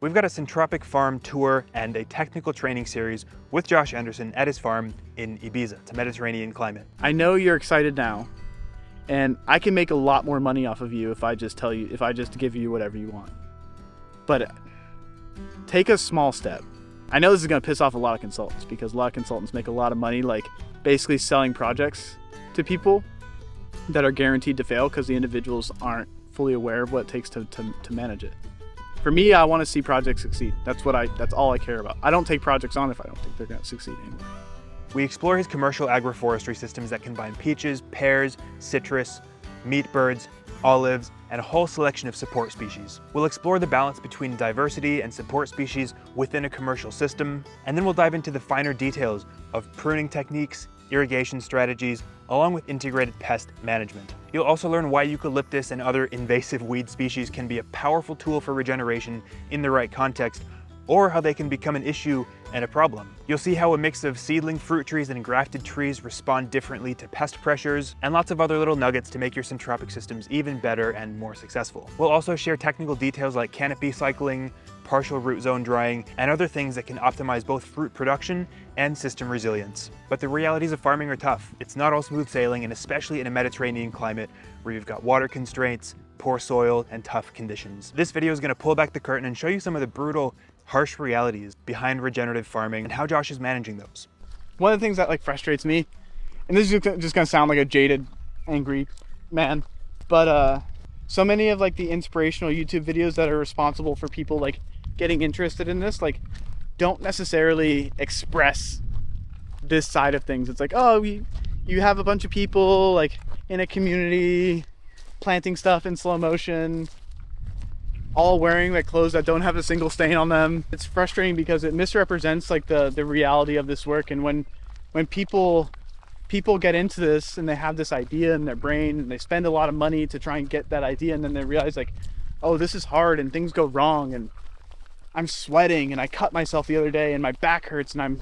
We've got a Syntropic farm tour and a technical training series with Josh Anderson at his farm in Ibiza. It's a Mediterranean climate. I know you're excited now, and I can make a lot more money off of you if I just give you whatever you want. But take a small step. I know this is going to piss off a lot of consultants because a lot of consultants make a lot of money, like basically selling projects to people that are guaranteed to fail because the individuals aren't fully aware of what it takes to manage it. For me, I want to see projects succeed. That's all I care about. I don't take projects on if I don't think they're going to succeed anymore. We explore his commercial agroforestry systems that combine peaches, pears, citrus, meat birds, olives, and a whole selection of support species. We'll explore the balance between diversity and support species within a commercial system, and then we'll dive into the finer details of pruning techniques, irrigation strategies, along with integrated pest management. You'll also learn why eucalyptus and other invasive weed species can be a powerful tool for regeneration in the right context, or how they can become an issue and a problem. You'll see how a mix of seedling fruit trees and grafted trees respond differently to pest pressures, and lots of other little nuggets to make your Syntropic systems even better and more successful. We'll also share technical details like canopy cycling, partial root zone drying, and other things that can optimize both fruit production and system resilience. But the realities of farming are tough. It's not all smooth sailing, and especially in a Mediterranean climate where you've got water constraints, poor soil, and tough conditions. This video is going to pull back the curtain and show you some of the brutal, harsh realities behind regenerative farming and how Josh is managing those. One of the things that frustrates me, and this is just gonna sound like a jaded, angry man, but so many of the inspirational YouTube videos that are responsible for people getting interested in this don't necessarily express this side of things. It's oh, you have a bunch of people in a community planting stuff in slow motion, all wearing clothes that don't have a single stain on them. It's frustrating because it misrepresents the reality of this work. And when people get into this and they have this idea in their brain and they spend a lot of money to try and get that idea, and then they realize oh, this is hard and things go wrong and I'm sweating and I cut myself the other day and my back hurts and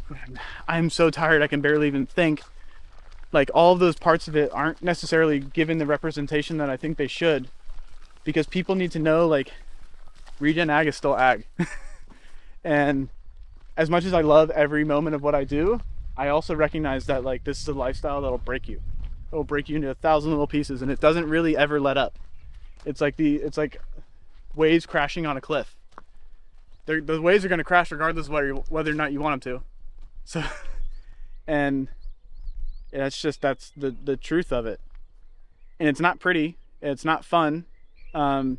I'm so tired I can barely even think. All of those parts of it aren't necessarily given the representation that I think they should, because people need to know regen ag is still ag. And as much as I love every moment of what I do, I also recognize that this is a lifestyle that'll break you. It'll break you into 1,000 little pieces, and it doesn't really ever let up. It's like waves crashing on a cliff. The waves are going to crash regardless of whether or not you want them to. So, and that's the truth of it. And it's not pretty. It's not fun. And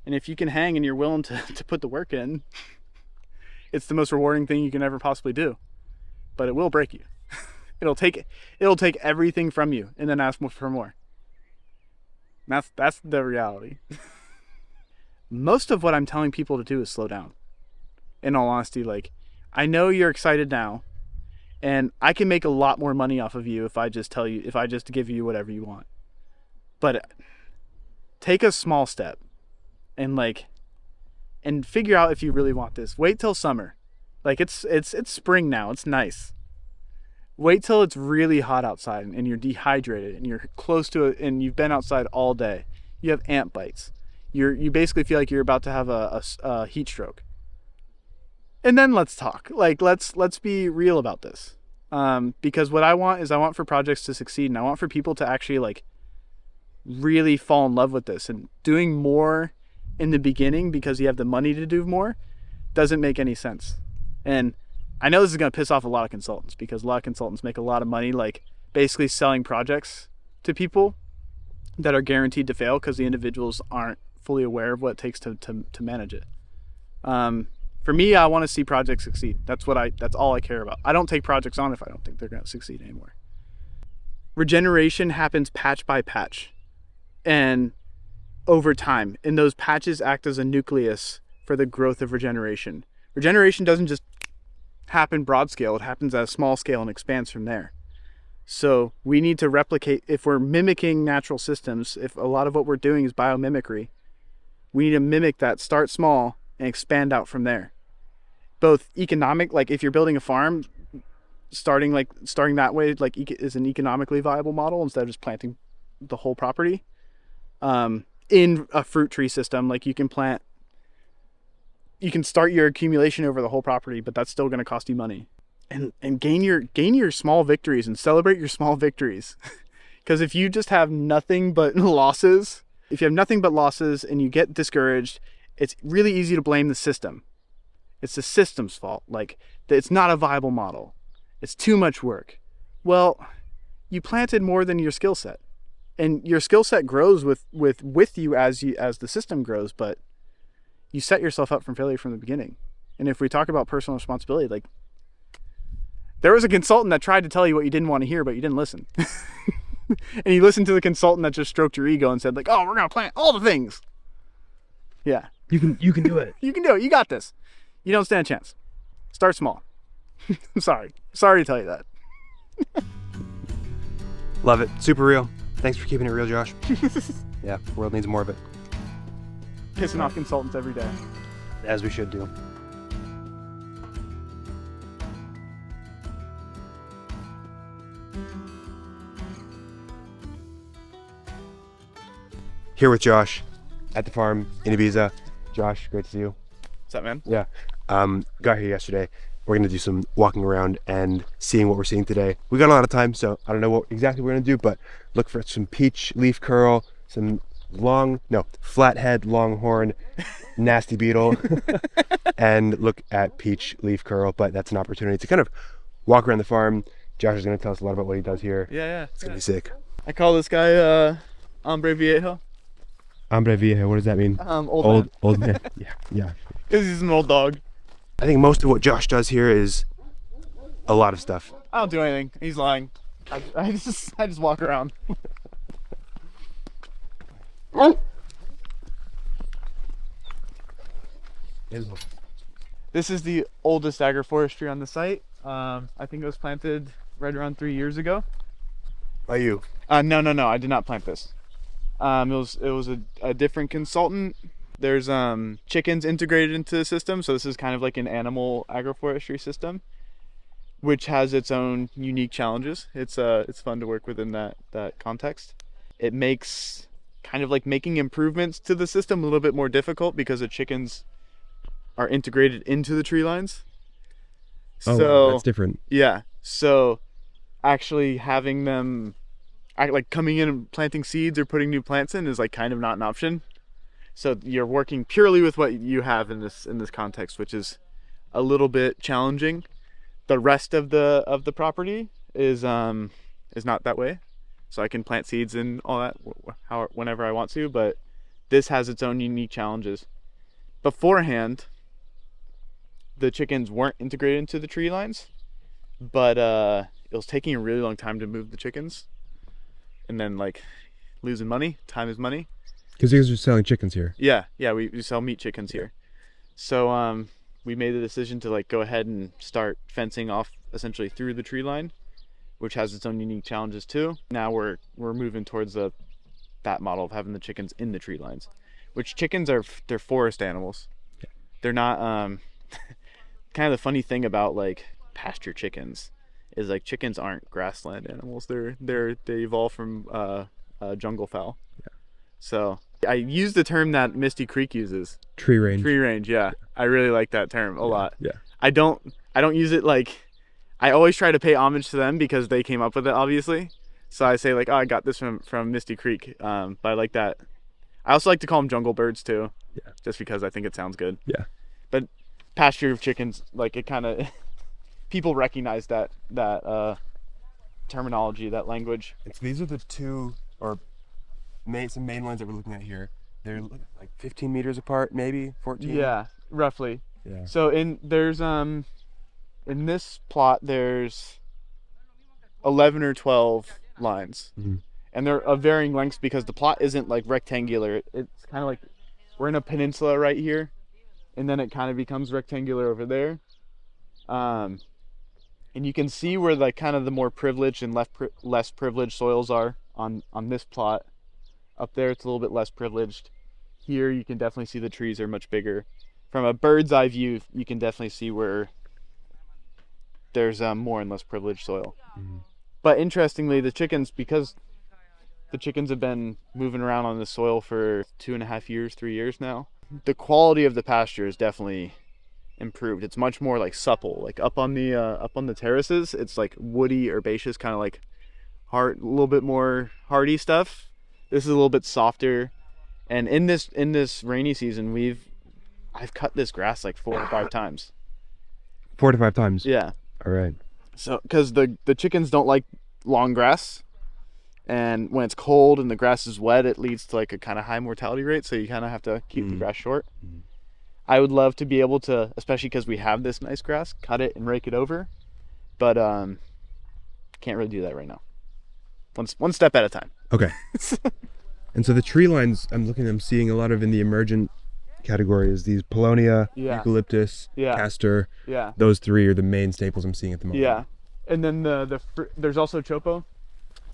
if you can hang and you're willing to put the work in, it's the most rewarding thing you can ever possibly do. But it will break you. It'll take everything from you and then ask for more. And that's the reality. Most of what I'm telling people to do is slow down. In all honesty, I know you're excited now, and I can make a lot more money off of you if I just give you whatever you want. But take a small step and figure out if you really want this. Wait till summer. It's spring now. It's nice. Wait till it's really hot outside and you're dehydrated and you're close to it and you've been outside all day. You have ant bites. You basically feel like you're about to have a heat stroke. And then let's talk. Let's be real about this. Because what I want for projects to succeed, and I want for people to actually really fall in love with this. And doing more in the beginning because you have the money to do more doesn't make any sense. And I know this is going to piss off a lot of consultants because a lot of consultants make a lot of money basically selling projects to people that are guaranteed to fail because the individuals aren't fully aware of what it takes to manage it. For me, I want to see projects succeed. That's all I care about. I don't take projects on if I don't think they're going to succeed anymore. Regeneration happens patch by patch and over time, and those patches act as a nucleus for the growth of regeneration. Regeneration doesn't just happen broad scale, it happens at a small scale and expands from there. So we need to replicate. If we're mimicking natural systems, if a lot of what we're doing is biomimicry, we need to mimic that, start small and expand out from there. Both economic, if you're building a farm, starting that way is an economically viable model instead of just planting the whole property. In a fruit tree system, you can plant you can start your accumulation over the whole property, but that's still going to cost you money. And gain your small victories and celebrate your small victories. Because if you just have nothing but losses, and you get discouraged, it's really easy to blame the system. It's the system's fault. Like, it's not a viable model. It's too much work. Well, you planted more than your skill set. And your skill set grows with you as the system grows, but you set yourself up for failure from the beginning. And if we talk about personal responsibility, like, there was a consultant that tried to tell you what you didn't want to hear, but you didn't listen. And you listened to the consultant that just stroked your ego and said, like, oh, we're going to plant all the things. Yeah. You can do it. You can do it. You got this. You don't stand a chance. Start small. I'm sorry. Sorry to tell you that. Love it. Super real. Thanks for keeping it real, Josh. Yeah, the world needs more of it. Pissing off consultants every day. As we should do. Here with Josh at the farm in Ibiza. Josh, great to see you. What's up, man? Yeah. Got here yesterday. We're gonna do some walking around and seeing what we're seeing today. We got a lot of time, so I don't know what exactly we're gonna do, but look for some peach leaf curl, some flathead longhorn nasty beetle, and look at peach leaf curl. But that's an opportunity to kind of walk around the farm. Josh is gonna tell us a lot about what he does here. Yeah. It's gonna be sick. I call this guy Hombre Viejo. Hombre viejo, what does that mean? Old man. Yeah. Because he's an old dog. I think most of what Josh does here is a lot of stuff. I don't do anything. He's lying. I just walk around. This is the oldest agroforestry on the site. I think it was planted right around 3 years ago. By you? No. I did not plant this. It was a different consultant. There's chickens integrated into the system, so this is kind of like an animal agroforestry system, which has its own unique challenges. It's fun to work within that context. It makes kind of like making improvements to the system a little bit more difficult because the chickens are integrated into the tree lines. So that's different. Yeah. So actually having them like coming in and planting seeds or putting new plants in is like kind of not an option. So you're working purely with what you have in this context, which is a little bit challenging. The rest of the property is not that way. So I can plant seeds and all that whenever I want to, but this has its own unique challenges. Beforehand, the chickens weren't integrated into the tree lines, but it was taking a really long time to move the chickens, and then like losing money. Time is money. Because you guys are selling chickens here. Yeah, we sell meat chickens here. So we made the decision to like go ahead and start fencing off essentially through the tree line, which has its own unique challenges too. Now we're moving towards that model of having the chickens in the tree lines, which chickens they're forest animals. Yeah. They're not kind of the funny thing about like pasture chickens is like chickens aren't grassland animals. They evolve from jungle fowl. Yeah. So I use the term that Misty Creek uses. Tree range. Tree range, yeah. I really like that term a lot. Yeah. I don't use it like, I always try to pay homage to them because they came up with it, obviously. So I say like, oh, I got this from Misty Creek. But I like that. I also like to call them jungle birds too. Yeah. Just because I think it sounds good. Yeah. But pasture chickens, like it kind of, people recognize that terminology, that language. These are the two some main lines that we're looking at here. They're like 15 meters apart, maybe 14. Yeah, roughly. Yeah. So in this plot there's 11 or 12 lines. Mm-hmm. And they're of varying lengths because the plot isn't like rectangular. It's kind of like we're in a peninsula right here, and then it kind of becomes rectangular over there. And you can see where like kind of the more privileged and less privileged soils are on this plot. Up there it's a little bit less privileged. Here you can definitely see the trees are much bigger. From a bird's eye view, you can definitely see where there's more and less privileged soil. Mm-hmm. But interestingly, because the chickens have been moving around on the soil for 2.5 years, 3 years now, the quality of the pasture is definitely improved. It's much more like supple. Like up on the terraces, it's like woody, herbaceous, kind of like hard, a little bit more hardy stuff. This is a little bit softer. And in this rainy season, I've cut this grass like 4 or 5 times. 4 to 5 times. Yeah. All right. So, because the chickens don't like long grass, and when it's cold and the grass is wet, it leads to like a kind of high mortality rate. So you kind of have to keep the grass short. I would love to be able to, especially because we have this nice grass, cut it and rake it over, but can't really do that right now. One step at a time. Okay. And so the tree lines, I'm seeing a lot of in the emergent category is these Paulownia, eucalyptus, castor. Yeah. Those 3 are the main staples I'm seeing at the moment. Yeah. And then there's also chopo.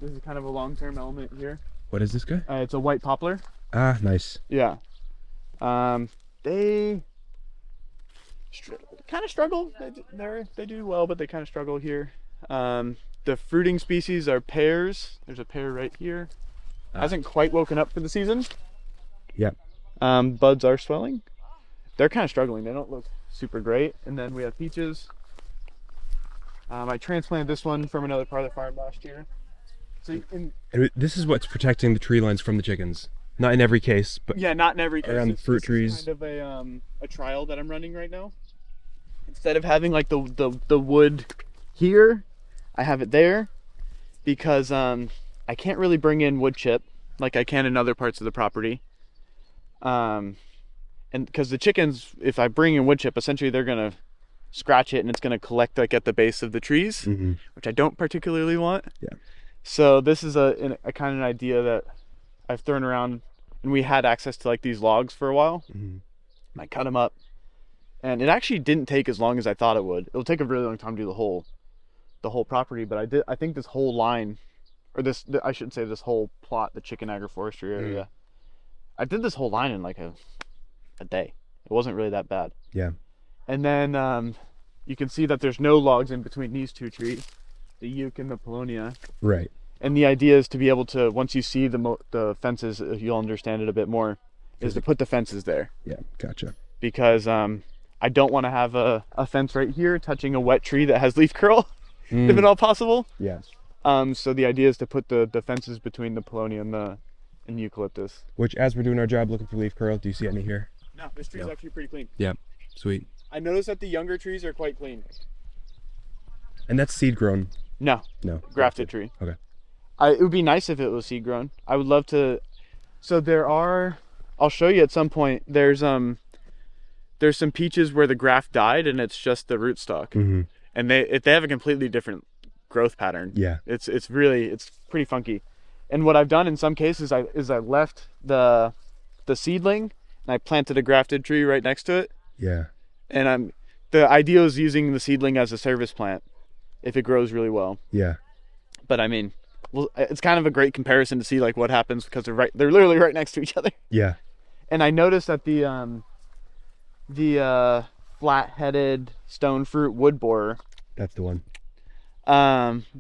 This is kind of a long-term element here. What is this guy? It's a white poplar. Ah, nice. Yeah. They kind of struggle. They do well, but they kind of struggle here. The fruiting species are pears. There's a pear right here. Hasn't quite woken up for the season. Yeah. Buds are swelling. They're kind of struggling. They don't look super great. And then we have peaches. I transplanted this one from another part of the farm last year. So and this is what's protecting the tree lines from the chickens. Not in every case, but yeah, not in every case. Around the fruit trees. Kind of a trial that I'm running right now. Instead of having like the wood here, I have it there because I can't really bring in wood chip like I can in other parts of the property. And because the chickens, if I bring in wood chip, essentially they're gonna scratch it and it's gonna collect like at the base of the trees, which I don't particularly want. Yeah. So this is a kind of an idea that I've thrown around, and we had access to like these logs for a while. I cut them up, and it actually didn't take as long as I thought it would. It'll take a really long time to do the whole property, but I think this whole line, or I should say this whole plot, the chicken agroforestry area, I did this whole line in like a day. It wasn't really that bad. Yeah. And then you can see that there's no logs in between these 2 trees, the Uke and the Paulownia. Right. And the idea is to be able to, once you see the fences, you'll understand it a bit more, is to put the fences there. Yeah, gotcha. Because I don't want to have a fence right here touching a wet tree that has leaf curl, if at all possible. Yeah. So the idea is to put the fences between the Paulownia and eucalyptus. Which, as we're doing our job looking for leaf curl, do you see any here? No, this tree's actually pretty clean. Yeah, sweet. I noticed that the younger trees are quite clean. And that's seed grown? No. Grafted tree. Okay. It would be nice if it was seed grown. I would love to. So I'll show you at some point. There's some peaches where the graft died and it's just the rootstock. And they have a completely different growth pattern. Yeah. It's pretty funky. And what I've done in some cases is I left the seedling and I planted a grafted tree right next to it. Yeah. And the idea is using the seedling as a service plant if it grows really well. Yeah. But I mean, well, it's kind of a great comparison to see like what happens because they're literally right next to each other. Yeah. And I noticed that the flat-headed stone fruit woodborer, that's the one,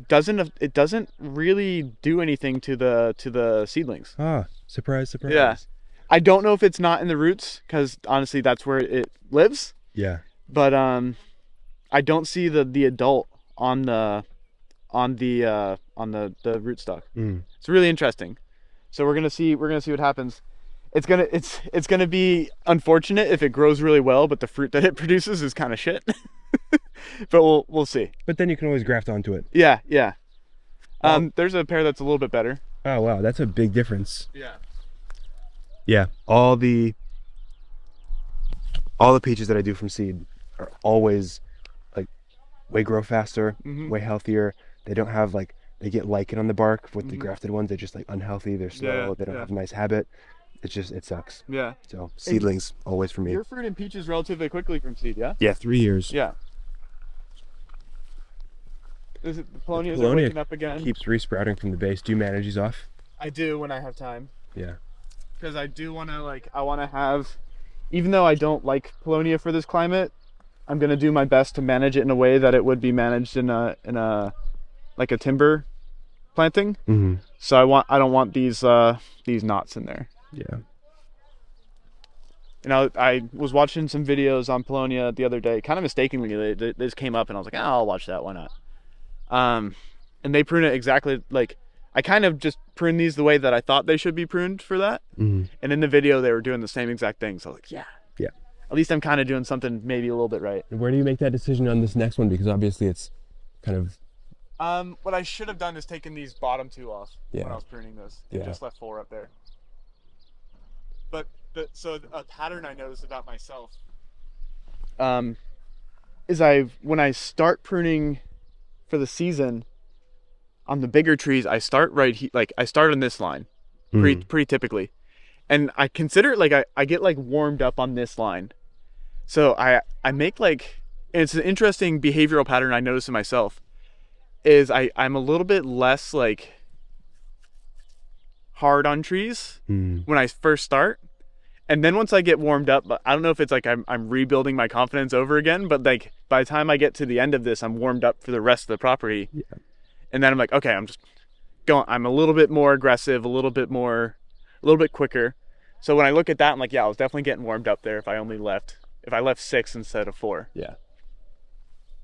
doesn't really do anything to the seedlings. Ah, surprise. Yeah. I don't know if it's not in the roots because honestly that's where it lives. Yeah. But I don't see the adult on the rootstock. It's really interesting. So we're gonna see what happens. It's gonna be unfortunate if it grows really well, but the fruit that it produces is kind of shit. But we'll see. But then you can always graft onto it. Yeah. There's a pair that's a little bit better. Oh wow, that's a big difference. Yeah. Yeah. All the peaches that I do from seed are always like way grow faster, way healthier. They don't have they get lichen on the bark. With the grafted ones, they're just like unhealthy. They're slow. They don't have a nice habit. It sucks. Yeah. So seedlings always for me. Your fruit and peaches relatively quickly from seed, yeah? Yeah, 3 years. Yeah. Is it the Paulownias are waking up again? Keeps resprouting from the base. Do you manage these off? I do when I have time. Yeah. Because I do want to have, even though I don't like Paulownia for this climate, I'm gonna do my best to manage it in a way that it would be managed in a timber planting. So I don't want these knots in there. Yeah. And I was watching some videos on Polonia the other day, kind of mistakenly. They just came up and I was like, I'll watch that. Why not? And they prune it exactly like, I kind of just prune these the way that I thought they should be pruned for that. Mm-hmm. And in the video, they were doing the same exact thing. So I was like, yeah. At least I'm kind of doing something maybe a little bit right. And where do you make that decision on this next one? Because obviously it's kind of... What I should have done is taken these bottom 2 off when I was pruning this. And just left 4 up there. But so a pattern I noticed about myself is when I start pruning for the season on the bigger trees, I start I start on this line pretty typically. And I consider it like I get like warmed up on this line. So I make like, and it's an interesting behavioral pattern I noticed in myself, is I'm a little bit less like hard on trees when I first start. And then once I get warmed up, I don't know if it's like I'm rebuilding my confidence over again, but like by the time I get to the end of this, I'm warmed up for the rest of the property. Yeah. And then I'm like, okay, I'm a little bit more aggressive, a little bit quicker. So when I look at that, I'm like, I was definitely getting warmed up there if I left 6 instead of 4. Yeah.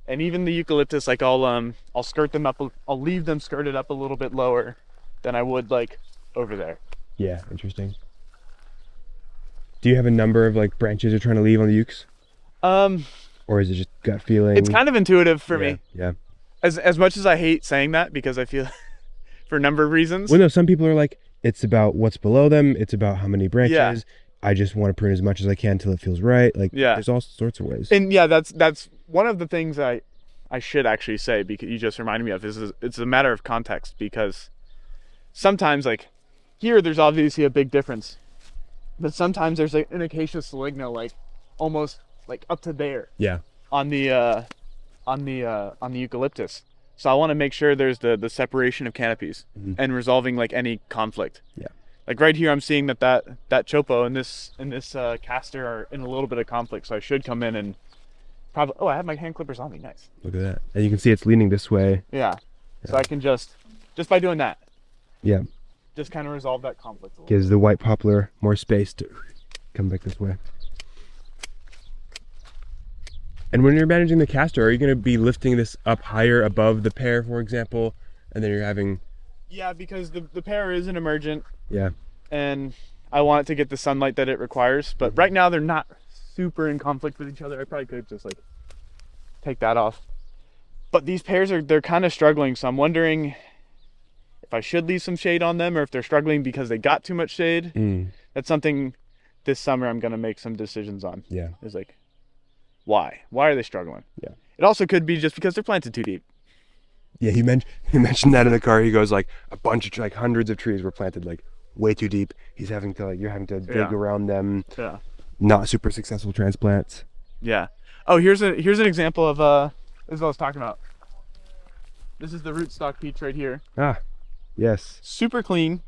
And even the eucalyptus, like I'll skirt them up, I'll leave them skirted up a little bit lower than I would like over there. Yeah, interesting. Do you have a number of like branches you're trying to leave on the ukes? Or is it just gut feeling? It's kind of intuitive for me. Yeah. As much as I hate saying that, because I feel for a number of reasons. Well, no, some people are like, it's about what's below them. It's about how many branches. Yeah. I just want to prune as much as I can until it feels right. Like, there's all sorts of ways. And that's one of the things I should actually say, because you just reminded me of, it's a matter of context, because sometimes like here, there's obviously a big difference, but sometimes there's like an acacia saligna, like almost like up to there. Yeah. On the eucalyptus. So I want to make sure there's the separation of canopies and resolving like any conflict. Yeah. Like right here, I'm seeing that chopo and this castor are in a little bit of conflict. So I should come in and probably, I have my hand clippers on me. Nice. Look at that. And you can see it's leaning this way. Yeah. So I can just by doing that. Yeah. Just kind of resolve that conflict a little Gives the white poplar more space to come back this way. And when you're managing the castor, are you going to be lifting this up higher above the pear, for example, and then you're having... Yeah, because the pear is an emergent. Yeah. And I want it to get the sunlight that it requires. But right now they're not super in conflict with each other. I probably could just like take that off. But these pears they're kind of struggling. So I'm wondering if I should leave some shade on them, or if they're struggling because they got too much shade. That's something this summer I'm going to make some decisions on. Yeah. It's like, why are they struggling? Yeah. It also could be just because they're planted too deep. Yeah, he mentioned that in the car. He goes like a bunch of like hundreds of trees were planted like way too deep. He's having to you're having to dig around them. Yeah. Not super successful transplants. Yeah. Oh, here's an example of this is what I was talking about. This is the rootstock peach right here. Ah, yes. Super clean.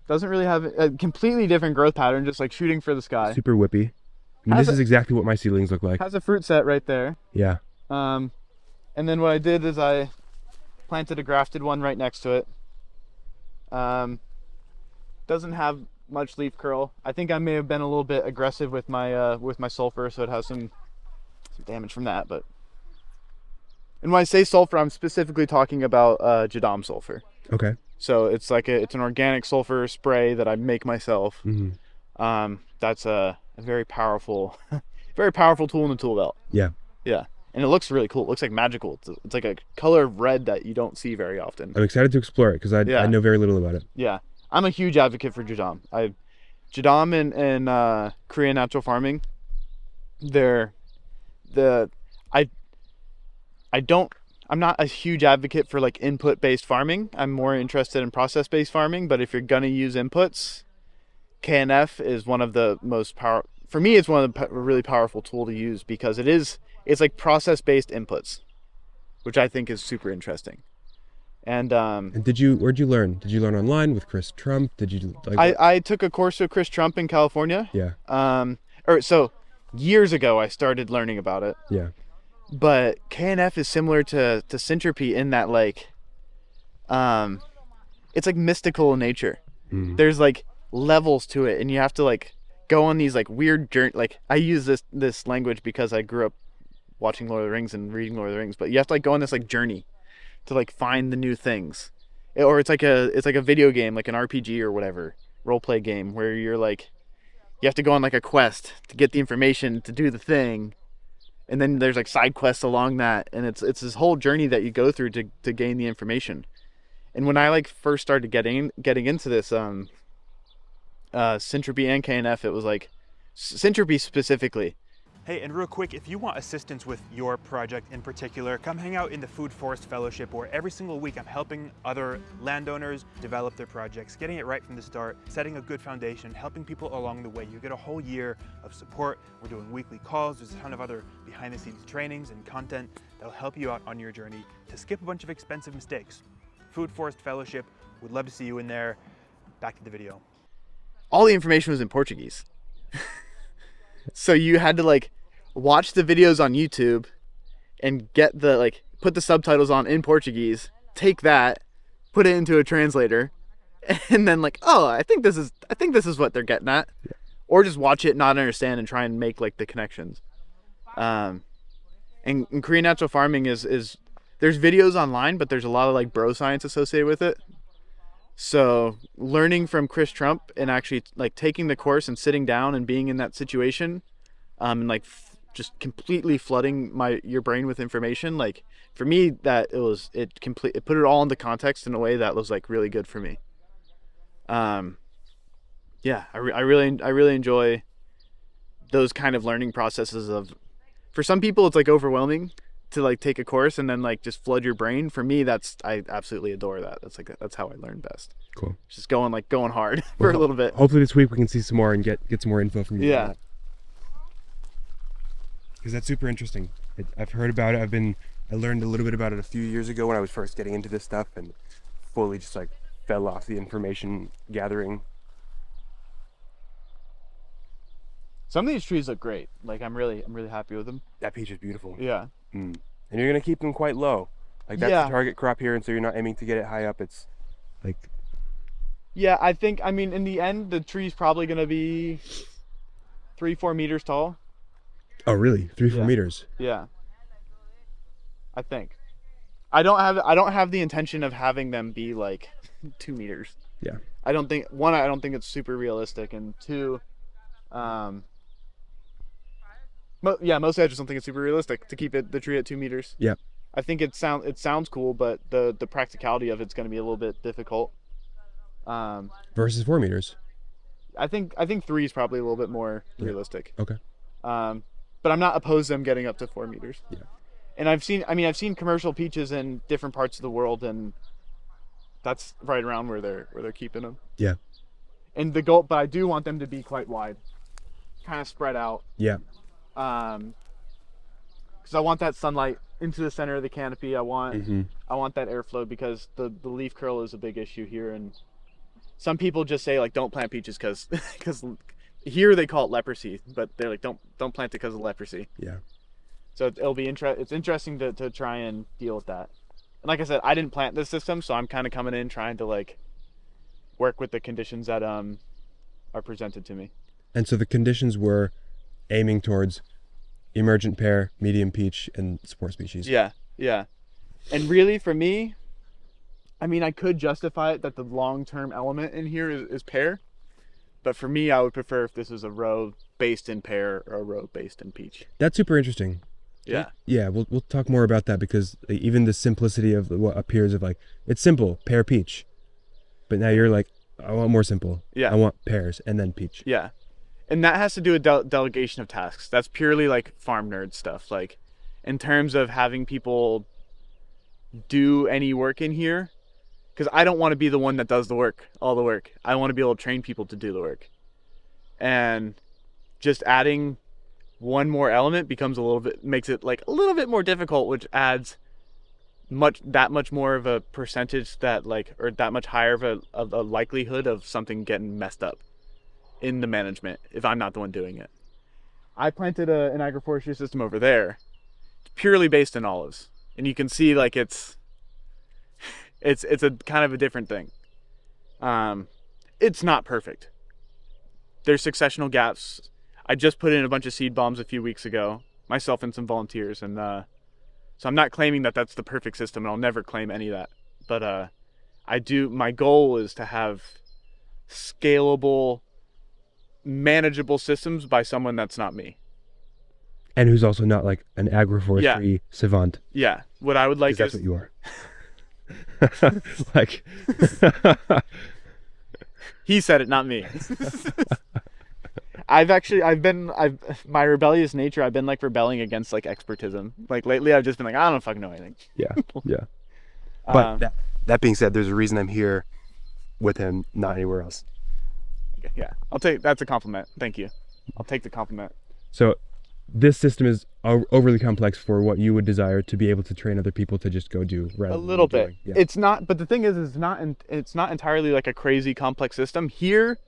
Doesn't really have a completely different growth pattern, just like shooting for the sky. Super whippy. I mean, this is exactly what my seedlings look like. Has a fruit set right there. Yeah. And then what I did is I planted a grafted one right next to it. Doesn't have much leaf curl. I think I may have been a little bit aggressive with my sulfur, so it has some damage from that. But and when I say sulfur, I'm specifically talking about Jadam sulfur. Okay. So it's like it's an organic sulfur spray that I make myself. That's a very powerful tool in the tool belt. Yeah. Yeah. And it looks really cool. It looks like magical. It's like a color of red that you don't see very often. I'm excited to explore it because I know very little about it. Yeah. I'm a huge advocate for Jadam. Jadam and Korean natural farming, I'm not a huge advocate for like input-based farming. I'm more interested in process-based farming, but if you're gonna use inputs, KNF is one of the most for me, it's one of the really powerful tool to use, because it's like process-based inputs, which I think is super interesting. And where'd you learn? Did you learn online with Chris Trump? Did you like? I took a course with Chris Trump in California. Yeah. So years ago I started learning about it. Yeah. But KNF is similar to Syntropic in that like, it's like mystical in nature. There's like levels to it, and you have to like go on these like weird journey. Like I use this language because I grew up watching Lord of the Rings and reading Lord of the Rings, but you have to like go on this like journey to like find the new things. Or it's like a video game, like an RPG or whatever, role play game, where you're like, you have to go on like a quest to get the information to do the thing, and then there's like side quests along that, and it's this whole journey that you go through to gain the information. And when I like first started getting into this Syntropy and KNF, it was like Syntropy specifically. Hey, and real quick, if you want assistance with your project in particular, come hang out in the Food Forest Fellowship, where every single week I'm helping other landowners develop their projects, getting it right from the start, setting a good foundation, helping people along the way. You get a whole year of support. We're doing weekly calls. There's a ton of other behind-the-scenes trainings and content that'll help you out on your journey to skip a bunch of expensive mistakes. Food Forest Fellowship, would love to see you in there. Back to the video. All the information was in Portuguese. So you had to like watch the videos on YouTube and get the like put the subtitles on in Portuguese, take that, put it into a translator, and then like, oh, I think this is what they're getting at. Yeah. Or just watch it, not understand, and try and make like the connections. And Korean natural farming is there's videos online, but there's a lot of like bro science associated with it. So learning from Chris Trump and actually like taking the course and sitting down and being in that situation, and like just completely flooding your brain with information, like for me that it put it all into context in a way that was like really good for me. Yeah, I really enjoy those kind of learning processes of, for some people it's like overwhelming to like take a course and then like just flood your brain. For me, I absolutely adore that. That's how I learn best. Cool. Just going hard for a little bit. Hopefully this week we can see some more and get some more info from you. Yeah. Because that's super interesting. I've heard about it. I learned a little bit about it a few years ago when I was first getting into this stuff, and fully just like fell off the information gathering. Some of these trees look great. Like I'm really happy with them. That peach is beautiful. Yeah. And you're gonna keep them quite low. Like that's the target crop here, and so you're not aiming to get it high up. It's like. Yeah, I mean, in the end, the tree's probably gonna be 3-4 meters tall. Oh really? 3-4 meters? Yeah. I think. I don't have the intention of having them be like 2 meters. Yeah. I don't think it's super realistic, and two, mostly I just don't think it's super realistic to keep the tree at 2 meters. Yeah. I think it sounds cool, but the practicality of it's going to be a little bit difficult. Versus 4 meters. I think 3 is probably a little bit more realistic. Okay. But I'm not opposed to them getting up to 4 meters. Yeah. And I've seen commercial peaches in different parts of the world, and that's right around where they're keeping them. Yeah. And but I do want them to be quite wide, kind of spread out. Yeah. Because I want that sunlight into the center of the canopy. I want that airflow, because the leaf curl is a big issue here, and some people just say like don't plant peaches because here they call it leprosy, but they're like don't plant it because of leprosy. Yeah. So it's interesting to try and deal with that. And like I said, I didn't plant this system, so I'm kind of coming in trying to like work with the conditions that are presented to me. And so the conditions were aiming towards emergent pear, medium peach, and spore species. Yeah. And really, for me, I mean, I could justify it that the long-term element in here is pear, but for me, I would prefer if this is a row based in pear or a row based in peach. That's super interesting. Yeah. Yeah, we'll talk more about that, because even the simplicity of what appears of like, it's simple, pear, peach. But now you're like, I want more simple. Yeah. I want pears and then peach. Yeah. And that has to do with delegation of tasks. That's purely like farm nerd stuff. Like in terms of having people do any work in here, because I don't want to be the one that does all the work. I want to be able to train people to do the work. And just adding one more element makes it like a little bit more difficult, which adds that much more of a percentage or that much higher of a likelihood of something getting messed up in the management if I'm not the one doing it. I planted an agroforestry system over there, purely based in olives, and you can see like it's a kind of a different thing. It's not perfect. there's successional gaps. I just put in a bunch of seed bombs a few weeks ago, myself and some volunteers, and so I'm not claiming that that's the perfect system, and I'll never claim any of that. But my goal is to have scalable, manageable systems by someone that's not me. And who's also not like an agroforestry savant. Yeah. What I would like That's is... what you are. Like... He said it, not me. My rebellious nature, I've been like rebelling against like expertism. Like lately I've just been like, I don't fucking know anything. Yeah. But that being said, there's a reason I'm here with him, not anywhere else. Yeah, that's a compliment. Thank you. I'll take the compliment. So this system is overly complex for what you would desire to be able to train other people to just go do. A little bit. Yeah. It's not, but the thing is, it's not entirely like a crazy complex system. Here,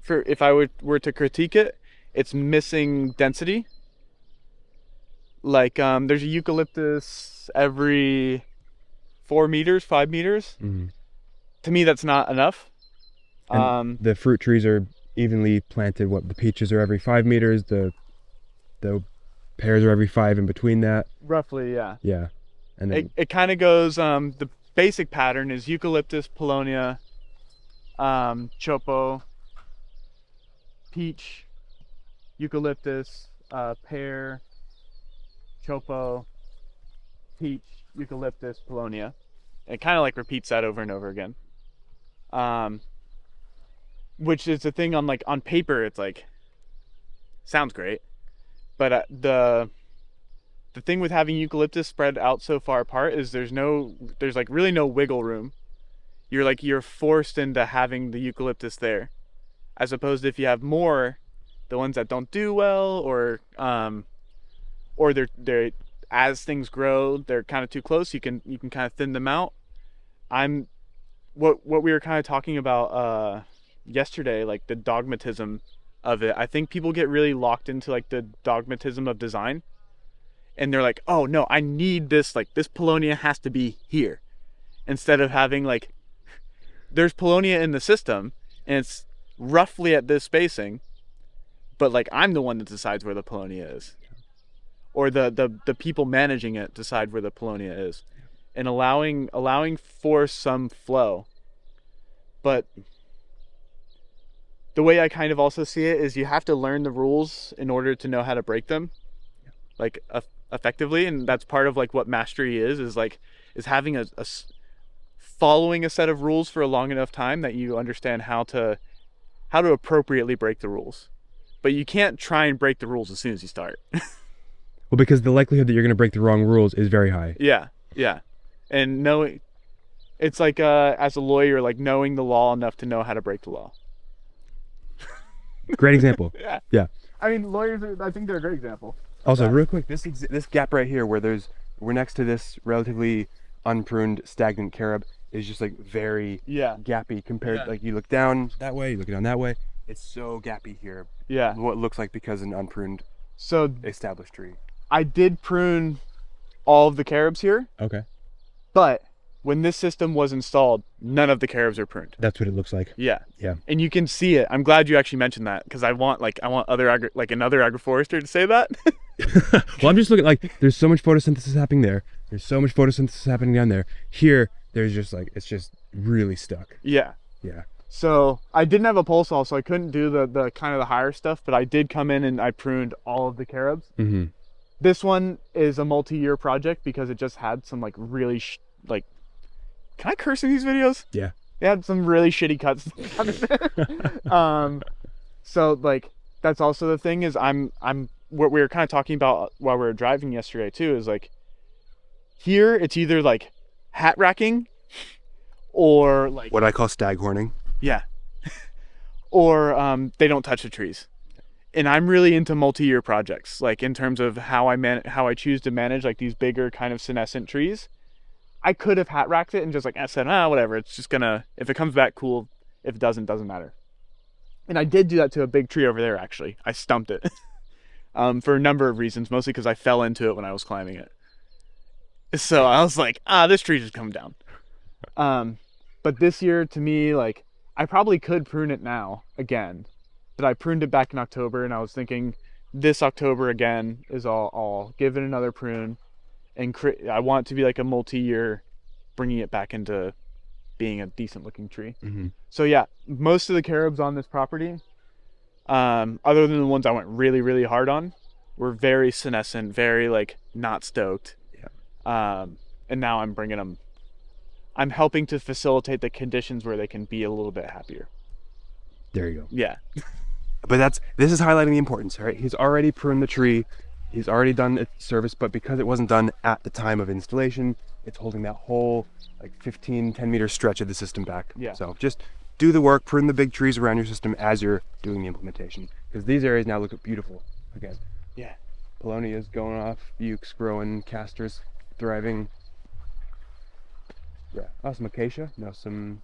if I were to critique it, it's missing density. Like there's a eucalyptus every 4 meters, 5 meters. Mm-hmm. To me, that's not enough. And the fruit trees are evenly planted. What, the peaches are every 5 meters, the pears are every 5 in between that. Roughly, yeah. Yeah. And then it kind of goes, the basic pattern is eucalyptus, paulownia, chopo, peach, eucalyptus, pear, chopo, peach, eucalyptus, paulownia. It kind of like repeats that over and over again. Which is the thing on paper, it's like, sounds great. But the thing with having eucalyptus spread out so far apart is there's like really no wiggle room. You're forced into having the eucalyptus there, as opposed to if you have more, the ones that don't do well, or they're as things grow, they're kind of too close. You can kind of thin them out. What we were kind of talking about yesterday, like the dogmatism of it. I think people get really locked into like the dogmatism of design, and they're like, oh no, I need this, like this paulownia has to be here, instead of having like, there's paulownia in the system and it's roughly at this spacing, but like I'm the one that decides where the paulownia is, or the people managing it decide where the paulownia is, and allowing for some flow. But the way I kind of also see it is you have to learn the rules in order to know how to break them, like effectively. And that's part of like what mastery is having following a set of rules for a long enough time that you understand how to appropriately break the rules. But you can't try and break the rules as soon as you start. Well, because the likelihood that you're going to break the wrong rules is very high. Yeah. And it's like as a lawyer, like knowing the law enough to know how to break the law. Great example. Yeah. I mean, lawyers, I think they're a great example. Also, real quick, this gap right here where we're next to this relatively unpruned stagnant carob is just like very gappy compared. Like you look down that way, you look down that way. It's so gappy here. Yeah. What looks like because an unpruned established tree. I did prune all of the carobs here. Okay. But when this system was installed, none of the carobs are pruned. That's what it looks like. Yeah. Yeah. And you can see it. I'm glad you actually mentioned that, because I want another agroforester to say that. Well, I'm just looking, like, there's so much photosynthesis happening there. There's so much photosynthesis happening down there. Here, there's just like, it's just really stuck. Yeah. Yeah. So I didn't have a pole saw, so I couldn't do the kind of the higher stuff, but I did come in and I pruned all of the carobs. Mm-hmm. This one is a multi-year project because it just had some like really can I curse in these videos? Yeah. It had some really shitty cuts. So like that's also the thing is I'm what we were kind of talking about while we were driving yesterday too, is like here it's either like hat racking or like what I call staghorning. Yeah. Or they don't touch the trees. And I'm really into multi-year projects, like in terms of how I choose to manage like these bigger kind of senescent trees. I could have hat racked it and just like said, whatever, it's just gonna, if it comes back, cool. If it doesn't matter. And I did do that to a big tree over there, actually. I stumped it for a number of reasons, mostly because I fell into it when I was climbing it. So I was like, this tree just come down. But this year, to me, like, I probably could prune it now again, that I pruned it back in October, and I was thinking this October again is I'll give it another prune, and I want it to be like a multi-year, bringing it back into being a decent looking tree. So yeah, most of the carobs on this property, other than the ones I went really, really hard on, were very senescent, very like not stoked. And now I'm bringing them, I'm helping to facilitate the conditions where they can be a little bit happier. There you go. Yeah. But this is highlighting the importance, right? He's already pruned the tree, he's already done its service, but because it wasn't done at the time of installation, it's holding that whole like 10 meter stretch of the system back. So just do the work, prune the big trees around your system as you're doing the implementation, because these areas now look beautiful again. Polonia's going off, Ukes growing, Castors thriving. Some acacia? No, some...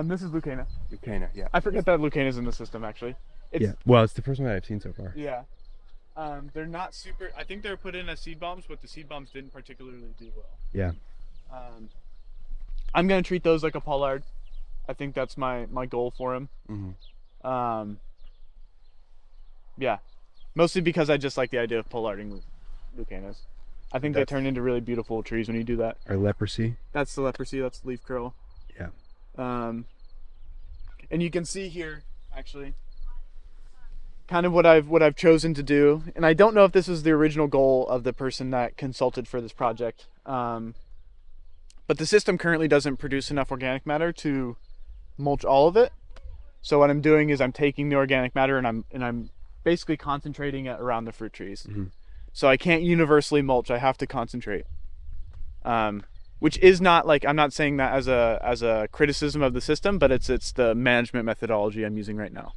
This is Lucana. Lucana, yeah. I forget that Lucana's in the system, actually. Well, it's the first one I've seen so far. They're not super... I think they were put in as seed bombs, but the seed bombs didn't particularly do well. I'm going to treat those like a pollard. I think that's my goal for them. Mostly because I just like the idea of pollarding Lucanas. I think they turn into really beautiful trees when you do that. Our leprosy. That's the leprosy, that's the leaf curl. And you can see here, actually, kind of what I've chosen to do. And I don't know if this was the original goal of the person that consulted for this project. But the system currently doesn't produce enough organic matter to mulch all of it. So what I'm doing is I'm taking the organic matter and I'm basically concentrating it around the fruit trees. So I can't universally mulch, I have to concentrate. Which is not like, I'm not saying that as a criticism of the system, but it's the management methodology I'm using right now.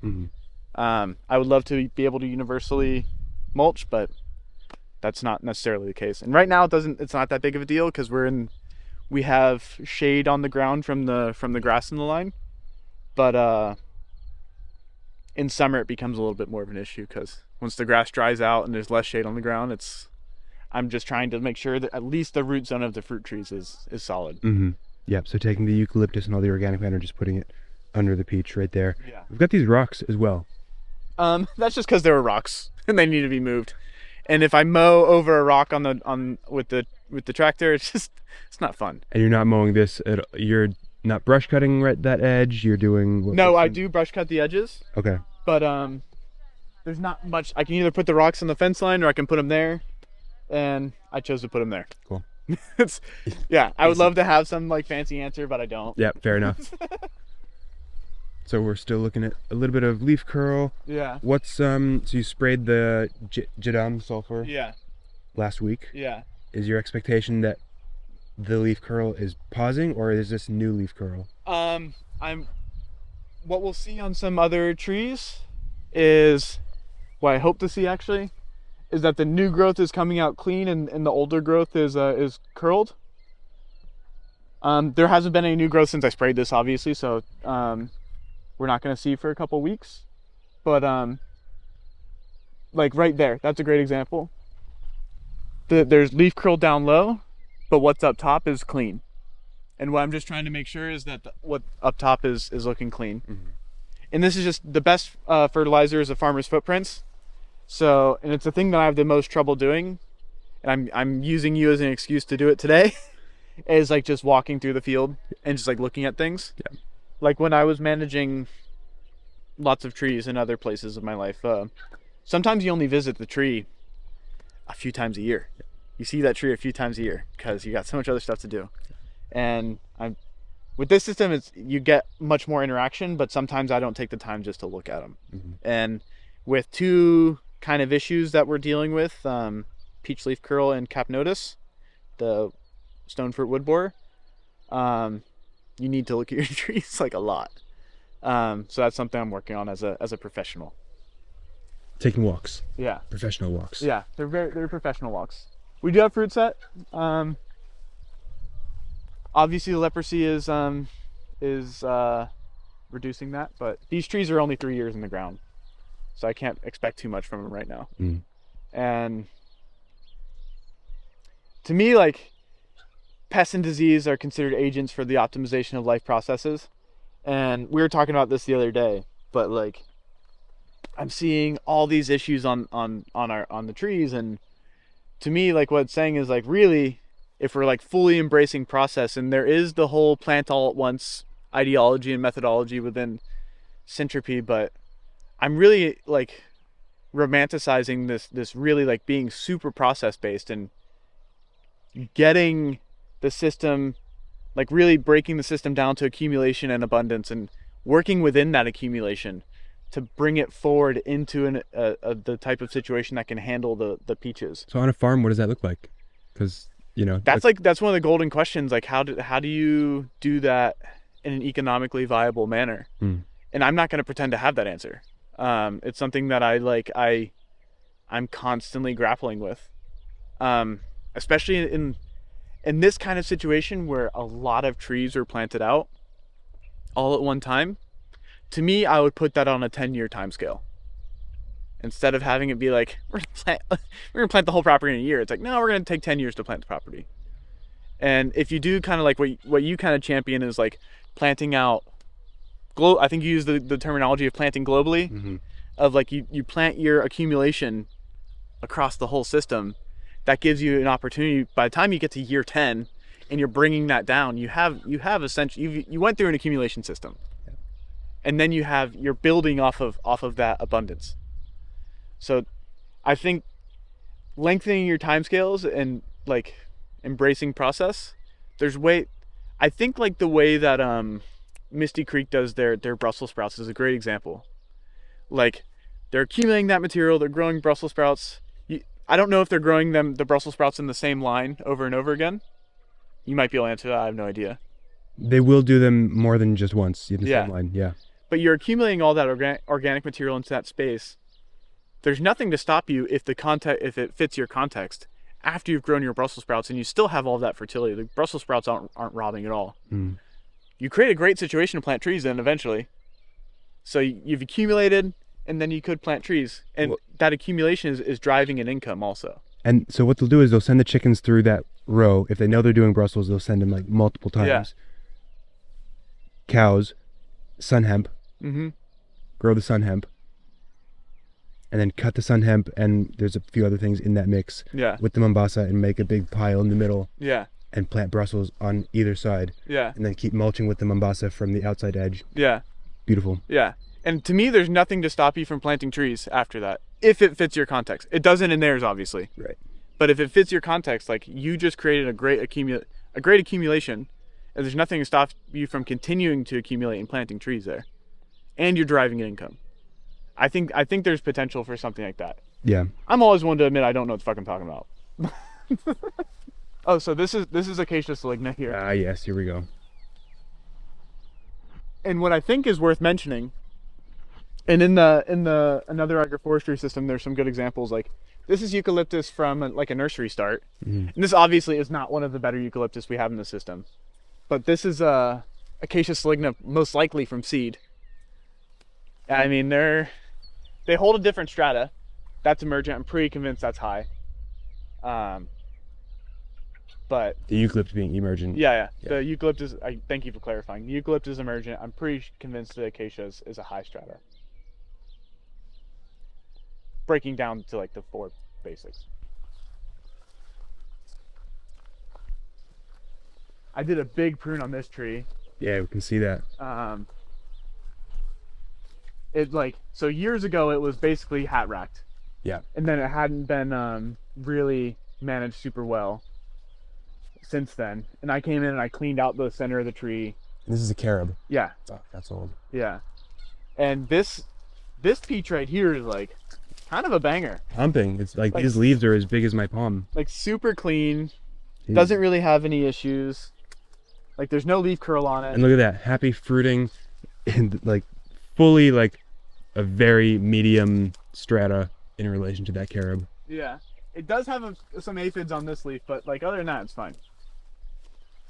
I would love to be able to universally mulch, but that's not necessarily the case. And right now it's not that big of a deal because we have shade on the ground from the grass in the line, but in summer it becomes a little bit more of an issue because once the grass dries out and there's less shade on the ground, I'm just trying to make sure that at least the root zone of the fruit trees is solid. So taking the eucalyptus and all the organic matter and just putting it under the peach right there. We've got these rocks as well. That's just because there were rocks and they need to be moved. And if I mow over a rock with the tractor, it's not fun. And you're not mowing this you're not brush cutting right that edge, you're doing No, I do brush cut the edges. Okay. But there's not much. I can either put the rocks on the fence line or I can put them there, and I chose to put them there. Cool. I would love to have some like fancy answer, but I don't. Yeah, fair enough. So we're still looking at a little bit of leaf curl. What's so you sprayed the Jadam sulfur last week. Is your expectation that the leaf curl is pausing, or is this new leaf curl? What we'll see on some other trees is, what I hope to see actually, is that the new growth is coming out clean and the older growth is curled. There hasn't been any new growth since I sprayed this, obviously, so we're not going to see for a couple weeks. But like right there, that's a great example. There's leaf curl down low, but what's up top is clean. And what I'm just trying to make sure is that what up top is looking clean. And this is just the best fertilizer is a farmer's footprints. So, and it's the thing that I have the most trouble doing, and I'm using you as an excuse to do it today, is like just walking through the field and just like looking at things. Like when I was managing lots of trees in other places of my life, sometimes you only visit the tree a few times a year. You see that tree a few times a year because you got so much other stuff to do. And with this system, you get much more interaction, but sometimes I don't take the time just to look at them. And with two kind of issues that we're dealing with, peach leaf curl and capnotus, the stone fruit woodborer, you need to look at your trees like a lot. So that's something I'm working on as a professional. Taking walks. Yeah. Professional walks. Yeah, they're professional walks. We do have fruit set. Obviously the leprosy is reducing that, but these trees are only 3 years in the ground, so I can't expect too much from them right now. And to me, like, pests and disease are considered agents for the optimization of life processes. And we were talking about this the other day, but like I'm seeing all these issues on the trees, and to me, like what it's saying is like, really, if we're like fully embracing process, and there is the whole plant all at once ideology and methodology within Syntropy, but I'm really like romanticizing this really like being super process based and getting the system, like really breaking the system down to accumulation and abundance and working within that accumulation to bring it forward into the type of situation that can handle the peaches. So on a farm, what does that look like? Because, you know, that's one of the golden questions. Like how do you do that in an economically viable manner? And I'm not going to pretend to have that answer. It's something that I'm constantly grappling with, especially in this kind of situation where a lot of trees are planted out all at one time. To me, I would put that on a 10-year time scale. Instead of having it be like, we're gonna plant the whole property in a year. It's like, no, we're gonna take 10 years to plant the property. And if you do kind of like what you kind of champion is like planting out, I think you use the terminology of planting globally, of like you plant your accumulation across the whole system. That gives you an opportunity. By the time you get to year 10 and you're bringing that down, you have essentially, you went through an accumulation system. And then you're building off of that abundance. So I think lengthening your timescales and like embracing process, I think like the way that Misty Creek does their Brussels sprouts is a great example. Like they're accumulating that material, they're growing Brussels sprouts. I don't know if they're growing the Brussels sprouts in the same line over and over again. You might be able to answer that, I have no idea. They will do them more than just once in the same line, yeah. But you're accumulating all that organic material into that space. There's nothing to stop you if it fits your context after you've grown your Brussels sprouts and you still have all that fertility. The Brussels sprouts aren't robbing at all. You create a great situation to plant trees in eventually. So you've accumulated, and then you could plant trees. And that accumulation is driving an income also. And so what they'll do is they'll send the chickens through that row. If they know they're doing Brussels, they'll send them like multiple times. Yeah. Cows, sun hemp, grow the sun hemp, and then cut the sun hemp, and there's a few other things in that mix with the Mombasa, and make a big pile in the middle and plant Brussels on either side, and then keep mulching with the Mombasa from the outside edge. Beautiful. And to me, there's nothing to stop you from planting trees after that, if it fits your context. It doesn't in theirs, obviously, right? But if it fits your context, like you just created a great accumulation, and there's nothing to stop you from continuing to accumulate and planting trees there. And you're driving an income. I think there's potential for something like that. Yeah. I'm always one to admit I don't know what the fuck I'm talking about. Oh, so this is Acacia saligna here. Ah, yes, here we go. And what I think is worth mentioning, and in the another agroforestry system, there's some good examples. Like this is eucalyptus from like a nursery start, and this obviously is not one of the better eucalyptus we have in the system, but this is Acacia saligna, most likely from seed. I mean, they hold a different strata. That's emergent. I'm pretty convinced that's high. But the eucalyptus being emergent. Yeah. The eucalyptus. Thank you for clarifying. The eucalyptus is emergent. I'm pretty convinced the acacia is a high strata. Breaking down to like the 4 basics. I did a big prune on this tree. Yeah, we can see that. So years ago it was basically hat racked. Yeah. And then it hadn't been really managed super well since then. And I came in and I cleaned out the center of the tree. And this is a carob. Yeah. Oh, that's old. Yeah. And this peach right here is like kind of a banger. Humping. It's like these leaves are as big as my palm. Like super clean. Doesn't really have any issues. Like there's no leaf curl on it. And look at that, happy fruiting, and like fully like a very medium strata in relation to that carob. Yeah, it does have some aphids on this leaf, but like other than that, it's fine.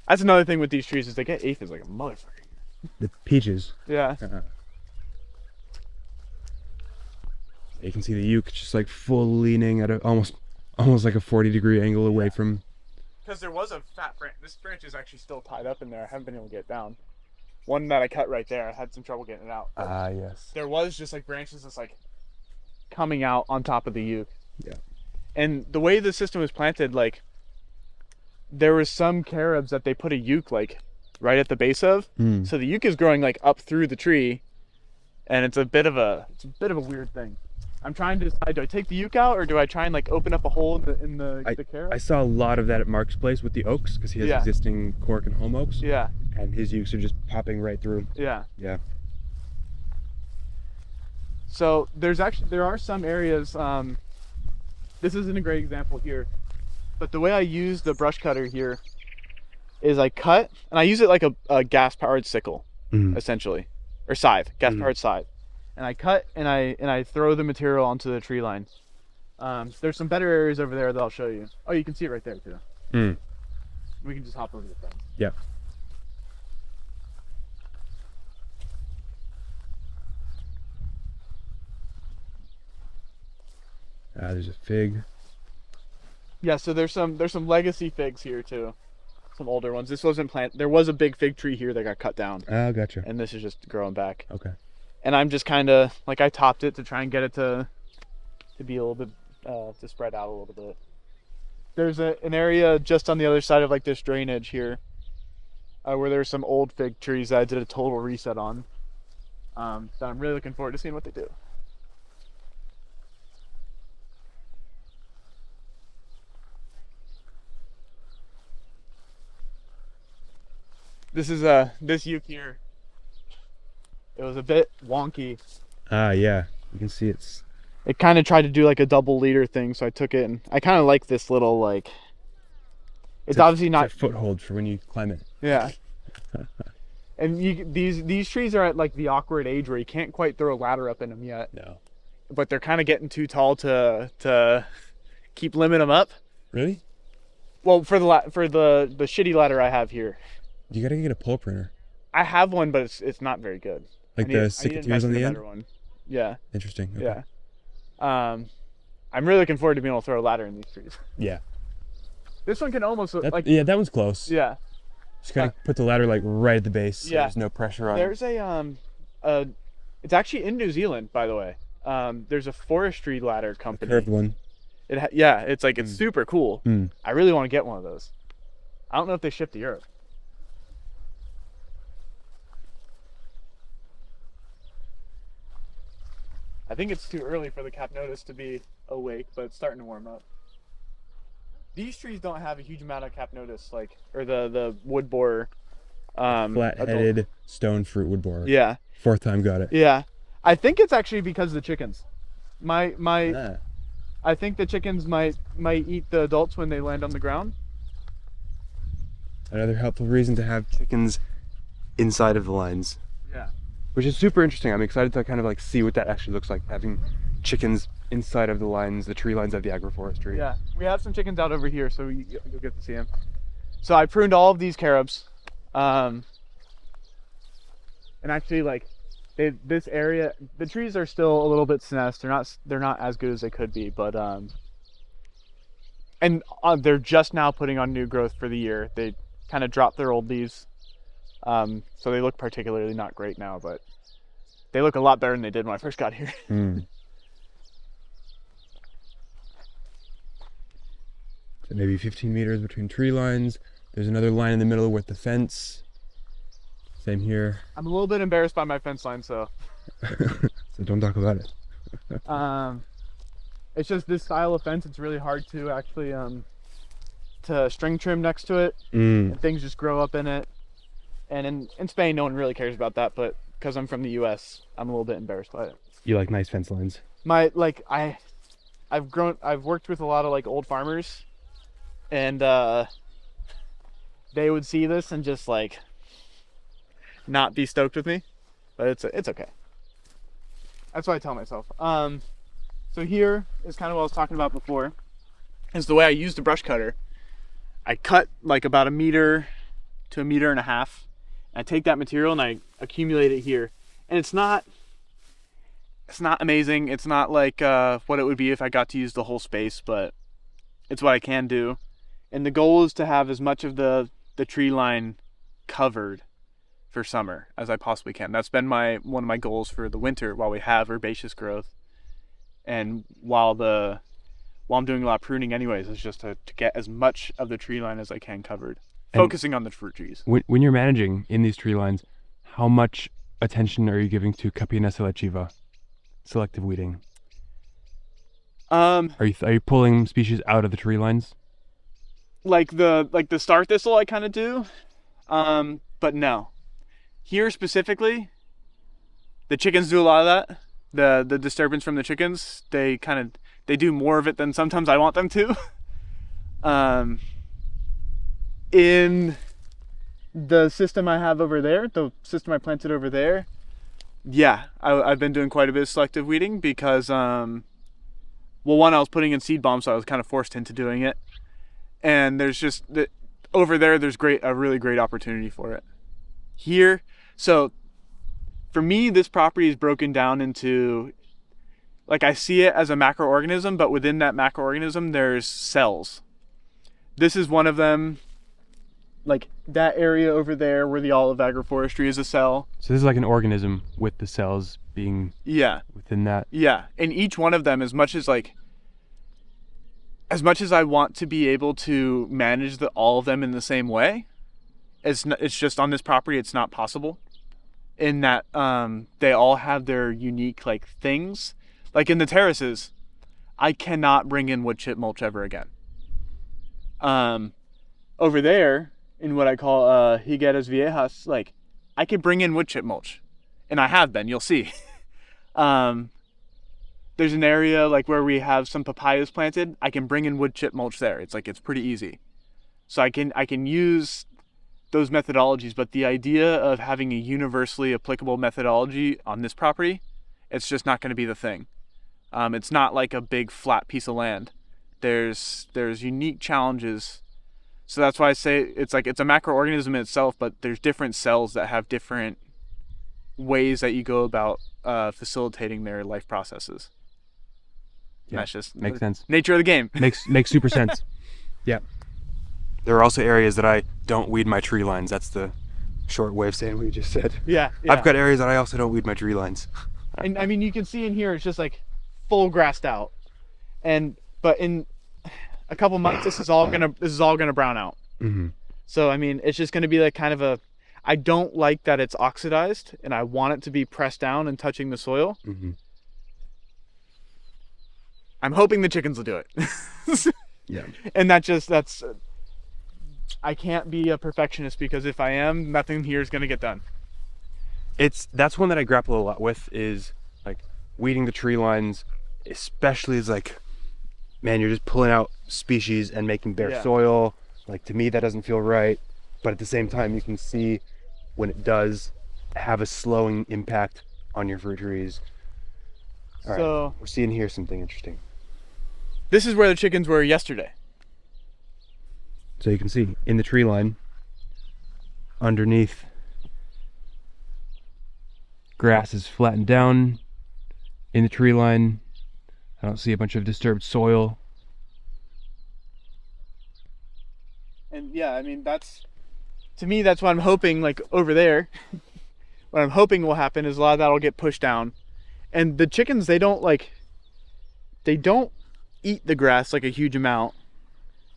That's another thing with these trees is they get aphids like a motherfucker. The peaches. Yeah. You can see the uke just like full leaning at almost like a 40-degree angle away from. Because there was a fat branch. This branch is actually still tied up in there. I haven't been able to get it down. One that I cut right there, I had some trouble getting it out. Ah, yes. There was just like branches that's like coming out on top of the uke. Yeah. And the way the system was planted, like there was some carobs that they put a uke like right at the base of, so the uke is growing like up through the tree, and it's a bit of a weird thing. I'm trying to decide, do I take the uke out or do I try and like open up a hole in the carob? I saw a lot of that at Mark's place with the oaks, because he has existing cork and home oaks. Yeah. And his ukes are just popping right through. Yeah. Yeah. So there are some areas, this isn't a great example here, but the way I use the brush cutter here is I cut, and I use it like a gas-powered sickle, essentially, or scythe, gas-powered scythe. And I cut and I throw the material onto the tree line. There's some better areas over there that I'll show you. Oh, you can see it right there too. We can just hop over the fence. Yeah. There's a fig. Yeah, so there's some legacy figs here too. Some older ones. This wasn't planted. There was a big fig tree here that got cut down. Oh, gotcha. And this is just growing back. Okay. And I'm just kind of like, I topped it to try and get it to be a little bit to spread out a little bit. There's an area just on the other side of like this drainage here where there's some old fig trees that I did a total reset on. So I'm really looking forward to seeing what they do. This is this uke here. It was a bit wonky. Yeah, you can see It kind of tried to do like a double leader thing, so I took it, and I kind of like this little like. It's obviously not a foothold for when you climb it. Yeah. And these trees are at like the awkward age where you can't quite throw a ladder up in them yet. No. But they're kind of getting too tall to keep limbing them up. Really? Well, for the shitty ladder I have here. You gotta get a pole printer. I have one, but it's not very good. Like the secateurs on the end? One. Yeah. Interesting. Okay. Yeah. I'm really looking forward to being able to throw a ladder in these trees. Yeah. This one can almost like. Yeah, that one's close. Yeah. Just gotta put the ladder like right at the base. So there's no pressure on it. There's it's actually in New Zealand, by the way. There's a forestry ladder company. A curved one. It's like it's super cool. I really want to get one of those. I don't know if they ship to Europe. I think it's too early for the capnotus to be awake, but it's starting to warm up. These trees don't have a huge amount of capnotus, or the woodborer. Flat-headed stone fruit woodborer. Yeah. Fourth time got it. Yeah. I think it's actually because of the chickens. I think the chickens might eat the adults when they land on the ground. Another helpful reason to have chickens inside of the lines. Yeah. Which is super interesting. I'm excited to kind of like see what that actually looks like, having chickens inside of the lines, the tree lines of the agroforestry. Yeah, we have some chickens out over here, so you'll get to see them. So I pruned all of these carobs, and actually, this area, the trees are still a little bit senesced. They're not as good as they could be, but they're just now putting on new growth for the year. They kind of dropped their old leaves, so they look particularly not great now, but they look a lot better than they did when I first got here. So maybe 15 meters between tree lines. There's another line in the middle with the fence. Same here. I'm a little bit embarrassed by my fence line, so. So don't talk about it. It's just this style of fence. It's really hard to actually to string trim next to it, and things just grow up in it. And in Spain, no one really cares about that, but because I'm from the U.S., I'm a little bit embarrassed by it. You like nice fence lines? I've worked with a lot of old farmers, and they would see this and just not be stoked with me, but it's okay. That's what I tell myself. So here is kind of what I was talking about before, is the way I use the brush cutter. I cut about 1 meter to 1.5 meters. I take that material and I accumulate it here, and it's not amazing. It's not like what it would be if I got to use the whole space, but it's what I can do. And the goal is to have as much of the tree line covered for summer as I possibly can. That's been one of my goals for the winter while we have herbaceous growth. And while I'm doing a lot of pruning anyways, it's just to get as much of the tree line as I can covered, focusing on the fruit trees. When you're managing in these tree lines, how much attention are you giving to Capina selectiva, selective weeding? Are you pulling species out of the tree lines? Like the star thistle I kind of do, but no. Here specifically, the chickens do a lot of that. The disturbance from the chickens, they do more of it than sometimes I want them to. In the system I have over there, the system I planted over there, yeah, I've been doing quite a bit of selective weeding because, well, one, I was putting in seed bombs, so I was kind of forced into doing it. And there's just, over there, there's a really great opportunity for it. Here, so for me, this property is broken down into, like, I see it as a macroorganism, but within that macroorganism, there's cells. This is one of them. Like that area over there where the olive agroforestry is a cell. So this is like an organism with the cells being within that. Yeah, and each one of them, as much as I want to be able to manage all of them in the same way, it's just on this property it's not possible. In that they all have their unique like things. Like in the terraces, I cannot bring in wood chip mulch ever again. Over there, in what I call higueras viejas, like I could bring in wood chip mulch, and I have been. You'll see. There's an area like where we have some papayas planted. I can bring in wood chip mulch there. It's pretty easy. So I can use those methodologies, but the idea of having a universally applicable methodology on this property, it's just not going to be the thing. It's not like a big flat piece of land. There's unique challenges. So that's why I say it's a macroorganism in itself, but there's different cells that have different ways that you go about facilitating their life processes. Yeah, that's just makes sense. Nature of the game. Makes super sense. Yeah. There are also areas that I don't weed my tree lines. That's the short way of saying what you just said. Yeah. I've got areas that I also don't weed my tree lines. And I mean, you can see in here, it's just like full grassed out. But in a couple months, this is all gonna brown out. Mm-hmm. So I mean, it's just gonna be like kind of I don't like that it's oxidized, and I want it to be pressed down and touching the soil. Mm-hmm. I'm hoping the chickens will do it. Yeah. And I can't be a perfectionist, because if I am, nothing here is gonna get done. That's one that I grapple a lot with, is like weeding the tree lines, especially as like, man, you're just pulling out species and making bare soil. Like, to me, that doesn't feel right. But at the same time, you can see when it does have a slowing impact on your fruit trees. All right, we're seeing here something interesting. This is where the chickens were yesterday. So you can see in the tree line, underneath, grass is flattened down. In the tree line, I don't see a bunch of disturbed soil. And yeah, I mean, to me, that's what I'm hoping, like over there, what I'm hoping will happen is a lot of that will get pushed down. And the chickens, they don't eat the grass like a huge amount.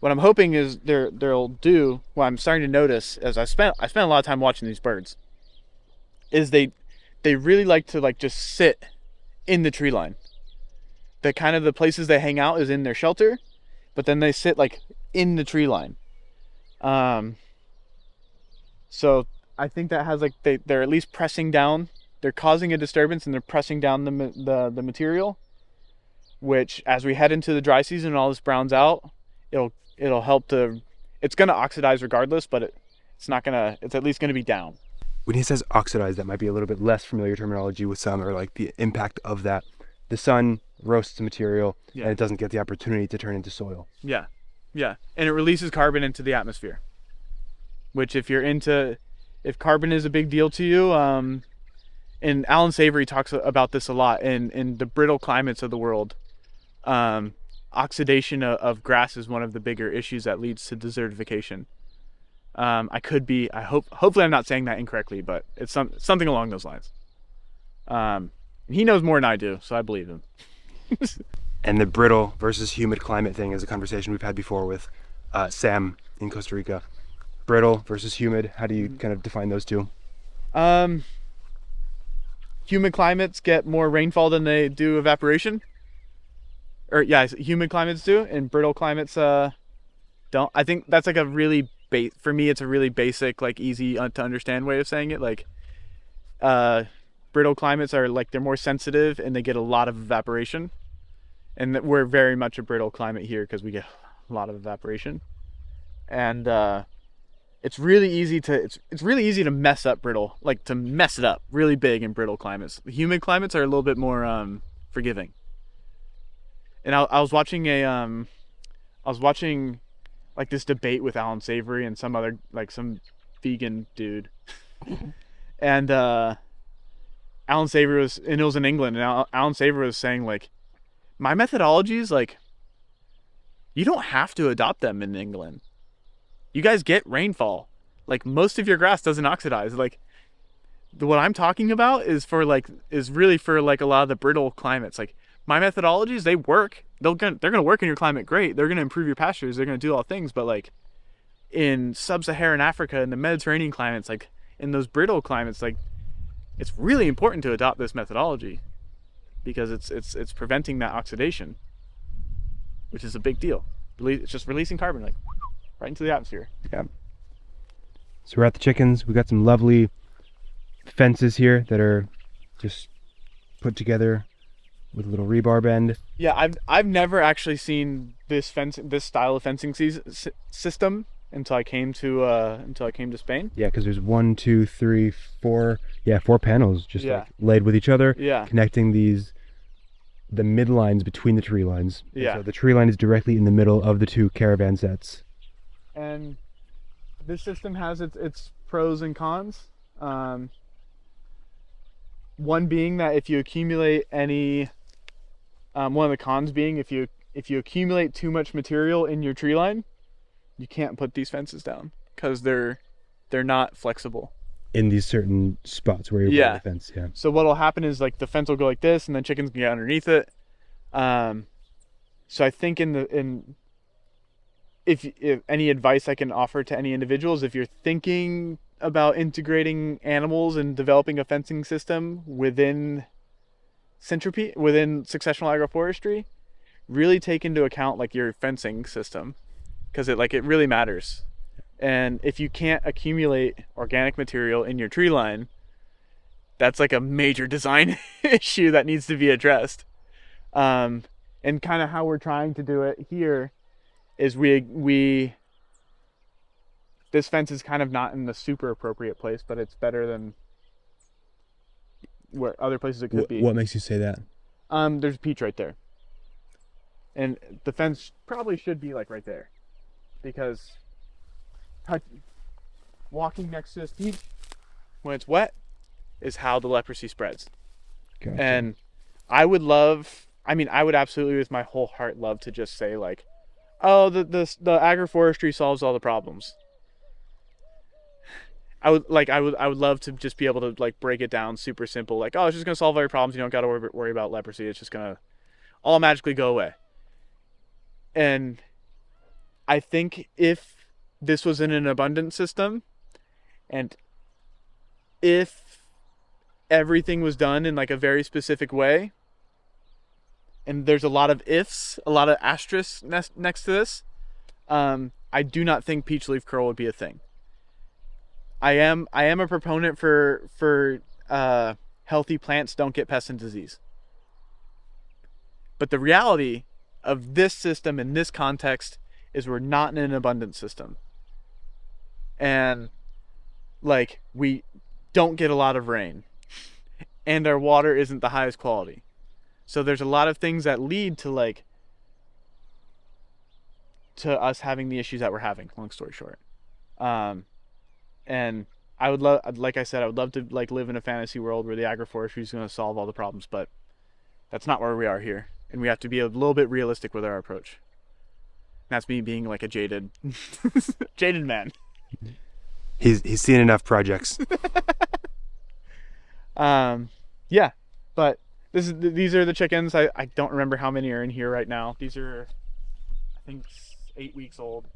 What I'm hoping is they'll do, what I'm starting to notice, as I spent a lot of time watching these birds, is they really like to like just sit in the tree line. The kind of the places they hang out is in their shelter, but then they sit like in the tree line. So I think that has like, they're at least pressing down, they're causing a disturbance, and they're pressing down the material, which as we head into the dry season and all this browns out, it'll help it's going to oxidize regardless, but it's at least going to be down. When he says oxidize, that might be a little bit less familiar terminology with some, or like the impact of that. The sun roasts the material, and it doesn't get the opportunity to turn into soil. Yeah. And it releases carbon into the atmosphere, which if carbon is a big deal to you, and Alan Savory talks about this a lot in the brittle climates of the world, oxidation of grass is one of the bigger issues that leads to desertification. Hopefully I'm not saying that incorrectly, but it's something along those lines. He knows more than I do, so I believe him. And the brittle versus humid climate thing is a conversation we've had before with Sam in Costa Rica. Brittle versus humid, how do you kind of define those two? Humid climates get more rainfall than they do evaporation. Or yeah, humid climates do, and brittle climates don't. I think that's like a really for me, it's a really basic, like easy to understand way of saying it. Like brittle climates are like, they're more sensitive and they get a lot of evaporation. And we're very much a brittle climate here because we get a lot of evaporation. And it's really easy to mess up brittle, like to mess it up really big in brittle climates. The humid climates are a little bit more forgiving. And I was watching like this debate with Alan Savory and some other, like some vegan dude. And Alan Savory it was in England, and Alan Savory was saying, like, my methodologies, like, you don't have to adopt them in England. You guys get rainfall. Like, most of your grass doesn't oxidize. Like, what I'm talking about is really for like a lot of the brittle climates. Like, my methodologies, they work. They're gonna work in your climate great. They're gonna improve your pastures. They're gonna do all things. But like in sub-Saharan Africa and the Mediterranean climates, like in those brittle climates, like it's really important to adopt this methodology because it's preventing that oxidation, which is a big deal. It's just releasing carbon like right into the atmosphere. Yeah. So we're at the chickens. We got some lovely fences here that are just put together with a little rebar bend. Yeah, I've never actually seen this style of fencing system until I came to Spain. Yeah, because there's 1, 2, 3, 4. Yeah, 4 panels just like laid with each other. Yeah. Connecting the midlines between the tree lines. Yeah. And so the tree line is directly in the middle of the 2 caravan sets. And this system has its pros and cons. One being that if you accumulate one of the cons being if you accumulate too much material in your tree line, you can't put these fences down because they're not flexible in these certain spots where you're putting the fence. Yeah. So what'll happen is like the fence will go like this, and then chickens can get underneath it. So I think if any advice I can offer to any individuals, if you're thinking about integrating animals and developing a fencing system within Syntropic, within Successional agroforestry, really take into account like your fencing system, because it really matters. And if you can't accumulate organic material in your tree line, that's like a major design issue that needs to be addressed. And kind of how we're trying to do it here is this fence is kind of not in the super appropriate place, but it's better than where other places it could be. What makes you say that? There's a peach right there. And the fence probably should be like right there, because walking next to this peach when it's wet is how the leprosy spreads. Gotcha. And I would absolutely with my whole heart love to just say like, oh, the agroforestry solves all the problems. I would love to just be able to like break it down super simple, like, oh, it's just gonna solve all your problems. You don't gotta worry about leprosy. It's just gonna all magically go away. And I think if this was in an abundant system, and if everything was done in like a very specific way, and there's a lot of ifs, a lot of asterisks next to this, I do not think peach leaf curl would be a thing. I am a proponent for healthy plants don't get pests and disease. But the reality of this system in this context is we're not in an abundant system. And like we don't get a lot of rain, and our water isn't the highest quality. So there's a lot of things that lead to us having the issues that we're having, long story short. And I would love, like I said, I would love to like live in a fantasy world where the agroforestry is going to solve all the problems, but that's not where we are here. And we have to be a little bit realistic with our approach. And that's me being like a jaded man. He's seen enough projects. Yeah, but These are the chickens. I don't remember how many are in here right now. These are, I think, 8 weeks old.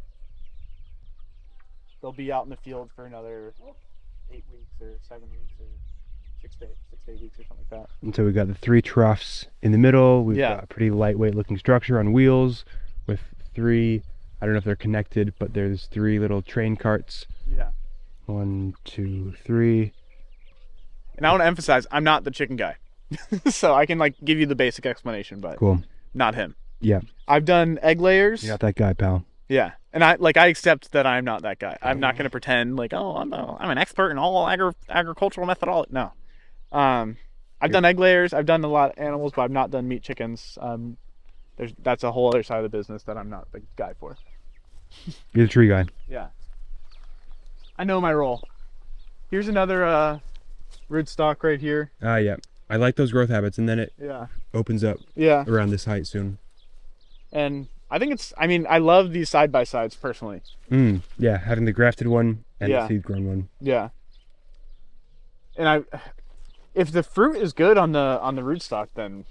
They'll be out in the field for another 8 weeks or 7 weeks or 6 to 8 weeks or something like that. And so we got the 3 troughs in the middle. We've Yeah. got a pretty lightweight looking structure on wheels with 3, I don't know if they're connected, but there's 3 little train carts. Yeah. 1, 2, 3. And I want to emphasize, I'm not the chicken guy. So I can like give you the basic explanation, but Cool. not him. Yeah. I've done egg layers. You're not that guy, pal. Yeah. And I accept that I'm not that guy. I'm not going to pretend like, oh, I'm an expert in all agricultural methodology. No. I've done egg layers. I've done a lot of animals, but I've not done meat chickens. That's a whole other side of the business that I'm not the guy for. You're the tree guy. Yeah. I know my role. Here's another rootstock right here. Yeah. I like those growth habits, and then it opens up around this height soon. And I think I love these side-by-sides personally. Yeah, having the grafted one and Yeah. the seed-grown one. Yeah. And if the fruit is good on the rootstock, then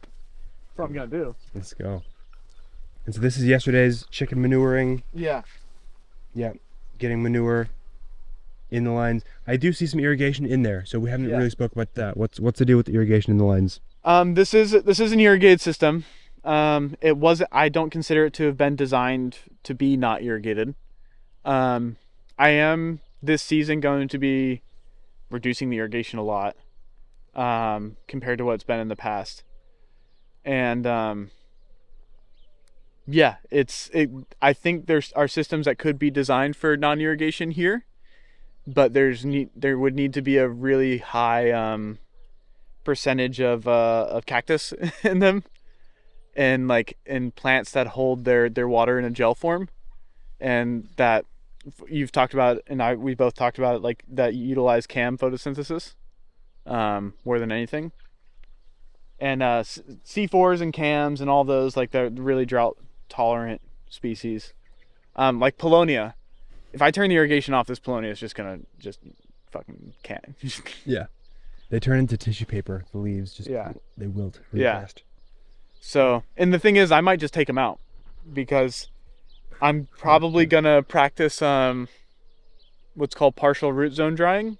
that's what I'm gonna do. Let's go. And so this is yesterday's chicken manuring. Yeah. Yeah, getting manure in the lines. I do see some irrigation in there, so we haven't really spoke about that. What's the deal with the irrigation in the lines? This is an irrigated system. I don't consider it to have been designed to be not irrigated. I am this season going to be reducing the irrigation a lot compared to what it's been in the past. And I think there are systems that could be designed for non-irrigation here, but there would need to be a really high percentage of cactus in them, and like in plants that hold their water in a gel form, and that you've talked about, and we both talked about it, like that utilize CAM photosynthesis more than anything. And C4s and CAMs and all those, like they're really drought tolerant species. Like Paulownia. If I turn the irrigation off, this Paulownia is just gonna fucking can't. Yeah. They turn into tissue paper. The leaves they wilt really fast. So, and the thing is, I might just take them out because I'm probably gonna practice what's called partial root zone drying.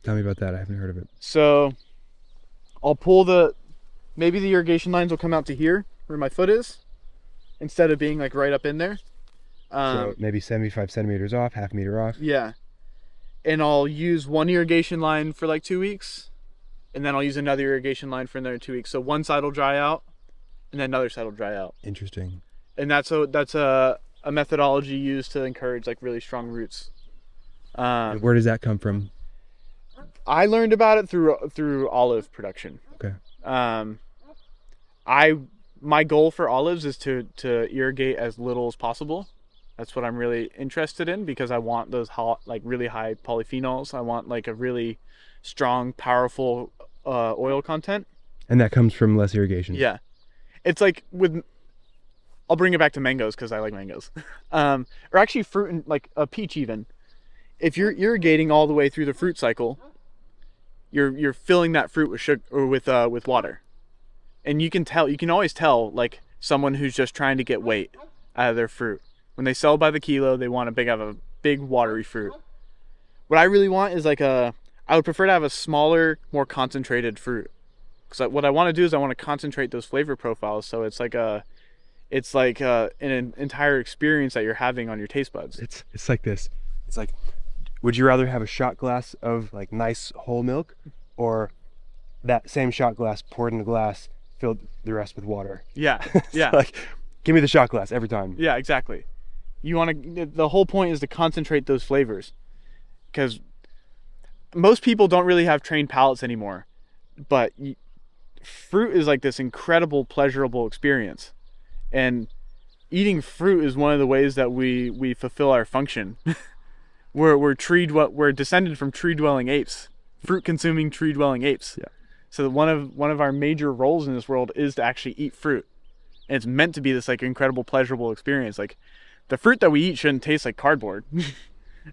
Tell me about that. I haven't heard of it. So I'll pull maybe the irrigation lines will come out to here where my foot is instead of being like right up in there. So maybe 75 centimeters off, half meter off. Yeah. And I'll use one irrigation line for like 2 weeks, and then I'll use another irrigation line for another 2 weeks. So one side will dry out, and then another side will dry out. Interesting. And that's a methodology used to encourage like really strong roots. And where does that come from? I learned about it through olive production. Okay. My goal for olives is to irrigate as little as possible. That's what I'm really interested in, because I want those really high polyphenols. I want like a really strong, powerful oil content. And that comes from less irrigation. Yeah. It's like I'll bring it back to mangoes because I like mangoes. Or actually fruit, and like a peach even. If you're irrigating all the way through the fruit cycle, you're filling that fruit with sugar or with water. And you can always tell like someone who's just trying to get weight out of their fruit. When they sell by the kilo, they want to have a big watery fruit. What I really want is I would prefer to have a smaller, more concentrated fruit. Because what I want to do is I want to concentrate those flavor profiles, so it's like an entire experience that you're having on your taste buds. It's like this. It's like, would you rather have a shot glass of like nice whole milk, or that same shot glass poured in the glass, filled the rest with water? Yeah, yeah. Like, give me the shot glass every time. Yeah, exactly. The whole point is to concentrate those flavors, because most people don't really have trained palates anymore, but fruit is like this incredible pleasurable experience, and eating fruit is one of the ways that we fulfill our function. We're descended from tree-dwelling apes, fruit-consuming tree-dwelling apes. Yeah. So one of our major roles in this world is to actually eat fruit, and it's meant to be this like incredible pleasurable experience. Like, the fruit that we eat shouldn't taste like cardboard.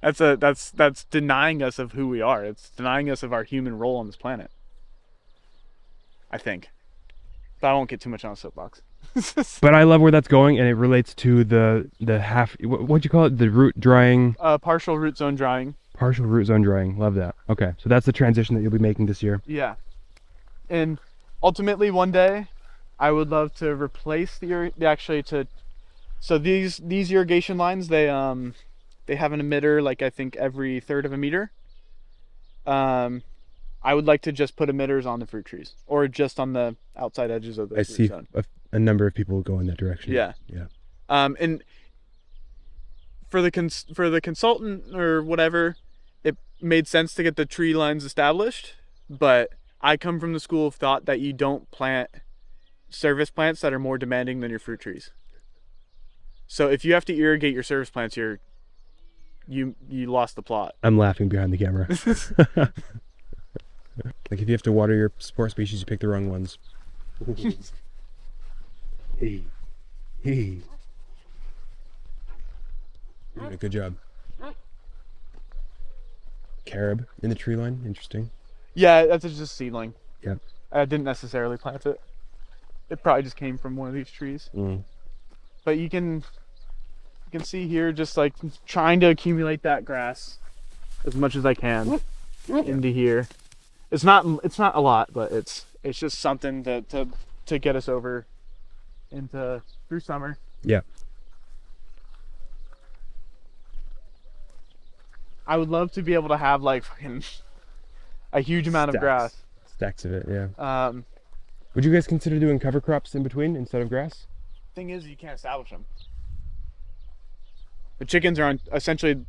That's denying us of who we are. It's denying us of our human role on this planet. I think. But I won't get too much on a soapbox. But I love where that's going, and it relates to the half, what'd you call it? The root drying? Partial root zone drying. Partial root zone drying. Love that. Okay, so that's the transition that you'll be making this year. Yeah. And ultimately one day I would love to replace so these irrigation lines, they have an emitter, like I think every third of a meter. I would like to just put emitters on the fruit trees, or just on the outside edges of the I see a number of people go in that direction. Yeah. Yeah. And for the consultant or whatever, it made sense to get the tree lines established, but I come from the school of thought that you don't plant service plants that are more demanding than your fruit trees. So if you have to irrigate your service plants, you lost the plot. I'm laughing behind the camera. Like if you have to water your support species, you pick the wrong ones. Hey. You're doing a good job. Carob in the tree line, interesting. Yeah, that's just seedling. Yep. I didn't necessarily plant it. It probably just came from one of these trees. But you can see here, just like trying to accumulate that grass as much as I can into here. It's not a lot, but it's just something to get us over through summer. Yeah. I would love to be able to have like fucking a huge amount of grass. Stacks of it, yeah. Would you guys consider doing cover crops in between instead of grass? Thing is, you can't establish them. The chickens are on essentially.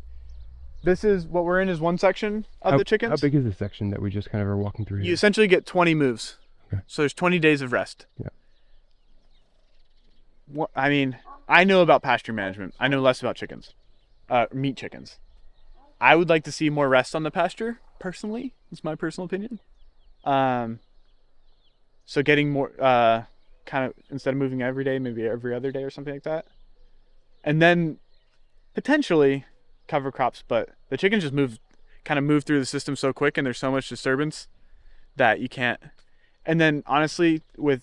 This is what we're in is one section of the chickens. How big is this section that we just kind of are walking through here? You essentially get 20 moves. Okay. So there's 20 days of rest. Yeah. I mean, I know about pasture management. I know less about chickens, meat chickens. I would like to see more rest on the pasture, personally. It's my personal opinion. So getting more, kind of, instead of moving every day, maybe every other day or something like that. And then potentially cover crops, but the chickens just move through the system so quick, and there's so much disturbance that you can't. And then honestly, with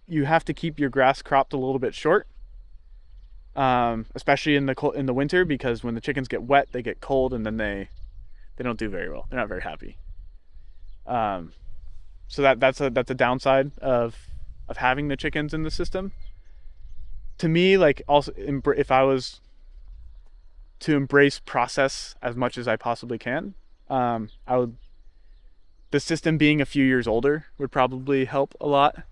you have to keep your grass cropped a little bit short, especially in the winter, because when the chickens get wet, they get cold, and then they don't do very well. They're not very happy. So that's a downside of having the chickens in the system. To me, like, also if I was to embrace process as much as I possibly can, the system being a few years older would probably help a lot.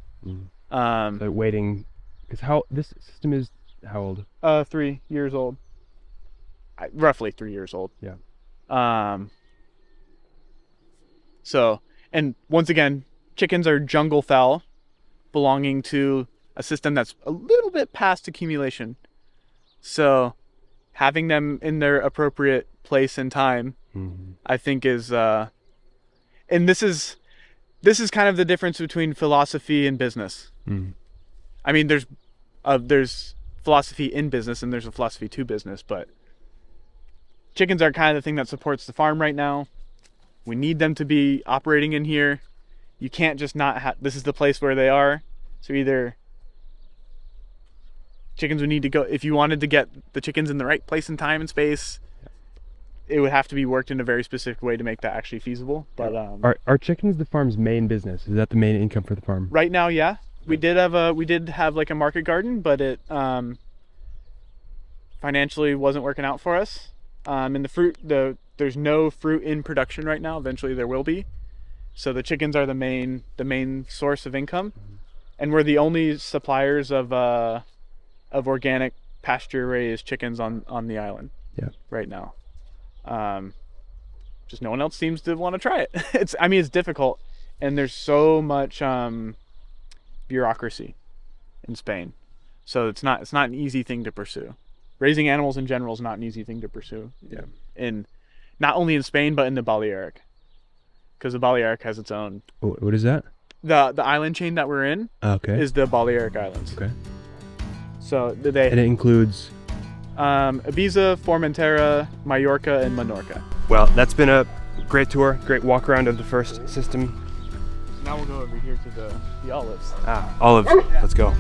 So waiting, because this system is how old? 3 years old. Roughly 3 years old. Yeah. So, and once again, chickens are jungle fowl belonging to a system that's a little bit past accumulation. So having them in their appropriate place and time, I think is, and this is kind of the difference between philosophy and business. I mean, there's philosophy in business and there's a philosophy to business, but chickens are kind of the thing that supports the farm right now. We need them to be operating in here. You can't just not this is the place where they are. So either chickens would need to go, if you wanted to get the chickens in the right place and time and space, it would have to be worked in a very specific way to make that actually feasible. But are chickens the farm's main business? Is that the main income for the farm? Right now, yeah. We did have like a market garden, but it financially wasn't working out for us. And there's no fruit in production right now. Eventually there will be. So the chickens are the main source of income, and we're the only suppliers of organic pasture raised chickens on the island. Yeah. Right now. Just no one else seems to want to try it. It's difficult, and there's so much bureaucracy in Spain, so it's not an easy thing to pursue. Raising animals in general is not an easy thing to pursue. Yeah. In not only in Spain but in the Balearic, because the Balearic has its own. What is that? The island chain that we're in. Okay. Is the Balearic Islands. Okay. So and it includes Ibiza, Formentera, Mallorca, and Menorca. Well, that's been a great tour, great walk around of the first system. Now we'll go over here to the olives. Ah, olives. Let's go.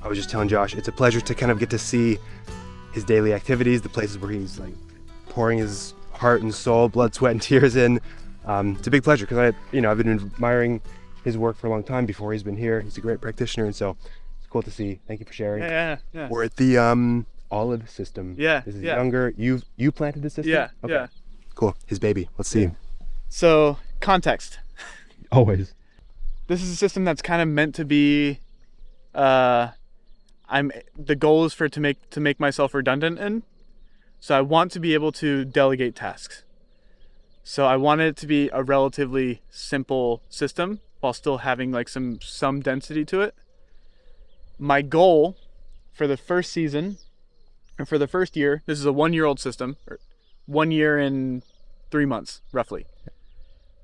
I was just telling Josh, it's a pleasure to kind of get to see his daily activities, the places where he's like pouring his heart and soul, blood, sweat, and tears in. It's a big pleasure because I've been admiring his work for a long time before he's been here. He's a great practitioner, and so it's cool to see. Thank you for sharing. Yeah. We're at the olive system. Yeah. This is younger. You planted this system? Yeah. Okay. Yeah. Cool. His baby. Let's see. So context. Always. This is a system that's kind of meant to be. The goal is to make myself redundant in. So I want to be able to delegate tasks. So I wanted it to be a relatively simple system while still having like some density to it. My goal for the first season, or for the first year, this is a 1-year-old system, or 1 year and 3 months, roughly.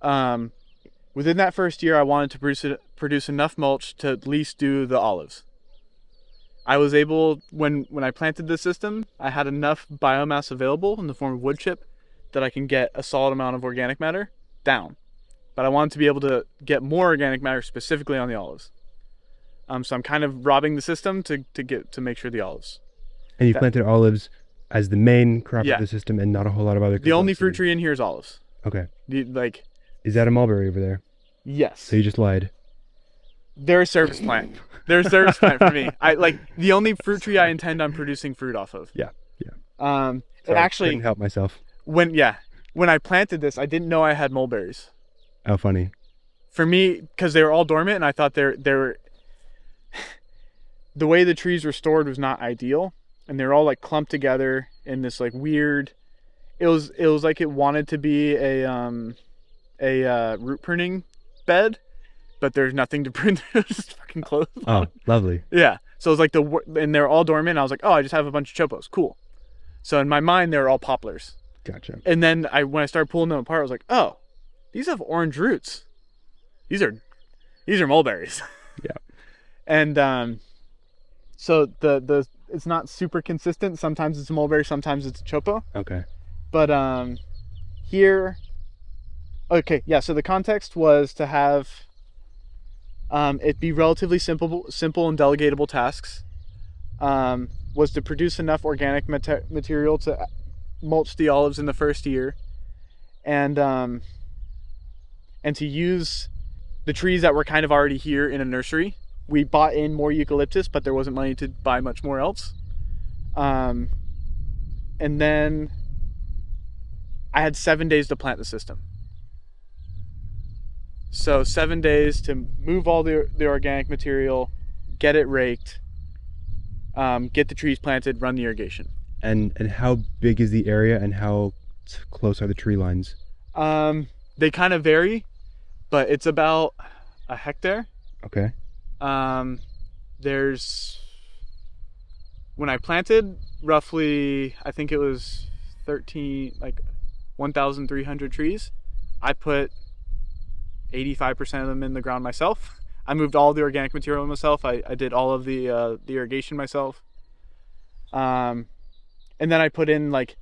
Within that first year, I wanted to produce enough mulch to at least do the olives. I was able, when I planted this system, I had enough biomass available in the form of wood chip that I can get a solid amount of organic matter down. But I wanted to be able to get more organic matter specifically on the olives. So I'm kind of robbing the system to make sure the olives. And you planted olives as the main crop Yeah. of the system and not a whole lot of other The only fruit complexity. tree in here is olives. Okay. Is that a mulberry over there? Yes. So you just lied. They're a service plant. They're a service plant for me. The only fruit tree I intend on producing fruit off of. Yeah. And Sorry, actually, couldn't help myself. when I planted this, I didn't know I had mulberries. How funny. For me, because they were all dormant, and I thought they were the way the trees were stored was not ideal, and they're all like clumped together in this like weird. It was like it wanted to be a root pruning bed, but there's nothing to prune. It was just fucking closed. Oh, lovely. Yeah. So it was like and they're all dormant. I was like, oh, I just have a bunch of chopos. Cool. So in my mind, they were all poplars. Gotcha. And then when I started pulling them apart, I was like, oh, these have orange roots. These are mulberries. Yeah. And so the it's not super consistent. Sometimes it's a mulberry, sometimes it's a chopo. Okay. But here, okay, yeah. So the context was to have it be relatively simple and delegatable tasks. Was to produce enough organic material to mulch the olives in the first year, and to use the trees that were kind of already here in a nursery. We bought in more eucalyptus, but there wasn't money to buy much more else. And then I had 7 days to plant the system. So 7 days to move all the organic material, get it raked, get the trees planted, run the irrigation. And how big is the area and how close are the tree lines? They kind of vary, but it's about a hectare. Okay. There's, when I planted, roughly, I think it was 1,300 trees. I put 85% of them in the ground myself. I moved all the organic material myself. I did all of the irrigation myself. And then I put in like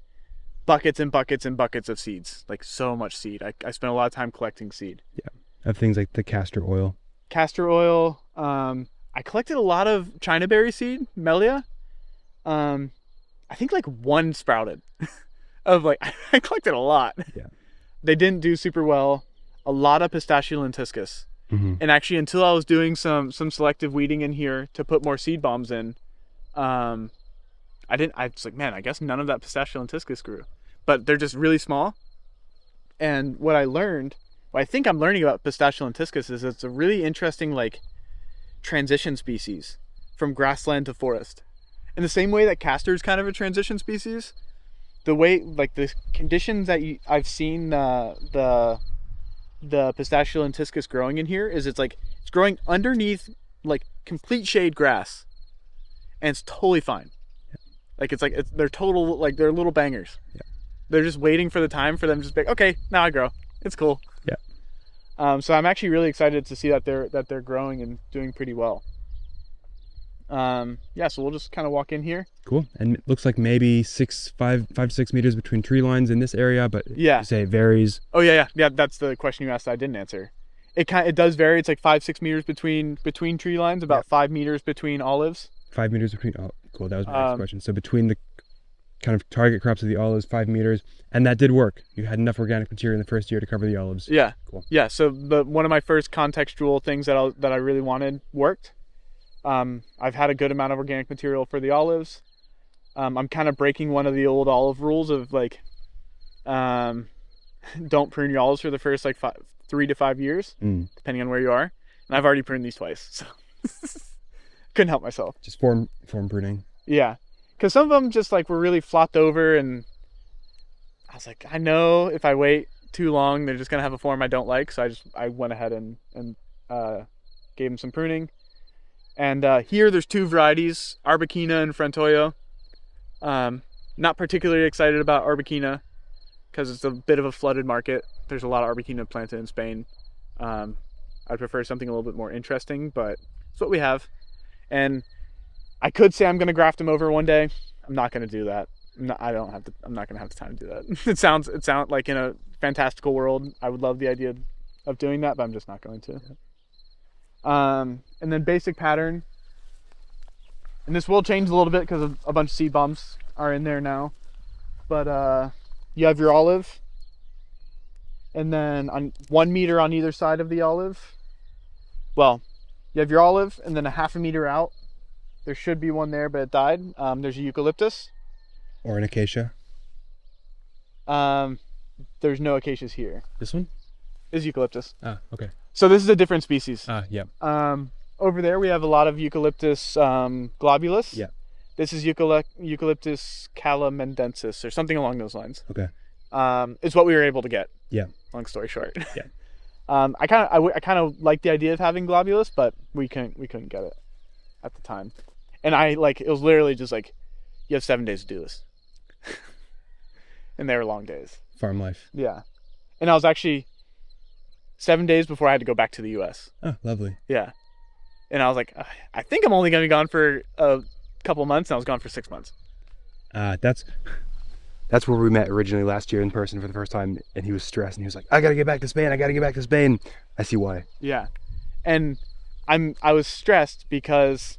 buckets and buckets and buckets of seeds, like so much seed. I spent a lot of time collecting seed. Yeah. Of things like the castor oil. I collected a lot of China berry seed, Melia. I think like one sprouted. I collected a lot. Yeah. They didn't do super well. A lot of pistachio lentiscus. Mm-hmm. And actually, until I was doing some selective weeding in here to put more seed bombs in, I was like, man, I guess none of that pistachio lentiscus grew. But they're just really small. And what I think I'm learning about pistachio lentiscus is it's a really interesting like transition species from grassland to forest. In the same way that castor is kind of a transition species, the way like the conditions that I've seen the pistachio lentiscus growing in here is it's growing underneath like complete shade grass, and it's totally fine. Like they're total, like they're little bangers. Yeah. They're just waiting for the time for them to just be like, okay, now I grow. It's cool. Yeah. So I'm actually really excited to see that they're growing and doing pretty well. Yeah, so we'll just kind of walk in here. Cool. And it looks like maybe 5-6 meters between tree lines in this area, but yeah, you say it varies. Oh yeah. That's the question you asked that I didn't answer. It does vary. It's like 5-6 meters between tree lines, about 5 meters between olives. 5 meters between. Oh, cool. That was my next question. So between the kind of target crops of the olives, 5 meters, and that did work. You had enough organic material in the first year to cover the olives. Yeah. Cool. Yeah. So one of my first contextual things that I really wanted worked. I've had a good amount of organic material for the olives. I'm kind of breaking one of the old olive rules of like, don't prune your olives for the first like 3 to 5 years, depending on where you are. And I've already pruned these twice, so couldn't help myself. Just form pruning. Yeah, because some of them just like were really flopped over, and I was like, I know if I wait too long, they're just gonna have a form I don't like. So I went ahead and gave them some pruning. And here there's 2 varieties, Arbequina and Frontoio. Not particularly excited about Arbequina because it's a bit of a flooded market. There's a lot of Arbequina planted in Spain. I'd prefer something a little bit more interesting, but it's what we have. And I could say I'm going to graft them over one day. I'm not going to do that. I'm not going to have the time to do that. It sounds like in a fantastical world, I would love the idea of doing that, but I'm just not going to. And then basic pattern. And this will change a little bit because a bunch of seed bombs are in there now. But you have your olive. And then on 1 meter on either side of the olive. Well, you have your olive, and then a 0.5 meter out. There should be one there, but it died. There's a eucalyptus. Or an acacia. There's no acacias here. This one? This is eucalyptus. Ah, okay. So this is a different species. Ah, yeah. Over there we have a lot of Eucalyptus globulus. Yeah. This is Eucalyptus calamendensis or something along those lines. Okay. It's what we were able to get. Yeah. Long story short. Yeah. I kind of like the idea of having globulus, but we couldn't get it at the time. And it was literally just like, you have 7 days to do this. And they were long days. Farm life. Yeah. And I was actually 7 days before I had to go back to the US. Oh, lovely. Yeah. And I was like, I think I'm only going to be gone for a couple months. And I was gone for 6 months. That's where we met originally last year in person for the first time. And he was stressed and he was like, I got to get back to Spain. I see why. Yeah. And I was stressed because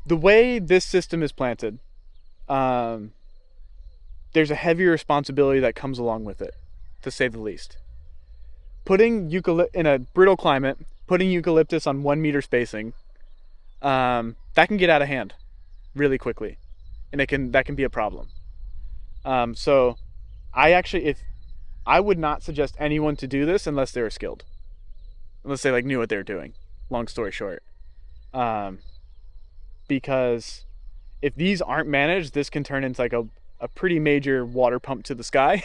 the way this system is planted, there's a heavier responsibility that comes along with it, to say the least. Putting in a brittle climate, putting eucalyptus on 1 meter spacing, that can get out of hand really quickly, and that can be a problem. So I would not suggest anyone to do this unless they were skilled, unless they knew what they were doing. Long story short, because if these aren't managed, this can turn into a pretty major water pump to the sky.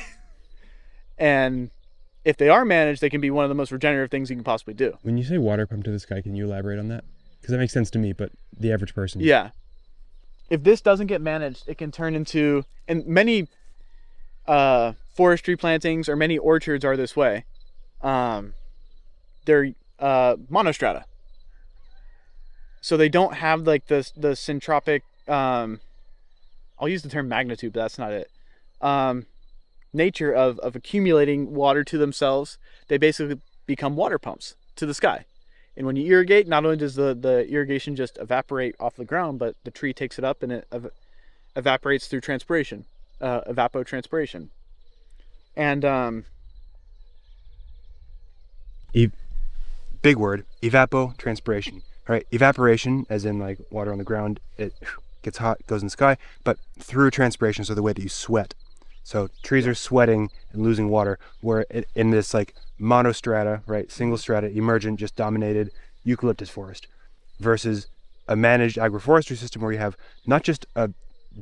And if they are managed, they can be one of the most regenerative things you can possibly do. When you say water pump to the sky, can you elaborate on that? Because that makes sense to me, but the average person. Yeah. If this doesn't get managed, it can turn into, and many forestry plantings or many orchards are this way. They're monostrata. So they don't have the syntropic, I'll use the term magnitude, but that's not it. Nature of accumulating water to themselves. They basically become water pumps to the sky. And when you irrigate, not only does the irrigation just evaporate off the ground, but the tree takes it up and it evaporates through transpiration, evapotranspiration. And big word, evapotranspiration. All right, evaporation, as in water on the ground, it gets hot, goes in the sky, but through transpiration, so the way that you sweat. So trees are sweating and losing water, where in this monostrata, right, single strata, emergent, just dominated eucalyptus forest, versus a managed agroforestry system where you have not just a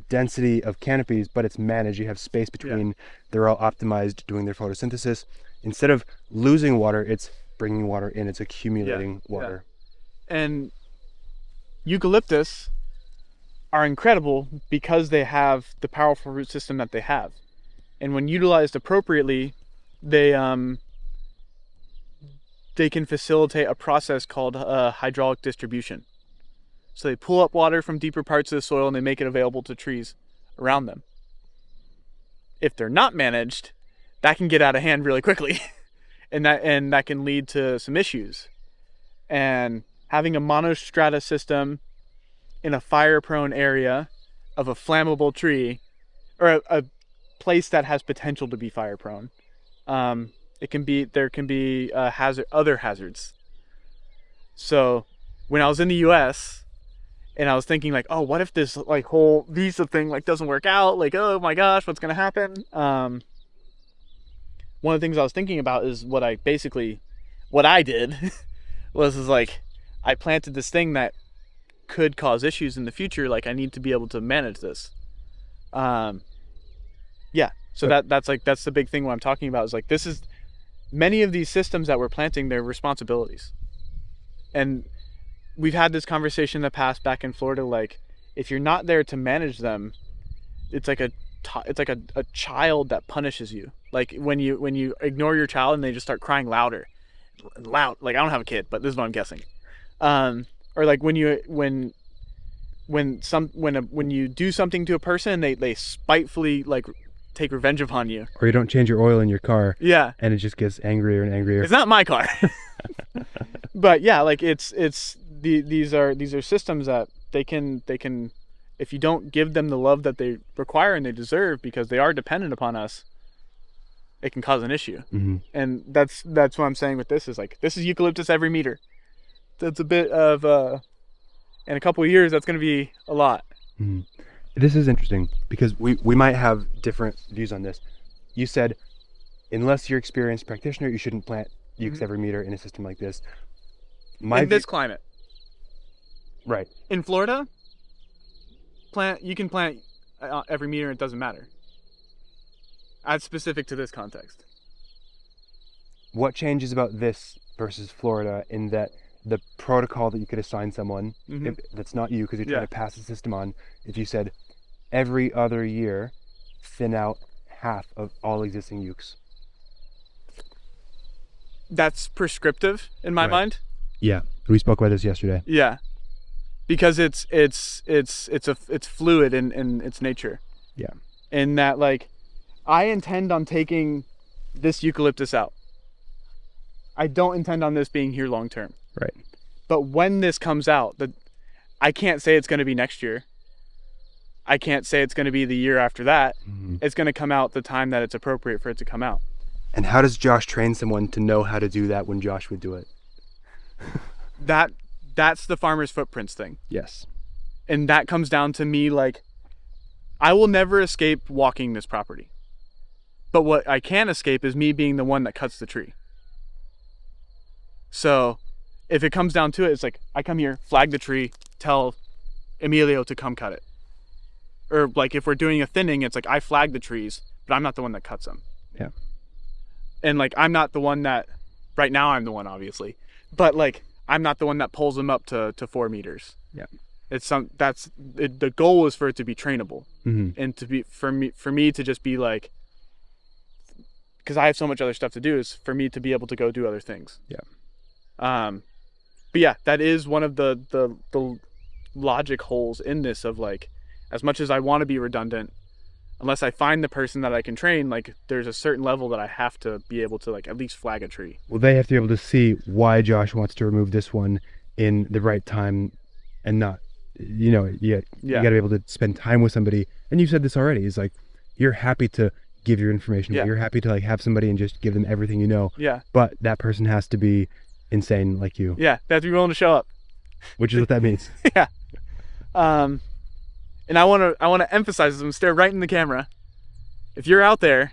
density of canopies, but it's managed. You have space between. Yeah. They're all optimized, doing their photosynthesis. Instead of losing water, it's bringing water in. It's accumulating water. Yeah. And eucalyptus are incredible because they have the powerful root system that they have. And when utilized appropriately, they can facilitate a process called hydraulic distribution. So they pull up water from deeper parts of the soil and they make it available to trees around them. If they're not managed, that can get out of hand really quickly. and that can lead to some issues. And having a monostrata system in a fire-prone area of a flammable tree, or a place that has potential to be fire-prone, there can be other hazards. So when I was in the U.S. and I was thinking like, oh, what if this like whole visa thing like doesn't work out? Like, oh my gosh, what's gonna happen? One of the things I was thinking about is what I did was like I planted this thing that could cause issues in the future. Like I need to be able to manage this. So that's the big thing what I'm talking about is like this is many of these systems that we're planting, their responsibilities. And we've had this conversation in the past back in Florida, like if you're not there to manage them, it's like a child that punishes you. Like when you ignore your child and they just start crying loud. Like I don't have a kid, but this is what I'm guessing. Or like when you do something to a person, they spitefully like take revenge upon you. Or you don't change your oil in your car. Yeah. And it just gets angrier and angrier. It's not my car. But yeah, like these are systems that they can if you don't give them the love that they require and they deserve because they are dependent upon us, it can cause an issue. Mm-hmm. And that's what I'm saying with this is like this is eucalyptus every meter. That's a bit of in a couple of years that's going to be a lot. Mm-hmm. This is interesting because we might have different views on this. You said unless you're an experienced practitioner, you shouldn't plant ukes every meter in a system like this. In this climate. Right. In Florida, you can plant every meter and it doesn't matter. That's specific to this context. What changes about this versus Florida in that the protocol that you could assign someone, if that's not you because you're trying to pass the system on, if you said every other year, thin out half of all existing ukes? That's prescriptive in my mind. Yeah, we spoke about this yesterday. Yeah, because it's fluid in its nature. Yeah, in that like, I intend on taking this eucalyptus out. I don't intend on this being here long term. Right. But when this comes out, I can't say it's going to be next year. I can't say it's going to be the year after that. Mm-hmm. It's going to come out the time that it's appropriate for it to come out. And how does Josh train someone to know how to do that when Josh would do it? That's the farmer's footprints thing. Yes. And that comes down to me, like, I will never escape walking this property. But what I can escape is me being the one that cuts the tree. So if it comes down to it, it's like, I come here, flag the tree, tell Emilio to come cut it. Or like if we're doing a thinning, it's like I flag the trees, but I'm not the one that cuts them. Yeah. And like, I'm not the one that, right now I'm the one obviously, but like, I'm not the one that pulls them up to 4 meters. Yeah. The goal is for it to be trainable. Mm-hmm. And to be, for me to just be like, because I have so much other stuff to do, is for me to be able to go do other things. Yeah. But yeah, that is one of the logic holes in this of like, as much as I want to be redundant, unless I find the person that I can train, like there's a certain level that I have to be able to like at least flag a tree. Well, they have to be able to see why Josh wants to remove this one in the right time and not, you got to be able to spend time with somebody. And you said this already, is like, you're happy to give your information. Yeah. You're happy to like have somebody and just give them everything you know. Yeah. But that person has to be insane like you. Yeah, they have to be willing to show up. Which is what that means. Yeah. And I want to emphasize this and stare right in the camera. If you're out there,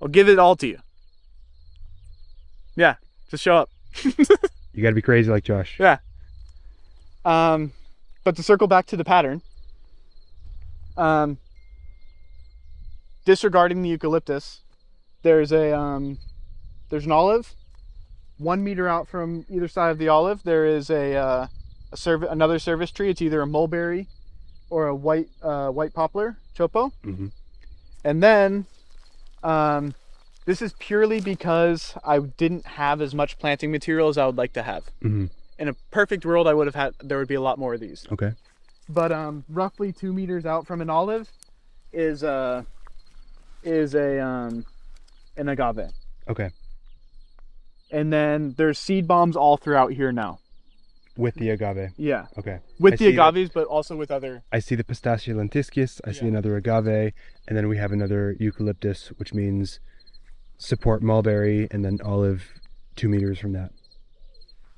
I'll give it all to you. Yeah, just show up. You got to be crazy like Josh. Yeah. But to circle back to the pattern, disregarding the eucalyptus, there's an olive. 1 meter out from either side of the olive, there is another service tree. It's either a mulberry or a white poplar, chopo. Mm-hmm. And then this is purely because I didn't have as much planting material as I would like to have. Mm-hmm. In a perfect world, there would be a lot more of these. Okay. But roughly 2 meters out from an olive is an agave. Okay. And then there's seed bombs all throughout here now. With the agave. Yeah. Okay. With the agaves, but also with other. I see the Pistachio lentiscus. I see another agave, and then we have another eucalyptus, which means support mulberry, and then olive 2 meters from that.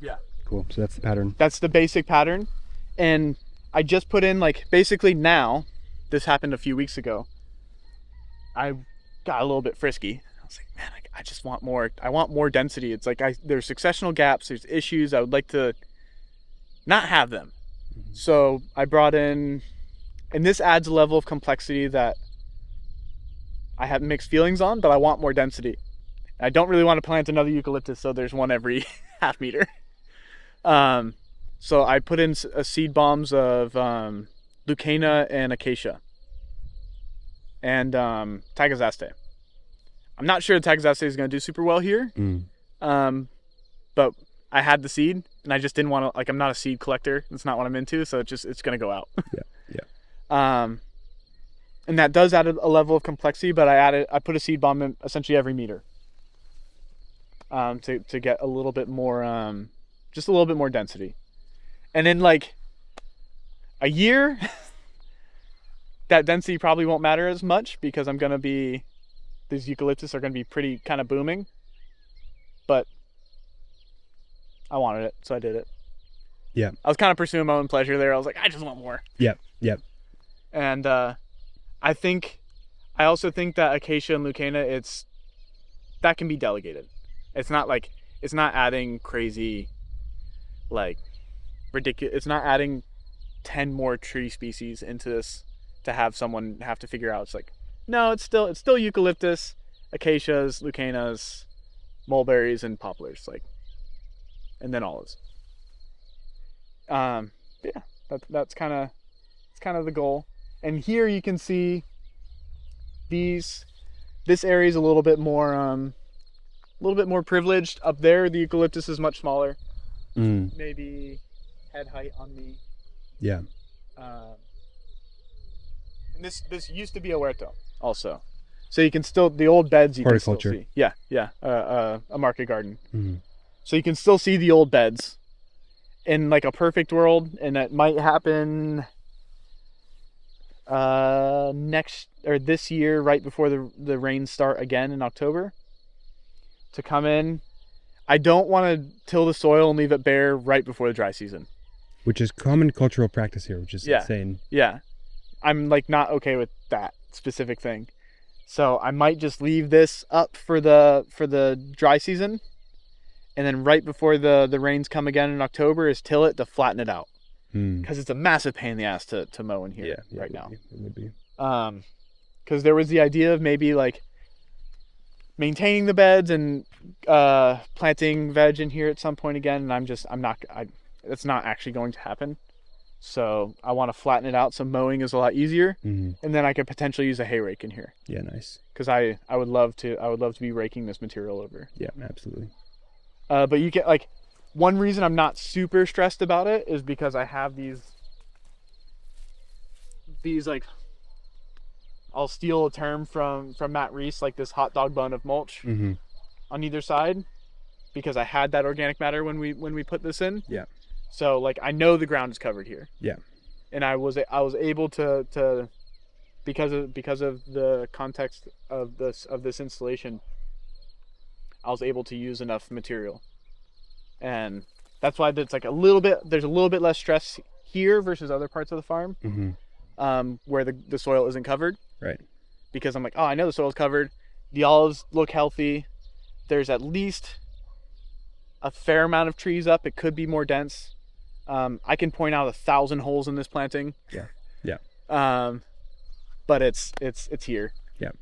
Yeah. Cool. So that's the pattern. That's the basic pattern. And I just put in, like, basically now, this happened a few weeks ago, I got a little bit frisky. I was like, man, I just want more. I want more density. It's like there's successional gaps, there's issues. I would like to not have them. So I brought in, and this adds a level of complexity that I have mixed feelings on, but I want more density. I don't really want to plant another eucalyptus, so there's one every half meter. So I put in seed bombs of Leucaena and Acacia and Tagazaste. I'm not sure Tagazaste is going to do super well here, but I had the seed, and I just didn't want to, like, I'm not a seed collector. It's not what I'm into, so it's going to go out. Yeah. And that does add a level of complexity, but I put a seed bomb in essentially every meter to get a little bit more, just a little bit more density. And in like a year, that density probably won't matter as much because these eucalyptus are going to be pretty kind of booming. But I wanted it, so I did it. Yeah. I was kind of pursuing my own pleasure there. I was like, I just want more. Yep. And I also think that Acacia and Leucaena, that can be delegated. It's not adding crazy, like, ridiculous. It's not adding 10 more tree species into this to have someone have to figure out. It's like, no, it's still eucalyptus, acacias, leucaenas, mulberries, and poplars, like, and then olives. That's kind of the goal. And here you can see this area is a little bit more privileged. Up there, the eucalyptus is much smaller. Maybe head height on me. Yeah. And this used to be a huerto also, so you can still, the old beds you can still see. Yeah. A market garden. So you can still see the old beds. In like a perfect world, and that might happen this year, right before the rains start again in October, to come in. I don't want to till the soil and leave it bare right before the dry season, which is common cultural practice here, which is insane. Yeah, I'm like not okay with that specific thing, so I might just leave this up for the dry season, and then right before the rains come again in October is till it to flatten it out. Because it's a massive pain in the ass to mow in here right now. It would be. Because there was the idea of maybe like maintaining the beds and planting veg in here at some point again, and it's not actually going to happen. So I want to flatten it out so mowing is a lot easier, and then I could potentially use a hay rake in here. Yeah, nice. Because I would love to be raking this material over. Yeah, absolutely. But you get like, one reason I'm not super stressed about it is because I have these like, I'll steal a term from Matt Reese, like this hot dog bun of mulch on either side, because I had that organic matter when we put this in. Yeah. So like, I know the ground is covered here. Yeah. And I was able to because of the context of this installation, I was able to use enough material. And that's why there's a little bit less stress here versus other parts of the farm, where the soil isn't covered. Right. Because I'm like, oh, I know the soil's covered. The olives look healthy. There's at least a fair amount of trees up. It could be more dense. I can point out 1,000 holes in this planting. Yeah. Yeah. But it's here. Yeah.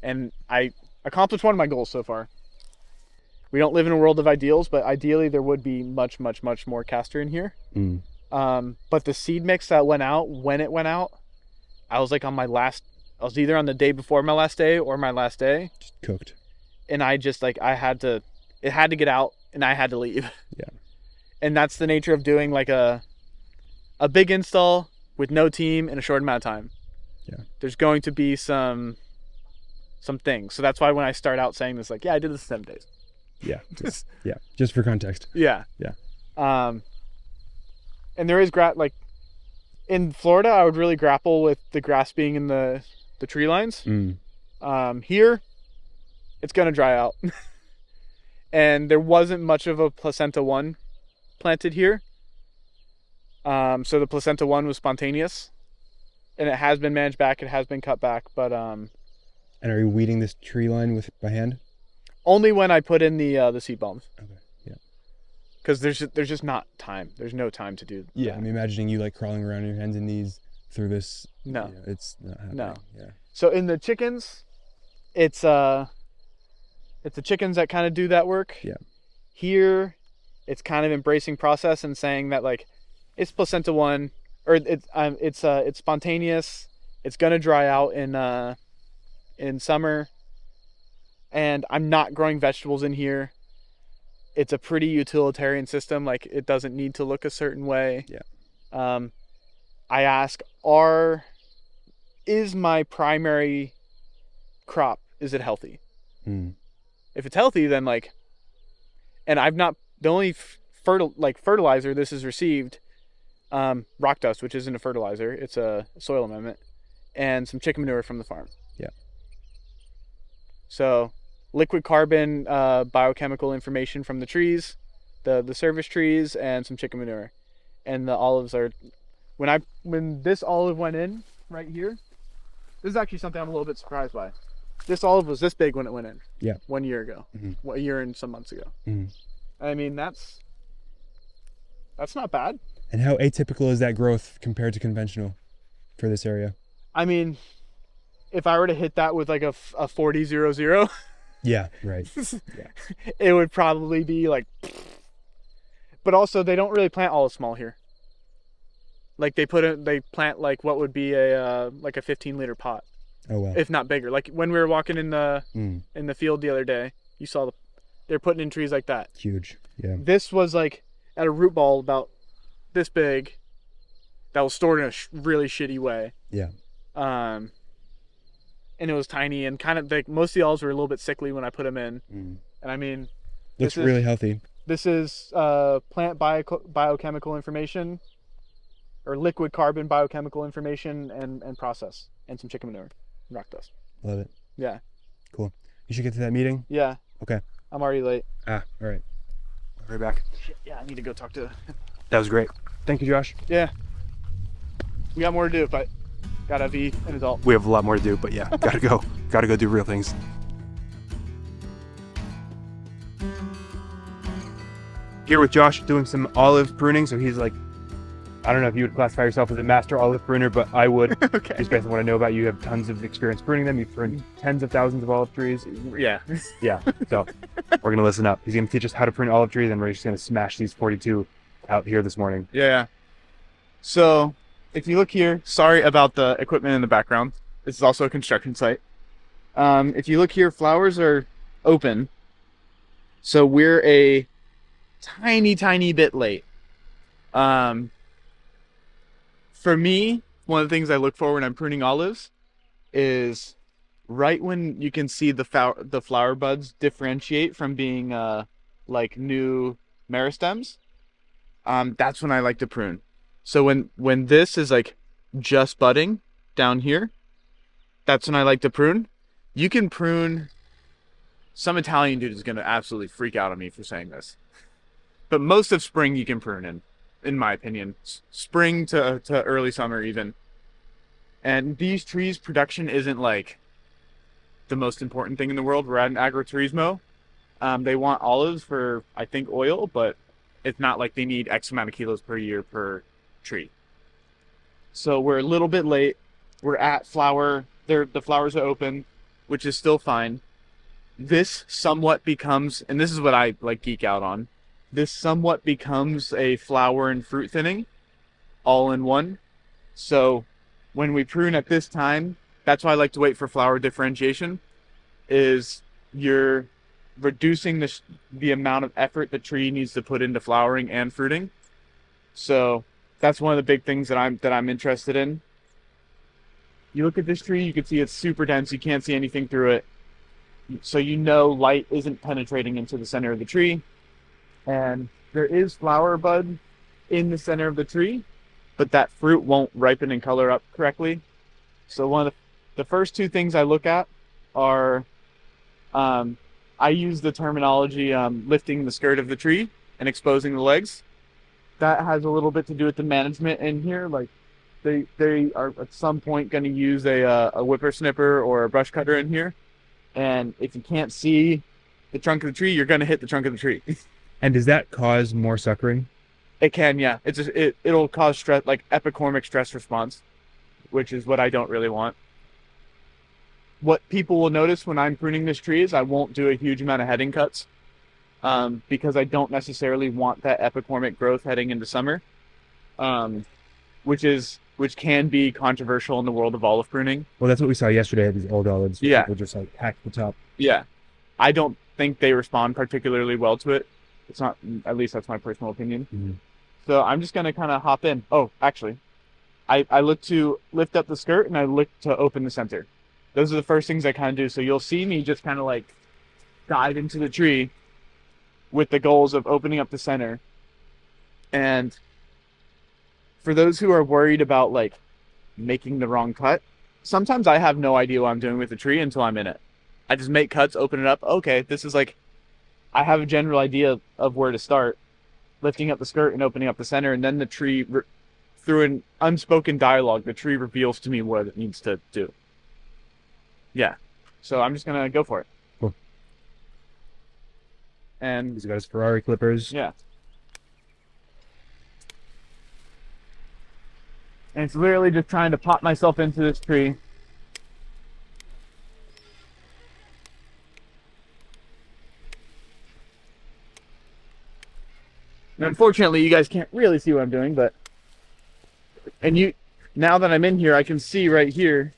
And I accomplished one of my goals so far. We don't live in a world of ideals, but ideally there would be much, much, much more castor in here. But the seed mix that went out, when it went out, I was like I was either on the day before my last day or my last day. Just cooked. And I just it had to get out and I had to leave. Yeah. And that's the nature of doing like a big install with no team in a short amount of time. Yeah. There's going to be some things. So that's why when I start out saying this, like, yeah, I did this in 7 days. Yeah. Yeah. Just for context. Yeah. Yeah. And there is like in Florida, I would really grapple with the grass being in the tree lines. Here, it's gonna dry out. And there wasn't much of a placenta 1 planted here. So the placenta 1 was spontaneous, and it has been managed back. It has been cut back, but And are you weeding this tree line by hand? only when I put in the seed bombs. Okay. Yeah. Because there's just not time. There's no time to do. Yeah. that. I'm imagining you like crawling around on your hands and knees through this. No. It's not happening. No. Yeah. So in the chickens, it's the chickens that kind of do that work. Yeah. Here, it's kind of embracing process and saying that like it's placenta 1, or it's spontaneous. It's gonna dry out in summer, and I'm not growing vegetables in here. It's a pretty utilitarian system. Like it doesn't need to look a certain way. Yeah. I ask, is my primary crop, is it healthy? If it's healthy, then like, and I've not, the only fertilizer this has received, rock dust, which isn't a fertilizer, it's a soil amendment, and some chicken manure from the farm. Yeah. So liquid carbon, biochemical information from the trees, the service trees, and some chicken manure. And the olives are, when this olive went in right here, this is actually something I'm a little bit surprised by. This olive was this big when it went in. Yeah. 1 year ago. A year and some months ago. I mean, that's not bad. And how atypical is that growth compared to conventional for this area? I mean, if I were to hit that with like a 40-0-0, Yeah, right. Yeah. it would probably be like, but also they don't really plant olive small here. Like they plant like what would be a 15-liter pot. Oh wow. If not bigger. Like when we were walking in the field the other day, you saw they're putting in trees like that. Huge. Yeah. This was like at a root ball about this big that was stored in a really shitty way. Yeah. And it was tiny and kind of like most of the olives were a little bit sickly when I put them in. And I mean, Looks really healthy. This is plant biochemical information, or liquid carbon biochemical information and process, and some chicken manure, rock dust. Love it. Yeah. Cool. You should get to that meeting. Yeah. Okay. I'm already late. All right. I'll be right back. Shit, yeah, I need to go talk to. That was great. Thank you, Josh. Yeah. We got more to do, but gotta be an adult. We have a lot more to do, but yeah, gotta go do real things. Here with Josh doing some olive pruning. So he's like, I don't know if you would classify yourself as a master olive pruner, but I would. Okay. Just based on what I know about you, you have tons of experience pruning them. You've pruned tens of thousands of olive trees. Yeah. Yeah. So we're gonna listen up. He's gonna teach us how to prune olive trees, and we're just gonna smash these 42 out here this morning. Yeah. So if you look here, sorry about the equipment in the background. This is also a construction site. If you look here, flowers are open. So we're a tiny bit late. For me, one of the things I look for when I'm pruning olives is right when you can see the flower buds differentiate from being like new meristems. That's when I like to prune. So when this is like just budding down here, that's when I like to prune. You can prune. Some Italian dude is gonna absolutely freak out on me for saying this, but most of spring you can prune in my opinion, spring to early summer even. And these trees, production isn't like the most important thing in the world. We're at an agroturismo. They want olives for, I think, oil, but it's not like they need X amount of kilos per year per tree. So we're a little bit late. We're at flower. The flowers are open, which is still fine. This somewhat becomes, and this is what I like geek out on, this somewhat becomes a flower and fruit thinning all in one. So when we prune at this time, that's why I like to wait for flower differentiation, is you're reducing the amount of effort the tree needs to put into flowering and fruiting. So that's one of the big things that I'm interested in. You look at this tree, you can see it's super dense. You can't see anything through it. So you know light isn't penetrating into the center of the tree. And there is flower bud in the center of the tree, but that fruit won't ripen and color up correctly. So one of the first two things I look at are, I use the terminology lifting the skirt of the tree and exposing the legs. That has a little bit to do with the management in here. Like they are at some point going to use a whippersnipper or a brush cutter in here. And if you can't see the trunk of the tree, you're going to hit the trunk of the tree. And does that cause more suckering? It can, yeah. It'll cause stress, like epicormic stress response, which is what I don't really want. What people will notice when I'm pruning this tree is I won't do a huge amount of heading cuts, because I don't necessarily want that epicormic growth heading into summer, which can be controversial in the world of olive pruning. Well, that's what we saw yesterday at these old olives. Yeah. People just like hack the top. Yeah. I don't think they respond particularly well to it. It's not, at least that's my personal opinion. Mm-hmm. So I'm just going to kind of hop in. Oh, actually, I look to lift up the skirt and I look to open the center. Those are the first things I kind of do. So you'll see me just kind of like dive into the tree with the goals of opening up the center. And for those who are worried about like making the wrong cut, sometimes I have no idea what I'm doing with the tree until I'm in it. I just make cuts, open it up. Okay, this is like, I have a general idea of where to start, lifting up the skirt and opening up the center, and then the tree, through an unspoken dialogue, the tree reveals to me what it needs to do. Yeah, so I'm just gonna go for it. Cool. And he's got his Ferrari clippers. Yeah. And it's literally just trying to pop myself into this tree. And unfortunately, you guys can't really see what I'm doing, but now that I'm in here, I can see right here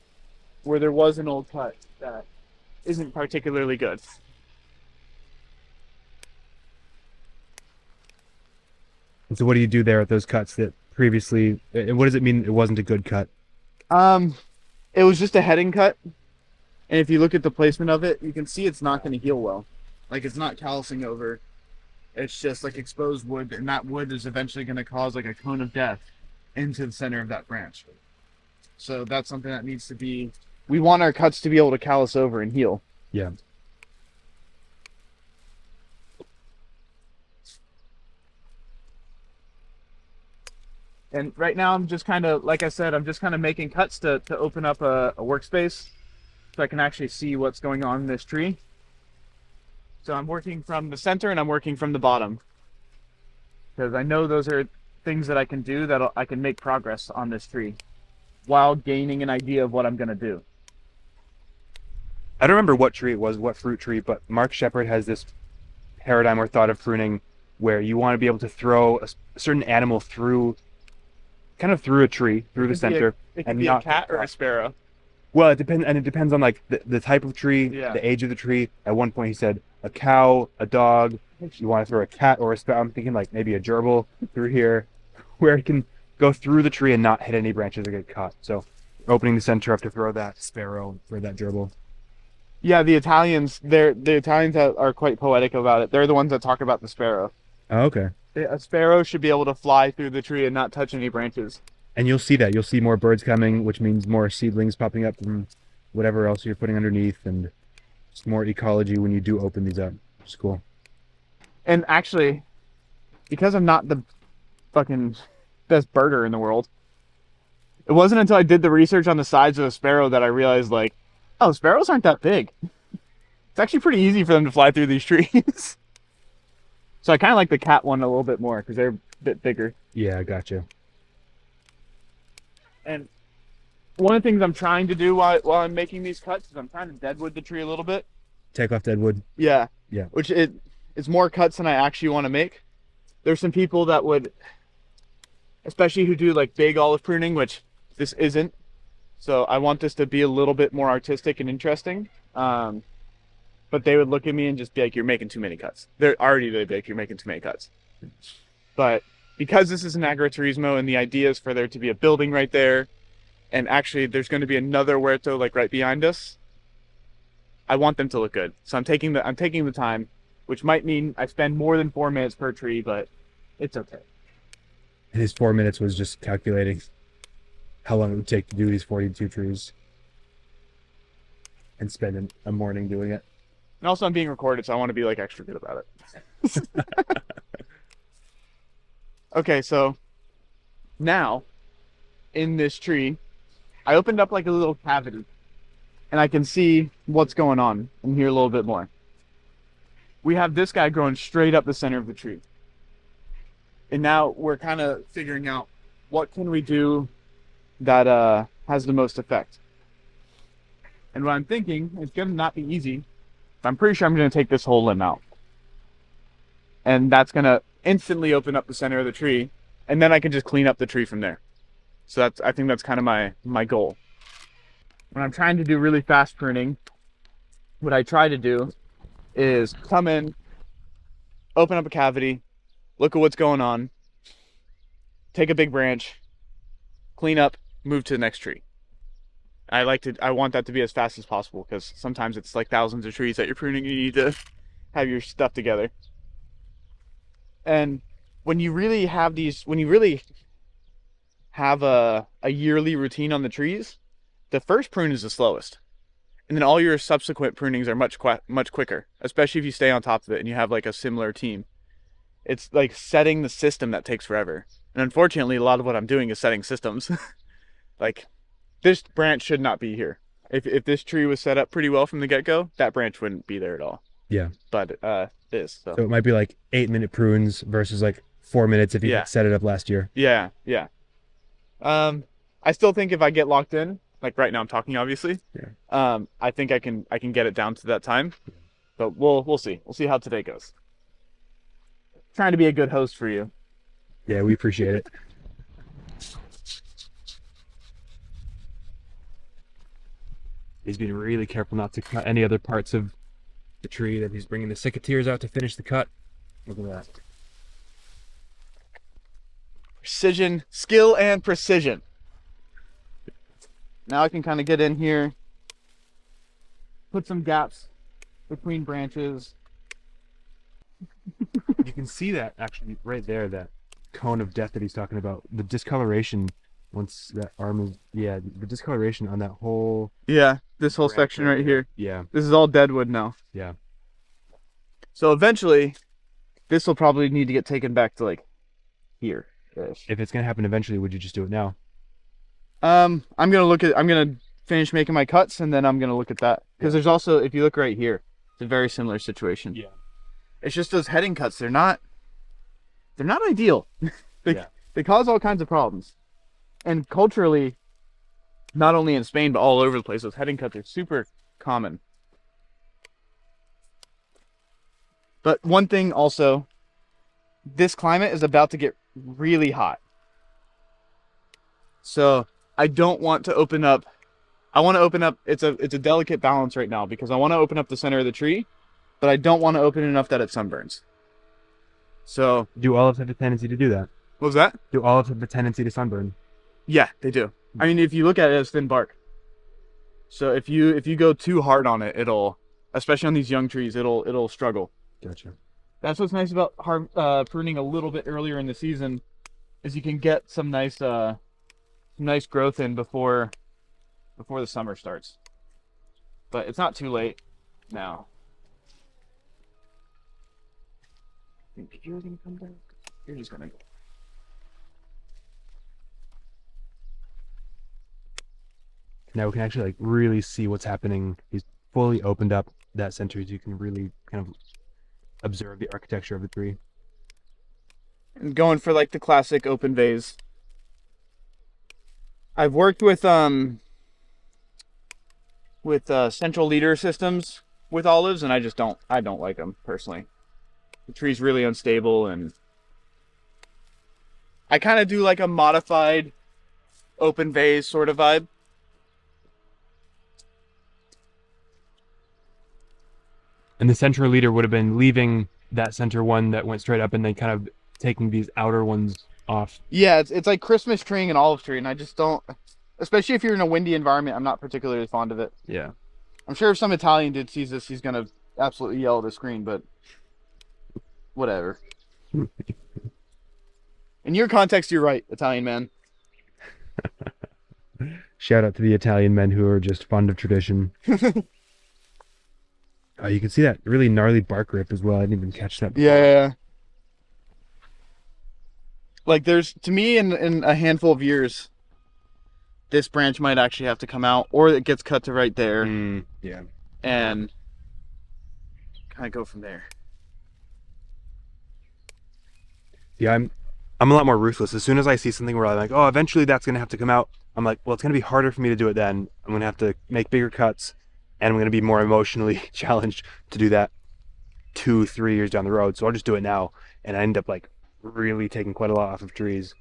where there was an old cut that isn't particularly good. And so what do you do there at those cuts that previously, and what does it mean it wasn't a good cut? It was just a heading cut. And if you look at the placement of it, you can see it's not going to heal well. Like, it's not callousing over. It's just like exposed wood, and that wood is eventually going to cause like a cone of death into the center of that branch. So that's something that needs to be, we want our cuts to be able to callus over and heal. Yeah. And right now I'm just kind of, like I said, I'm just kind of making cuts to open up a workspace so I can actually see what's going on in this tree. So I'm working from the center and I'm working from the bottom, because I know those are things that I can do that I can make progress on this tree while gaining an idea of what I'm going to do. I don't remember what tree it was, what fruit tree, but Mark Shepard has this paradigm or thought of pruning where you want to be able to throw a certain animal through, kind of through a tree, through the center. It could be a cat or a sparrow. Well, it depends on like the type of tree, the age of the tree. At one point he said a cow, a dog. You want to throw a cat or a sparrow. I'm thinking like maybe a gerbil through here, where it can go through the tree and not hit any branches or get caught. So opening the center up to throw that sparrow or that gerbil. Yeah, the Italians are quite poetic about it. They're the ones that talk about the sparrow. Oh, okay. A sparrow should be able to fly through the tree and not touch any branches. And you'll see that. You'll see more birds coming, which means more seedlings popping up from whatever else you're putting underneath, and just more ecology when you do open these up. It's cool. And actually, because I'm not the fucking best birder in the world, it wasn't until I did the research on the sides of a sparrow that I realized, like, oh, sparrows aren't that big. It's actually pretty easy for them to fly through these trees. So I kind of like the cat one a little bit more because they're a bit bigger. Yeah, I gotcha. And one of the things I'm trying to do while I'm making these cuts is I'm trying to deadwood the tree a little bit. Take off deadwood. Yeah. Yeah. Which it's more cuts than I actually want to make. There's some people that would, especially who do like big olive pruning, which this isn't. So I want this to be a little bit more artistic and interesting. but they would look at me and just be like, "You're making too many cuts." They're already really big. You're making too many cuts. But because this is an agroturismo and the idea is for there to be a building right there, and actually there's going to be another huerto like right behind us, I want them to look good. So I'm taking the time, which might mean I spend more than 4 minutes per tree, but it's okay. And his 4 minutes was just calculating how long it would take to do these 42 trees and spend a morning doing it. And also I'm being recorded, so I want to be like extra good about it. Okay, so now in this tree, I opened up like a little cavity and I can see what's going on and hear a little bit more. We have this guy growing straight up the center of the tree. And now we're kind of figuring out what can we do that has the most effect. And what I'm thinking, it's going to not be easy, but I'm pretty sure I'm going to take this whole limb out. And that's going to instantly open up the center of the tree, and then I can just clean up the tree from there. So I think that's kind of my goal. When I'm trying to do really fast pruning, what I try to do is come in, open up a cavity, look at what's going on, take a big branch, clean up, move to the next tree. I want that to be as fast as possible, because sometimes it's like thousands of trees that you're pruning and you need to have your stuff together. And when you really have a yearly routine on the trees, the first prune is the slowest. And then all your subsequent prunings are much quicker, especially if you stay on top of it and you have like a similar team. It's like setting the system that takes forever. And unfortunately, a lot of what I'm doing is setting systems. Like, this branch should not be here. If this tree was set up pretty well from the get-go, that branch wouldn't be there at all. Yeah. But it is. So it might be like 8-minute prunes versus like 4 minutes if you set it up last year. Yeah, yeah. I still think if I get locked in, like right now I'm talking obviously, I think I can get it down to that time. But we'll see. We'll see how today goes. Trying to be a good host for you. Yeah, we appreciate it. He's being really careful not to cut any other parts of the tree. That he's bringing the secateurs out to finish the cut. Look at that. Precision, skill, and precision. Now I can kind of get in here, put some gaps between branches. You can see that actually right there, that cone of death that he's talking about. The discoloration once that arm is, the discoloration on that whole... Yeah, this whole section right here. Yeah. This is all dead wood now. Yeah. So eventually, this will probably need to get taken back to like here. If it's going to happen eventually, would you just do it now? I'm gonna finish making my cuts and then I'm gonna look at that. Because there's also, if you look right here, it's a very similar situation. Yeah. It's just those heading cuts, they're not ideal. They cause all kinds of problems. And culturally, not only in Spain, but all over the place, those heading cuts are super common. But one thing also, this climate is about to get really hot. So I don't want to open up. I want to open up. It's a delicate balance right now because I want to open up the center of the tree, but I don't want to open enough that it sunburns. So do olives have a tendency to do that? What was that? Do olives have a tendency to sunburn? Yeah, they do. I mean, if you look at it as thin bark. So if you go too hard on it, it'll, especially on these young trees, it'll struggle. Gotcha. That's what's nice about pruning a little bit earlier in the season, is you can get some nice growth in before the summer starts. But it's not too late now. I think you're gonna come back. You're just gonna go. Now we can actually like really see what's happening. He's fully opened up that center, so you can really kind of observe the architecture of the tree. And going for like the classic open vase. I've worked with central leader systems with olives, and I don't like them personally. The tree's really unstable, and I kind of do like a modified open vase sort of vibe. And the central leader would have been leaving that center one that went straight up and then kind of taking these outer ones off. Yeah, it's like Christmas treeing an olive tree, and I just don't, especially if you're in a windy environment, I'm not particularly fond of it. Yeah. I'm sure if some Italian dude sees this, he's gonna absolutely yell at the screen, but whatever. In your context, you're right, Italian man. Shout out to the Italian men who are just fond of tradition. You can see that really gnarly bark rip as well. I didn't even catch that before. Yeah. Like there's, to me, in a handful of years, this branch might actually have to come out, or it gets cut to right there. Yeah. And kind of go from there. Yeah, I'm a lot more ruthless. As soon as I see something where I'm like, oh, eventually that's gonna have to come out, I'm like, well, it's gonna be harder for me to do it then. I'm gonna have to make bigger cuts, and I'm gonna be more emotionally challenged to do that 2-3 years down the road. So I'll just do it now, and I end up like really taking quite a lot off of trees.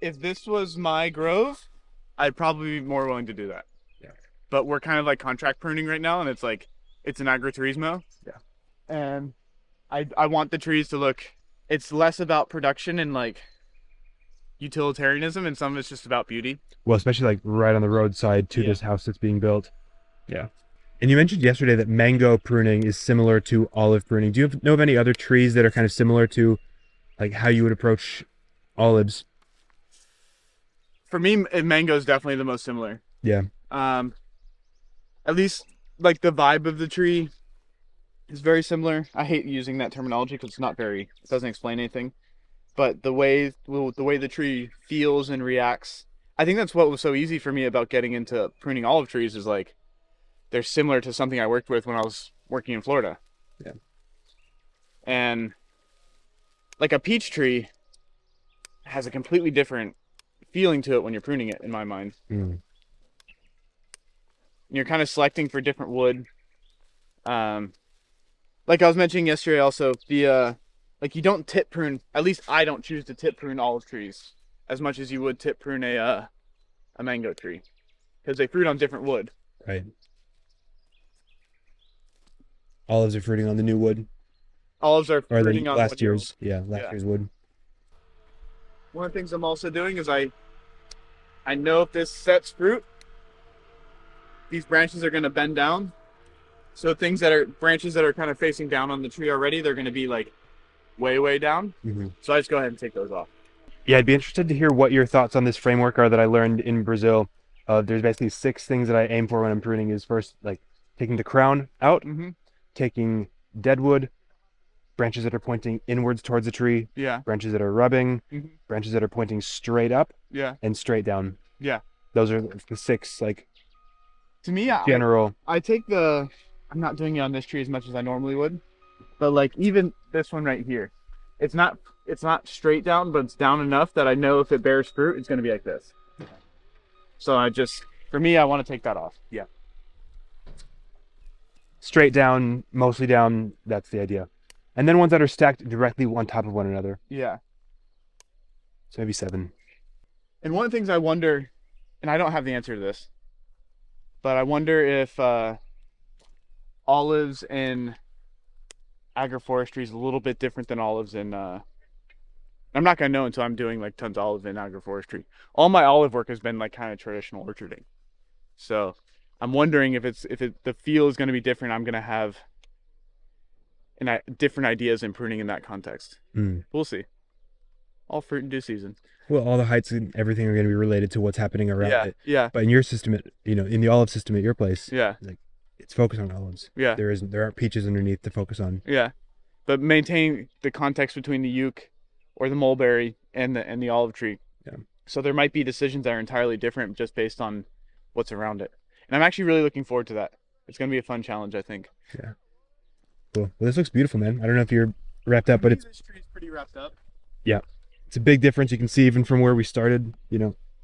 If this was my grove, I'd probably be more willing to do that. Yeah. But we're kind of like contract pruning right now, and it's like, it's an agroturismo. Yeah. And I want the trees to look, it's less about production and like utilitarianism, and some of it's just about beauty. Well, especially like right on the roadside to this house that's being built. Yeah. And you mentioned yesterday that mango pruning is similar to olive pruning. Do you know of any other trees that are kind of similar to like how you would approach olives? For me, mango is definitely the most similar. Yeah. At least like the vibe of the tree is very similar. I hate using that terminology because it's not very, it doesn't explain anything. But the way the tree feels and reacts, I think that's what was so easy for me about getting into pruning olive trees, is like they're similar to something I worked with when I was working in Florida. Yeah. And like a peach tree has a completely different feeling to it when you're pruning it, in my mind. You're kind of selecting for different wood. Like I was mentioning yesterday also, the like you don't tip prune, at least I don't choose to tip prune olive trees as much as you would tip prune a mango tree, because they fruit on different wood. Right. Olives are fruiting on the new wood. Olives are Or fruiting on last year's, last year's wood. One of the things I'm also doing is I know if this sets fruit, these branches are going to bend down. So branches that are kind of facing down on the tree already, they're going to be like way down. So I just go ahead and take those off. Yeah, I'd be interested to hear what your thoughts on this framework are that I learned in Brazil. There's basically 6 things that I aim for when I'm pruning. Is first, like taking the crown out, taking dead wood, branches that are pointing inwards towards the tree, branches that are rubbing, branches that are pointing straight up, and straight down. Those are the 6 like, to me, general. I take I'm not doing it on this tree as much as I normally would, but like even this one right here, it's not straight down, but it's down enough that I know if it bears fruit, it's going to be like this. So for me, I want to take that off. Yeah. Straight down, mostly down, that's the idea. And then ones that are stacked directly on top of one another. Yeah. So maybe 7. And one of the things I wonder, and I don't have the answer to this, but I wonder if olives in agroforestry is a little bit different than olives in I'm not gonna know until I'm doing like tons of olive in agroforestry. All my olive work has been like kind of traditional orcharding, so I'm wondering if the feel is going to be different. I'm gonna have different ideas in pruning in that context. We'll see. All fruit in due season. Well, all the heights and everything are going to be related to what's happening around it. Yeah. But in your system, in the olive system at your place, like it's focused on olives. Yeah. There aren't peaches underneath to focus on. Yeah. But maintain the context between the uke or the mulberry and the olive tree. Yeah. So there might be decisions that are entirely different just based on what's around it. And I'm actually really looking forward to that. It's going to be a fun challenge, I think. Yeah. Cool. Well, this looks beautiful, man. I don't know if you're wrapped up, but this tree's pretty wrapped up. Yeah. It's a big difference. You can see even from where we started,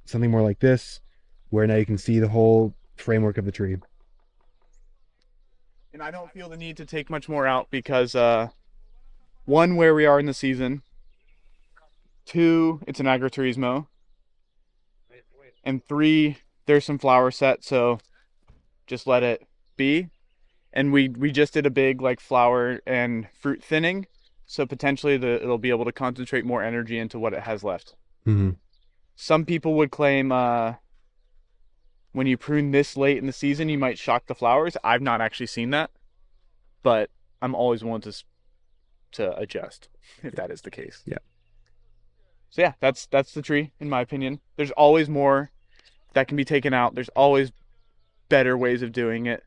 something more like this, where now you can see the whole framework of the tree. And I don't feel the need to take much more out because 1, where we are in the season, 2, it's an agroturismo, and 3, there's some flower set, so just let it be. And we just did a big like flower and fruit thinning, so potentially it'll be able to concentrate more energy into what it has left. Mm-hmm. Some people would claim when you prune this late in the season, you might shock the flowers. I've not actually seen that, but I'm always willing to adjust if that is the case. Yeah. So yeah, that's the tree in my opinion. There's always more that can be taken out. There's always better ways of doing it,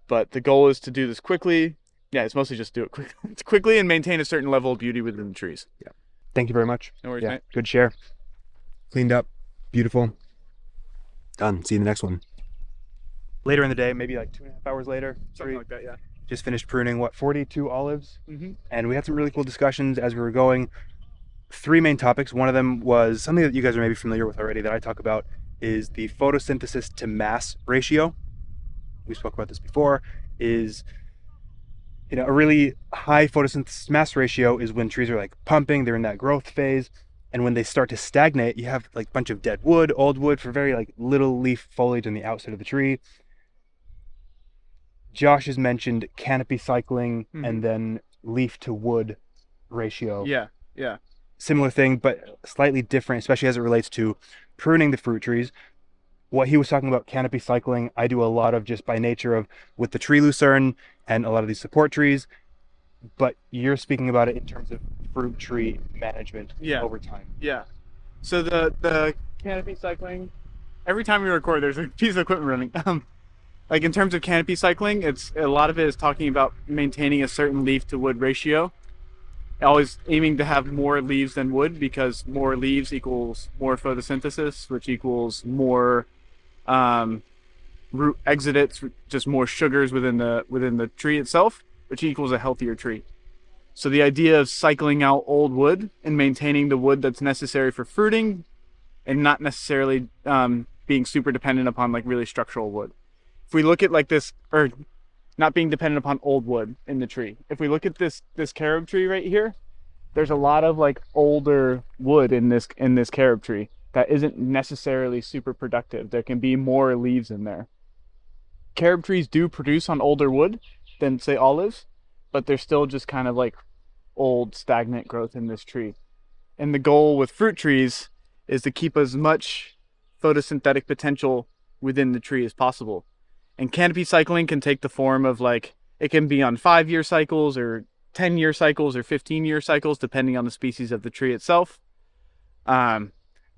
but the goal is to do this quickly. Yeah, it's mostly just do it quickly and maintain a certain level of beauty within the trees. Yeah. Thank you very much. No worries, yeah, mate. good share. Cleaned up, beautiful. Done. See you in the next one. Later in the day, maybe like 2.5 hours later, Something like that, yeah. just finished pruning, what, 42 olives? Mm-hmm. And we had some really cool discussions as we were going. 3 main topics. One of them was something that you guys are maybe familiar with already that I talk about, is the photosynthesis to mass ratio. We spoke about this before. Is, you know, a really high photosynthesis mass ratio is when trees are like pumping, they're in that growth phase. And when they start to stagnate, you have like a bunch of dead wood, old wood for very like little leaf foliage on the outside of the tree. Josh has mentioned canopy cycling and then leaf to wood ratio. Yeah, yeah. Similar thing, but slightly different, especially as it relates to pruning the fruit trees. What he was talking about canopy cycling, I do a lot of just by nature of with the tree lucerne and a lot of these support trees, but you're speaking about it in terms of fruit tree management over time. Yeah. So the canopy cycling, every time we record, there's a piece of equipment running. Like in terms of canopy cycling, it's a lot of it is talking about maintaining a certain leaf to wood ratio. Always aiming to have more leaves than wood, because more leaves equals more photosynthesis, which equals more root exudates, just more sugars within the tree itself, which equals a healthier tree. So the idea of cycling out old wood and maintaining the wood that's necessary for fruiting, and not necessarily being super dependent upon like really structural wood. If we look at like this, or not being dependent upon old wood in the tree. If we look at this carob tree right here, there's a lot of like older wood in this carob tree that isn't necessarily super productive. There can be more leaves in there. Carob trees do produce on older wood than say olives, but they're still just kind of like old stagnant growth in this tree. And the goal with fruit trees is to keep as much photosynthetic potential within the tree as possible. And canopy cycling can take the form of like, it can be on 5-year cycles or 10-year cycles or 15-year cycles, depending on the species of the tree itself.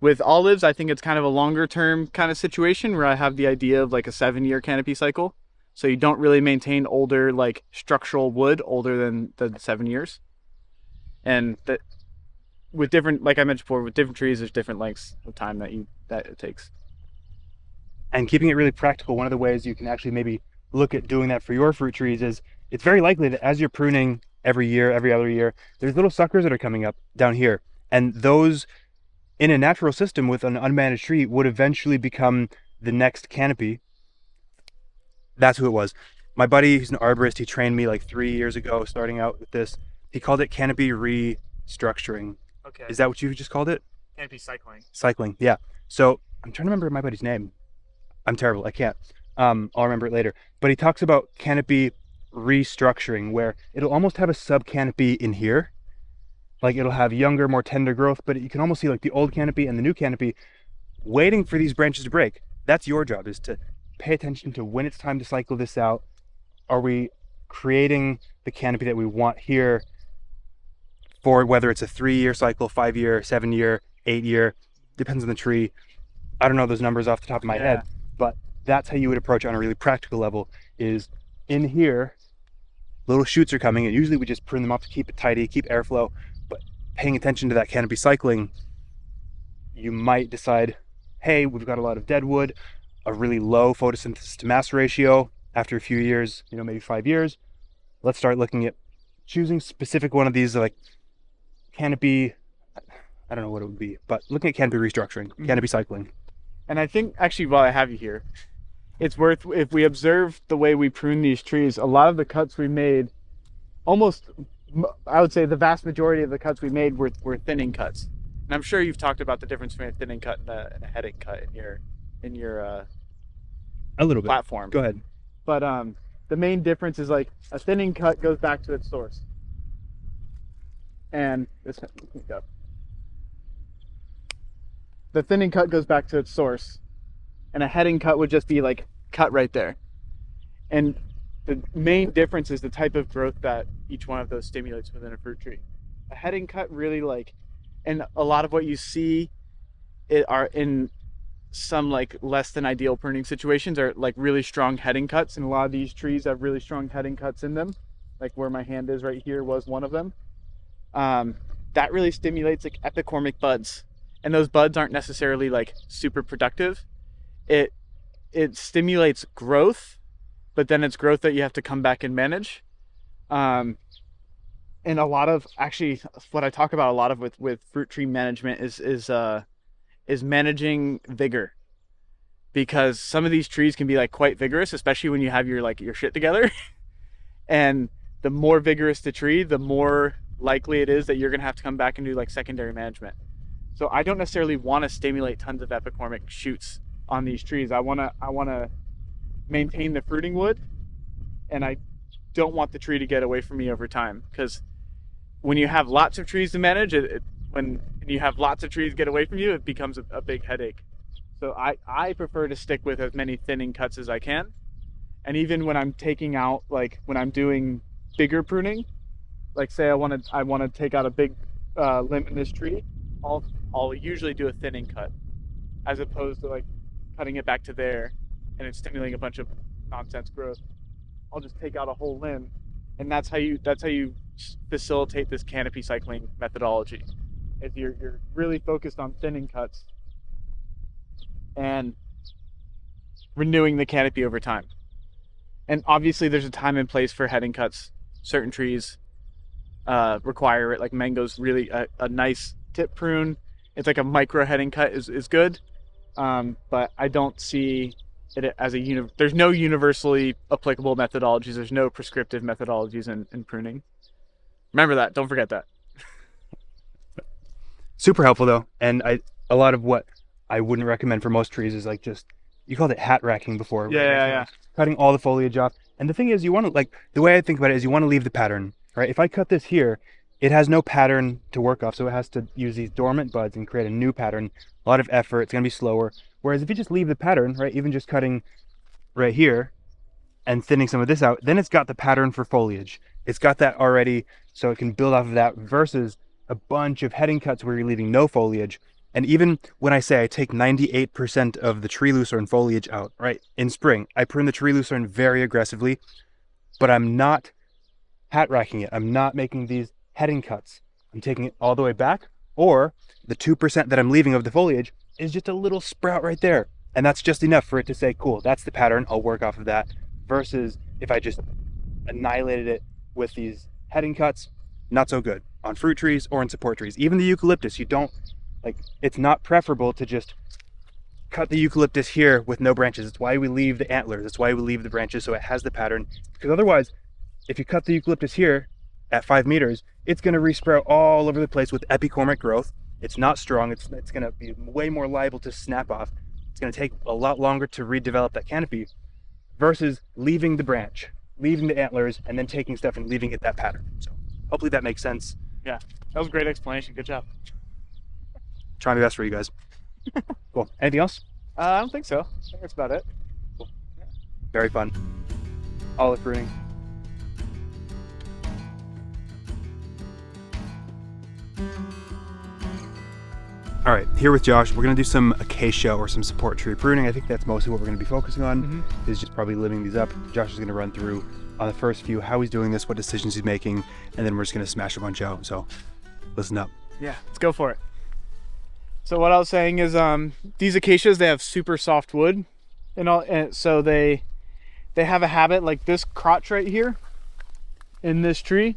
With olives, I think it's kind of a longer term kind of situation where I have the idea of like a 7-year canopy cycle. So you don't really maintain older like structural wood older than 7 years. And that with different, like I mentioned before, with different trees, there's different lengths of time that it takes. And keeping it really practical, one of the ways you can actually maybe look at doing that for your fruit trees is it's very likely that as you're pruning every year, every other year, there's little suckers that are coming up down here. And those in a natural system with an unmanaged tree would eventually become the next canopy. That's who it was. My buddy, who's an arborist, he trained me like 3 years ago starting out with this. He called it canopy restructuring. Okay. Is that what you just called it? Canopy cycling. Cycling, yeah. So I'm trying to remember my buddy's name. I'm terrible, I can't. I'll remember it later. But he talks about canopy restructuring, where it'll almost have a sub canopy in here. Like it'll have younger, more tender growth, but you can almost see like the old canopy and the new canopy waiting for these branches to break. That's your job, is to pay attention to when it's time to cycle this out. Are we creating the canopy that we want here for whether it's a 3-year cycle, 5-year, 7-year, 8-year, depends on the tree. I don't know those numbers off the top of my head, but that's how you would approach it on a really practical level. Is in here, little shoots are coming, and usually we just prune them off to keep it tidy, keep airflow. But paying attention to that canopy cycling, you might decide, hey, we've got a lot of dead wood, a really low photosynthesis to mass ratio. After a few years, you know, maybe 5 years, let's start looking at choosing specific one of these, like canopy, I don't know what it would be, but looking at canopy restructuring, canopy cycling. And I think actually, while I have you here, it's worth, if we observe the way we prune these trees, a lot of the cuts we made, almost, I would say the vast majority of the cuts we made were thinning cuts. And I'm sure you've talked about the difference between a thinning cut and a heading cut in your a little bit platform. Go ahead. But the main difference is like a thinning cut goes back to its source. And the thinning cut goes back to its source. And a heading cut would just be like cut right there. And the main difference is the type of growth that each one of those stimulates within a fruit tree. A heading cut really like, and a lot of what you see are in some like less than ideal pruning situations are like really strong heading cuts. And a lot of these trees have really strong heading cuts in them. Like where my hand is right here was one of them. That really stimulates like epicormic buds. And those buds aren't necessarily like super productive. It stimulates growth, but then it's growth that you have to come back and manage. And a lot of, actually what I talk about a lot of with fruit tree management is managing vigor, because some of these trees can be like quite vigorous, especially when you have your shit together. And the more vigorous the tree, the more likely it is that you're gonna have to come back and do like secondary management. So I don't necessarily want to stimulate tons of epicormic shoots on these trees. I want to maintain the fruiting wood, and I don't want the tree to get away from me over time, because when you have lots of trees to manage, when you have lots of trees get away from you, it becomes a big headache. So I prefer to stick with as many thinning cuts as I can. And even when I'm taking out, like when I'm doing bigger pruning, like say I want to take out a big limb in this tree, I'll usually do a thinning cut, as opposed to like cutting it back to there and it's stimulating a bunch of nonsense growth. I'll just take out a whole limb, and that's how you facilitate this canopy cycling methodology. If you're really focused on thinning cuts and renewing the canopy over time. And obviously there's a time and place for heading cuts. Certain trees require it, like mango's really a nice tip prune. It's like a micro heading cut is good, but I don't see it as there's no universally applicable methodologies. There's no prescriptive methodologies in pruning. Remember that. Don't forget that. Super helpful though, and a lot of what I wouldn't recommend for most trees is like just, you called it hat racking before. Right? Yeah. Cutting all the foliage off. And the thing is, you want to, like, the way I think about it is you want to leave the pattern, right? If I cut this here, it has no pattern to work off, so it has to use these dormant buds and create a new pattern. A lot of effort, it's going to be slower. Whereas if you just leave the pattern, right, even just cutting right here and thinning some of this out, then it's got the pattern for foliage. It's got that already, so it can build off of that, versus a bunch of heading cuts where you're leaving no foliage. And even when I say I take 98% of the tree lucerne foliage out, right, in spring, I prune the tree lucerne very aggressively, but I'm not hat racking it. I'm not making these heading cuts. I'm taking it all the way back, or the 2% that I'm leaving of the foliage is just a little sprout right there. And that's just enough for it to say, cool, that's the pattern, I'll work off of that. Versus if I just annihilated it with these heading cuts, not so good on fruit trees or in support trees. Even the eucalyptus, you don't, like, it's not preferable to just cut the eucalyptus here with no branches. It's why we leave the antlers. It's why we leave the branches, so it has the pattern. Because otherwise, if you cut the eucalyptus here at 5 meters, it's going to resprout all over the place with epicormic growth. It's not strong. It's going to be way more liable to snap off. It's going to take a lot longer to redevelop that canopy, versus leaving the branch, leaving the antlers, and then taking stuff and leaving it that pattern. So hopefully that makes sense. Yeah, that was a great explanation. Good job. Try my best for you guys. Cool. Anything else? I don't think so. I think that's about it. Cool. Yeah. Very fun. Olive pruning. All right, here with Josh, we're gonna do some acacia or some support tree pruning. I think that's mostly what we're gonna be focusing on, is just probably living these up. Josh is gonna run through on the first few how he's doing this, what decisions he's making, and then we're just gonna smash a bunch out. So listen up. Yeah, let's go for it. So what I was saying is these acacias, they have super soft wood and so they have a habit, like this crotch right here in this tree.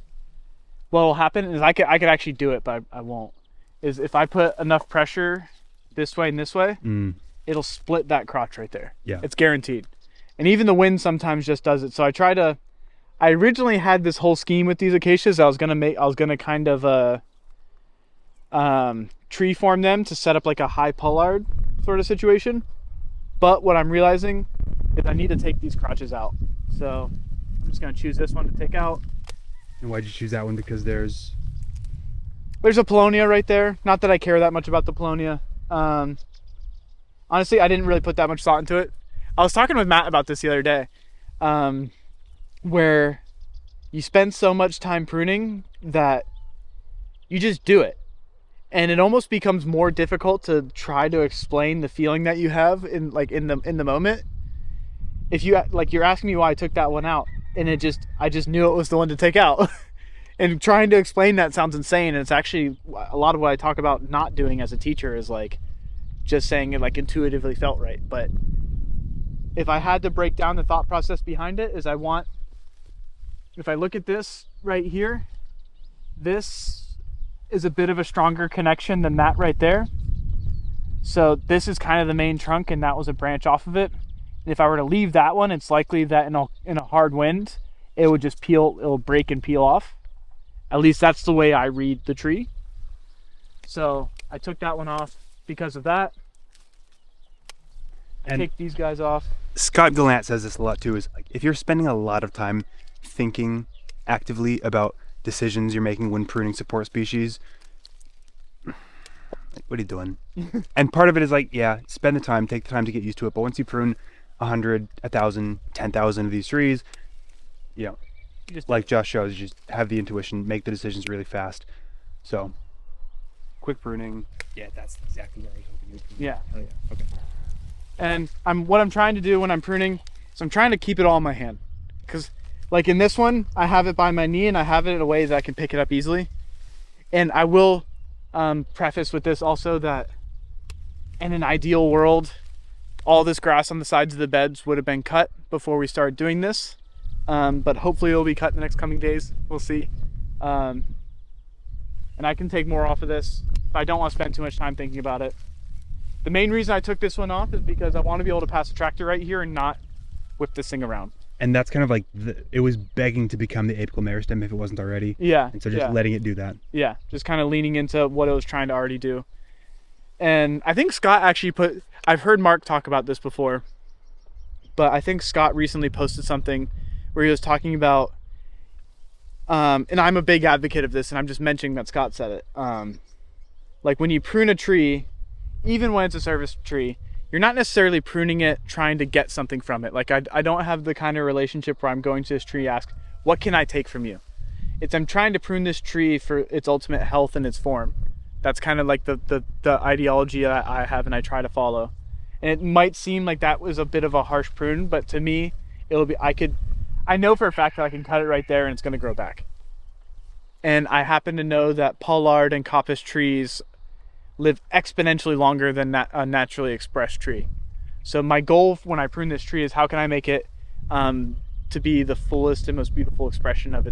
What will happen is I could actually do it, but I won't. Is if I put enough pressure this way and this way, it'll split that crotch right there. Yeah, it's guaranteed. And even the wind sometimes just does it. So I originally had this whole scheme with these acacias. I was gonna kind of tree form them to set up like a high pollard sort of situation. But what I'm realizing is I need to take these crotches out. So I'm just gonna choose this one to take out. And why'd you choose that one? Because there's a Paulownia right there. Not that I care that much about the Paulownia. Honestly, I didn't really put that much thought into it. I was talking with Matt about this the other day, where you spend so much time pruning that you just do it. And it almost becomes more difficult to try to explain the feeling that you have in the moment. If you you're asking me why I took that one out, and I just knew it was the one to take out. And trying to explain that sounds insane, and it's actually a lot of what I talk about not doing as a teacher is like just saying it like intuitively felt right. But if I had to break down the thought process behind it, is if I look at this right here, this is a bit of a stronger connection than that right there. So this is kind of the main trunk, and that was a branch off of it. And if I were to leave that one, it's likely that in a hard wind, it would just it'll break and peel off. At least that's the way I read the tree. So I took that one off because of that. I take these guys off. Scott Gallant says this a lot too, is like, if you're spending a lot of time thinking actively about decisions you're making when pruning support species, like, what are you doing? And part of it is like, yeah, spend the time, take the time to get used to it. But once you prune 100, 1,000, 10,000 of these trees, you know, like Josh shows, you just have the intuition, make the decisions really fast. So, quick pruning. Yeah, that's exactly what I was hoping you would. Yeah. Hell yeah. Okay. And what I'm trying to do when I'm pruning is I'm trying to keep it all in my hand. Because like in this one, I have it by my knee and I have it in a way that I can pick it up easily. And I will preface with this also that in an ideal world, all this grass on the sides of the beds would have been cut before we started doing this. But hopefully it'll be cut in the next coming days. We'll see. And I can take more off of this if I don't want to spend too much time thinking about it. The main reason I took this one off is because I want to be able to pass a tractor right here and not whip this thing around. And that's kind of like, it was begging to become the apical meristem if it wasn't already. Yeah. And so just letting it do that. Yeah, just kind of leaning into what it was trying to already do. And I think Scott actually I've heard Mark talk about this before, but I think Scott recently posted something where he was talking about, and I'm a big advocate of this, and I'm just mentioning that Scott said it. Like when you prune a tree, even when it's a service tree, you're not necessarily pruning it trying to get something from it. Like I don't have the kind of relationship where I'm going to this tree ask, what can I take from you? I'm trying to prune this tree for its ultimate health and its form. That's kind of like the ideology that I have and I try to follow. And it might seem like that was a bit of a harsh prune, but to me, I know for a fact that I can cut it right there and it's going to grow back. And I happen to know that pollard and coppice trees live exponentially longer than a naturally expressed tree. So my goal when I prune this tree is how can I make it to be the fullest and most beautiful expression of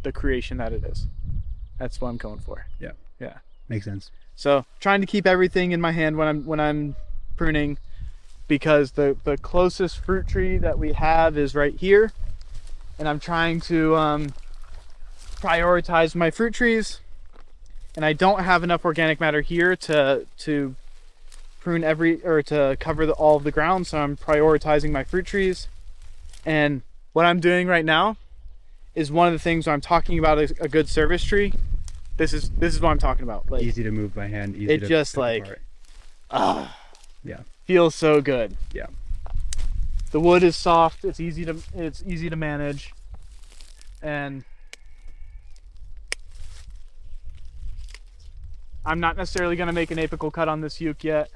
the creation that it is. That's what I'm going for. Yeah. Yeah. Makes sense. So trying to keep everything in my hand when I'm pruning, because the closest fruit tree that we have is right here, and I'm trying to prioritize my fruit trees, and I don't have enough organic matter here to prune to cover all of the ground, so I'm prioritizing my fruit trees. And what I'm doing right now is one of the things when I'm talking about a good service tree. This is what I'm talking about. Like, easy to move by hand. Easy it to just pick like, apart. Yeah. feels so good. Yeah. The wood is soft. It's easy to manage, and I'm not necessarily going to make an apical cut on this uke yet.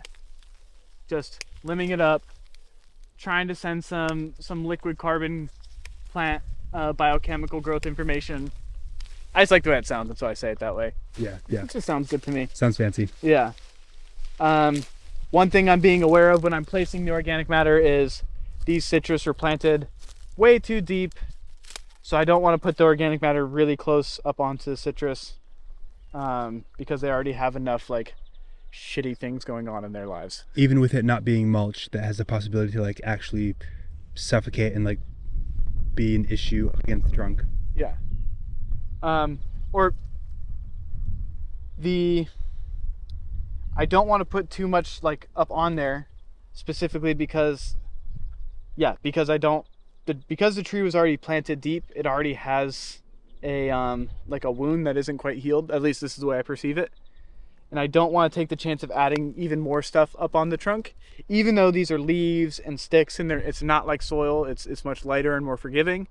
Just limbing it up, trying to send some liquid carbon plant biochemical growth information. I just like the way it sounds, that's why I say it that way. Yeah, yeah. It just sounds good to me. Sounds fancy. Yeah. One thing I'm being aware of when I'm placing the organic matter is these citrus are planted way too deep, so I don't want to put the organic matter really close up onto the citrus, because they already have enough like shitty things going on in their lives. Even with it not being mulch, that has the possibility to like actually suffocate and like be an issue against the trunk. Yeah. I don't want to put too much like up on there, specifically because I don't because the tree was already planted deep, it already has a like a wound that isn't quite healed. At least this is the way I perceive it. And I don't want to take the chance of adding even more stuff up on the trunk, even though these are leaves and sticks and it's not like soil. It's much lighter and more forgiving.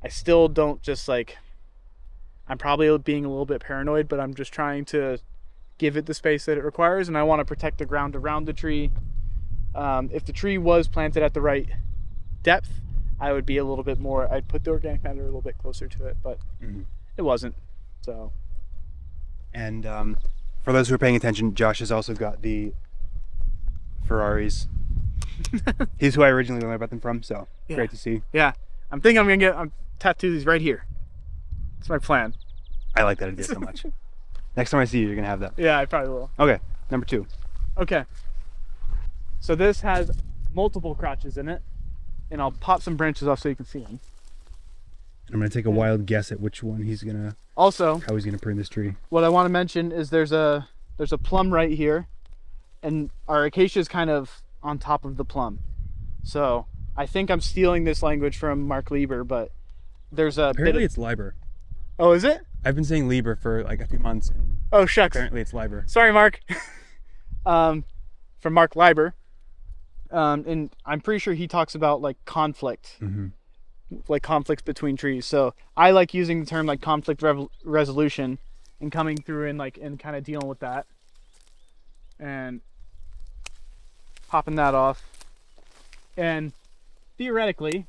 I still don't just like, I'm probably being a little bit paranoid, but I'm just trying to give it the space that it requires, and I want to protect the ground around the tree. If the tree was planted at the right depth, I would be a little bit more, I'd put the organic matter a little bit closer to it, but it wasn't. So, and for those who are paying attention, Josh has also got the Ferraris. He's who I originally learned about them from, so great to see. Yeah, I'm thinking I'm gonna tattoo these right here. That's my plan. I like that idea so much. Next time I see you, you're gonna have that. Yeah, I probably will. Okay, number 2. Okay. So this has multiple crotches in it, and I'll pop some branches off so you can see them. I'm gonna take a wild guess at which one he's gonna. Also, how he's gonna prune this tree. What I want to mention is there's a plum right here, and our acacia is kind of on top of the plum. So I think I'm stealing this language from Mark Lieber, but there's a apparently it's Lieber. Oh, is it? I've been saying Lieber for like a few months. And oh shucks. Apparently it's Lieber. Sorry, Mark. From Mark Lieber, and I'm pretty sure he talks about like conflict. Like conflicts between trees. So I like using the term like conflict resolution and coming through and like and kind of dealing with that and popping that off. And theoretically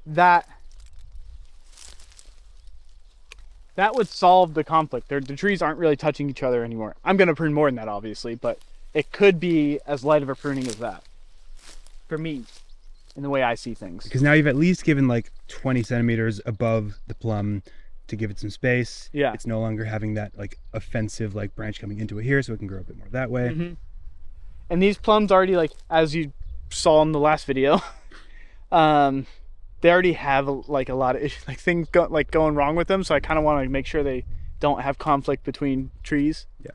that would solve the conflict. The trees aren't really touching each other anymore. I'm going to prune more than that obviously, but it could be as light of a pruning as that for me. In the way I see things. Because now you've at least given like 20 centimeters above the plum to give it some space. Yeah. It's no longer having that like offensive like branch coming into it here, so it can grow a bit more that way. And these plums already, like as you saw in the last video, they already have like a lot of issues, like things going wrong with them. So I kind of want to make sure they don't have conflict between trees. Yeah.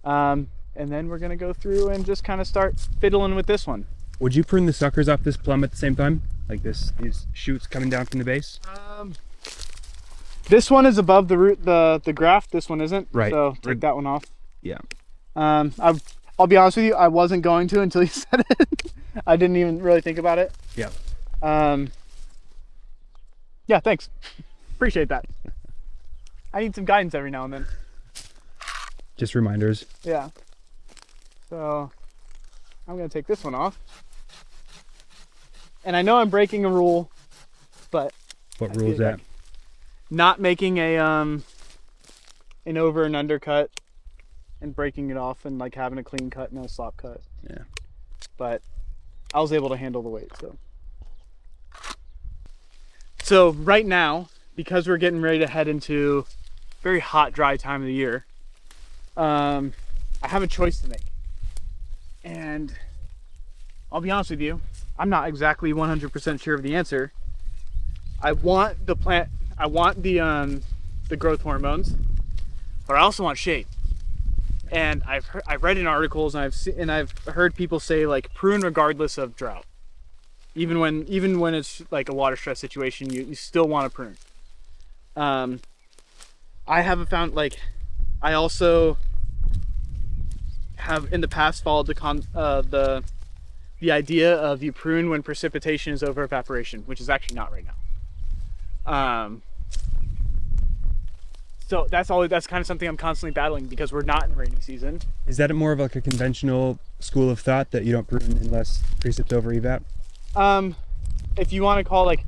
And then we're gonna go through and just kind of start fiddling with this one. Would you prune the suckers off this plum at the same time? Like these shoots coming down from the base? This one is above the root, the graft. This one isn't. Right. So take that one off. Yeah. I'll be honest with you, I wasn't going to until you said it. I didn't even really think about it. Yeah. Yeah, thanks. Appreciate that. I need some guidance every now and then. Just reminders. Yeah. So I'm gonna take this one off. And I know I'm breaking a rule, but what rule is that? Like not making a an over and undercut and breaking it off and like having a clean cut and a slop cut. Yeah. But I was able to handle the weight, so. So right now, because we're getting ready to head into very hot, dry time of the year, I have a choice to make. And I'll be honest with you, I'm not exactly 100% sure of the answer. I want the plant, I want the growth hormones, but I also want shade. And I've read in articles and I've heard people say like prune regardless of drought. Even when it's like a water stress situation, you still want to prune. I haven't found like, I also have in the past followed the idea of you prune when precipitation is over evaporation, which is actually not right now. So that's kind of something I'm constantly battling because we're not in rainy season. Is that more of like a conventional school of thought that you don't prune unless precip's over evap? If you want to call like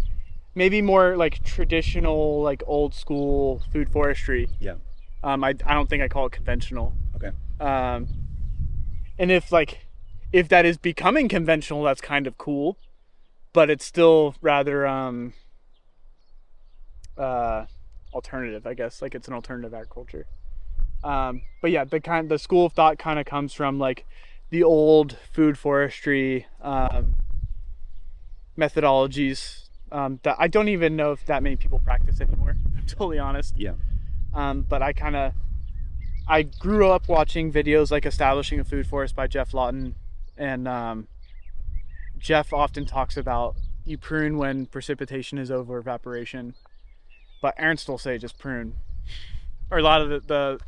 maybe more like traditional, like old school food forestry. Yeah. I don't think I call it conventional. Okay. And if that is becoming conventional, that's kind of cool, but it's still rather alternative, I guess. Like it's an alternative agriculture. But yeah, the school of thought kind of comes from like the old food forestry methodologies that I don't even know if that many people practice anymore. I'm totally honest. Yeah. But I grew up watching videos like Establishing a Food Forest by Jeff Lawton, and Jeff often talks about you prune when precipitation is over evaporation, but Aaron still say just prune. Or a lot of the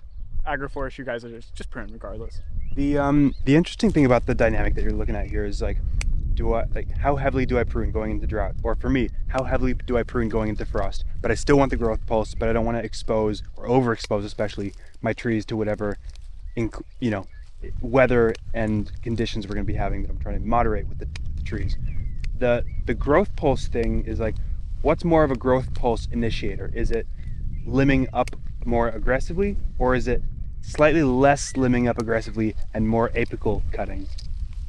agroforestry guys are just prune regardless. The interesting thing about the dynamic that you're looking at here is like, how heavily do I prune going into drought? Or for me, how heavily do I prune going into frost? But I still want the growth pulse, but I don't want to expose or overexpose, especially my trees to whatever, weather and conditions we're going to be having that I'm trying to moderate with the trees. The growth pulse thing is like, what's more of a growth pulse initiator? Is it limbing up more aggressively, or is it slightly less limbing up aggressively and more apical cutting?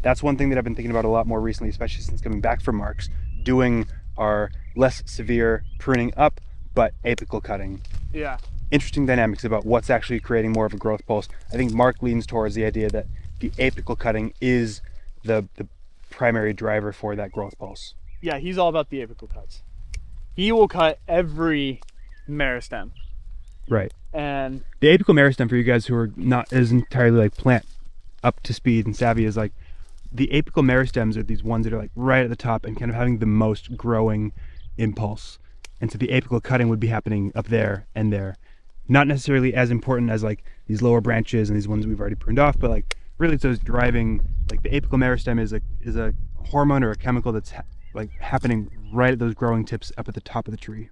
That's one thing that I've been thinking about a lot more recently, especially since coming back from Mark's, doing our less severe pruning up, but apical cutting. Yeah. Interesting dynamics about what's actually creating more of a growth pulse. I think Mark leans towards the idea that the apical cutting is the primary driver for that growth pulse. Yeah, he's all about the apical cuts. He will cut every meristem. Right. And the apical meristem, for you guys who are not as entirely like plant up to speed and savvy, is like the apical meristems are these ones that are like right at the top and kind of having the most growing impulse. And so the apical cutting would be happening up there and there. Not necessarily as important as like these lower branches and these ones we've already pruned off, but like really it's those driving, like the apical meristem is a hormone or a chemical that's happening right at those growing tips up at the top of the tree.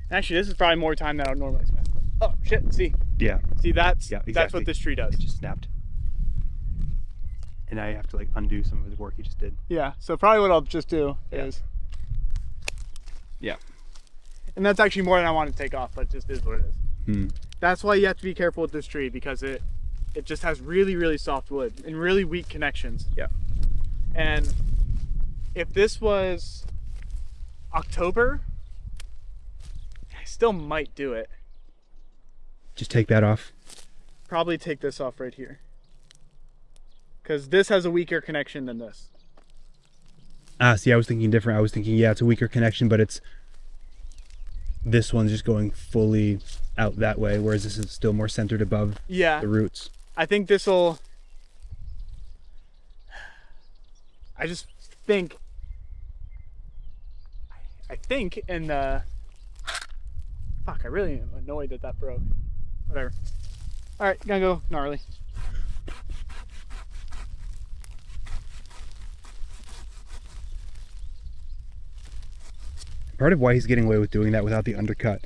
Actually, this is probably more time than I would normally spend. Oh shit! See. Yeah. See, that's exactly. That's what this tree does. It just snapped. And now you have to like undo some of the work you just did. Yeah. So probably what I'll just do is. Yeah. And that's actually more than I want to take off, but it just is what it is. Hmm. That's why you have to be careful with this tree, because it just has really, really soft wood and really weak connections. Yeah. And if this was October, I still might do it. Just take that off. Probably take this off right here, because this has a weaker connection than this. See, I was thinking different. I was thinking, yeah, it's a weaker connection, but this one's just going fully out that way, whereas this is still more centered above the roots. I think this'll, I think in the, fuck, I really am annoyed that that broke. Whatever. All right, gonna go gnarly. Part of why he's getting away with doing that without the undercut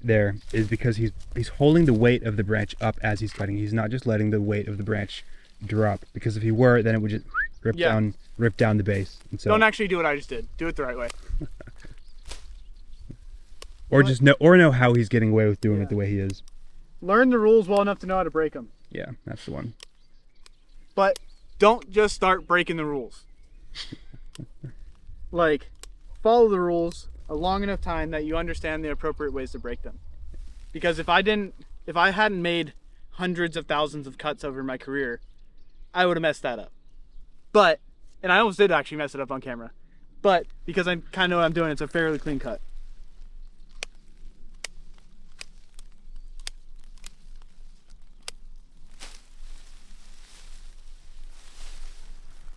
there is because he's holding the weight of the branch up as he's cutting. He's not just letting the weight of the branch drop, because if he were, then it would just rip down the base. And so, don't actually do what I just did. Do it the right way. Or just know how he's getting away with doing it the way he is. Learn the rules well enough to know how to break them. Yeah, that's the one. But don't just start breaking the rules. Like, follow the rules a long enough time that you understand the appropriate ways to break them. Because if I hadn't made hundreds of thousands of cuts over my career, I would have messed that up. But, and I almost did actually mess it up on camera, but because I kind of know what I'm doing, it's a fairly clean cut.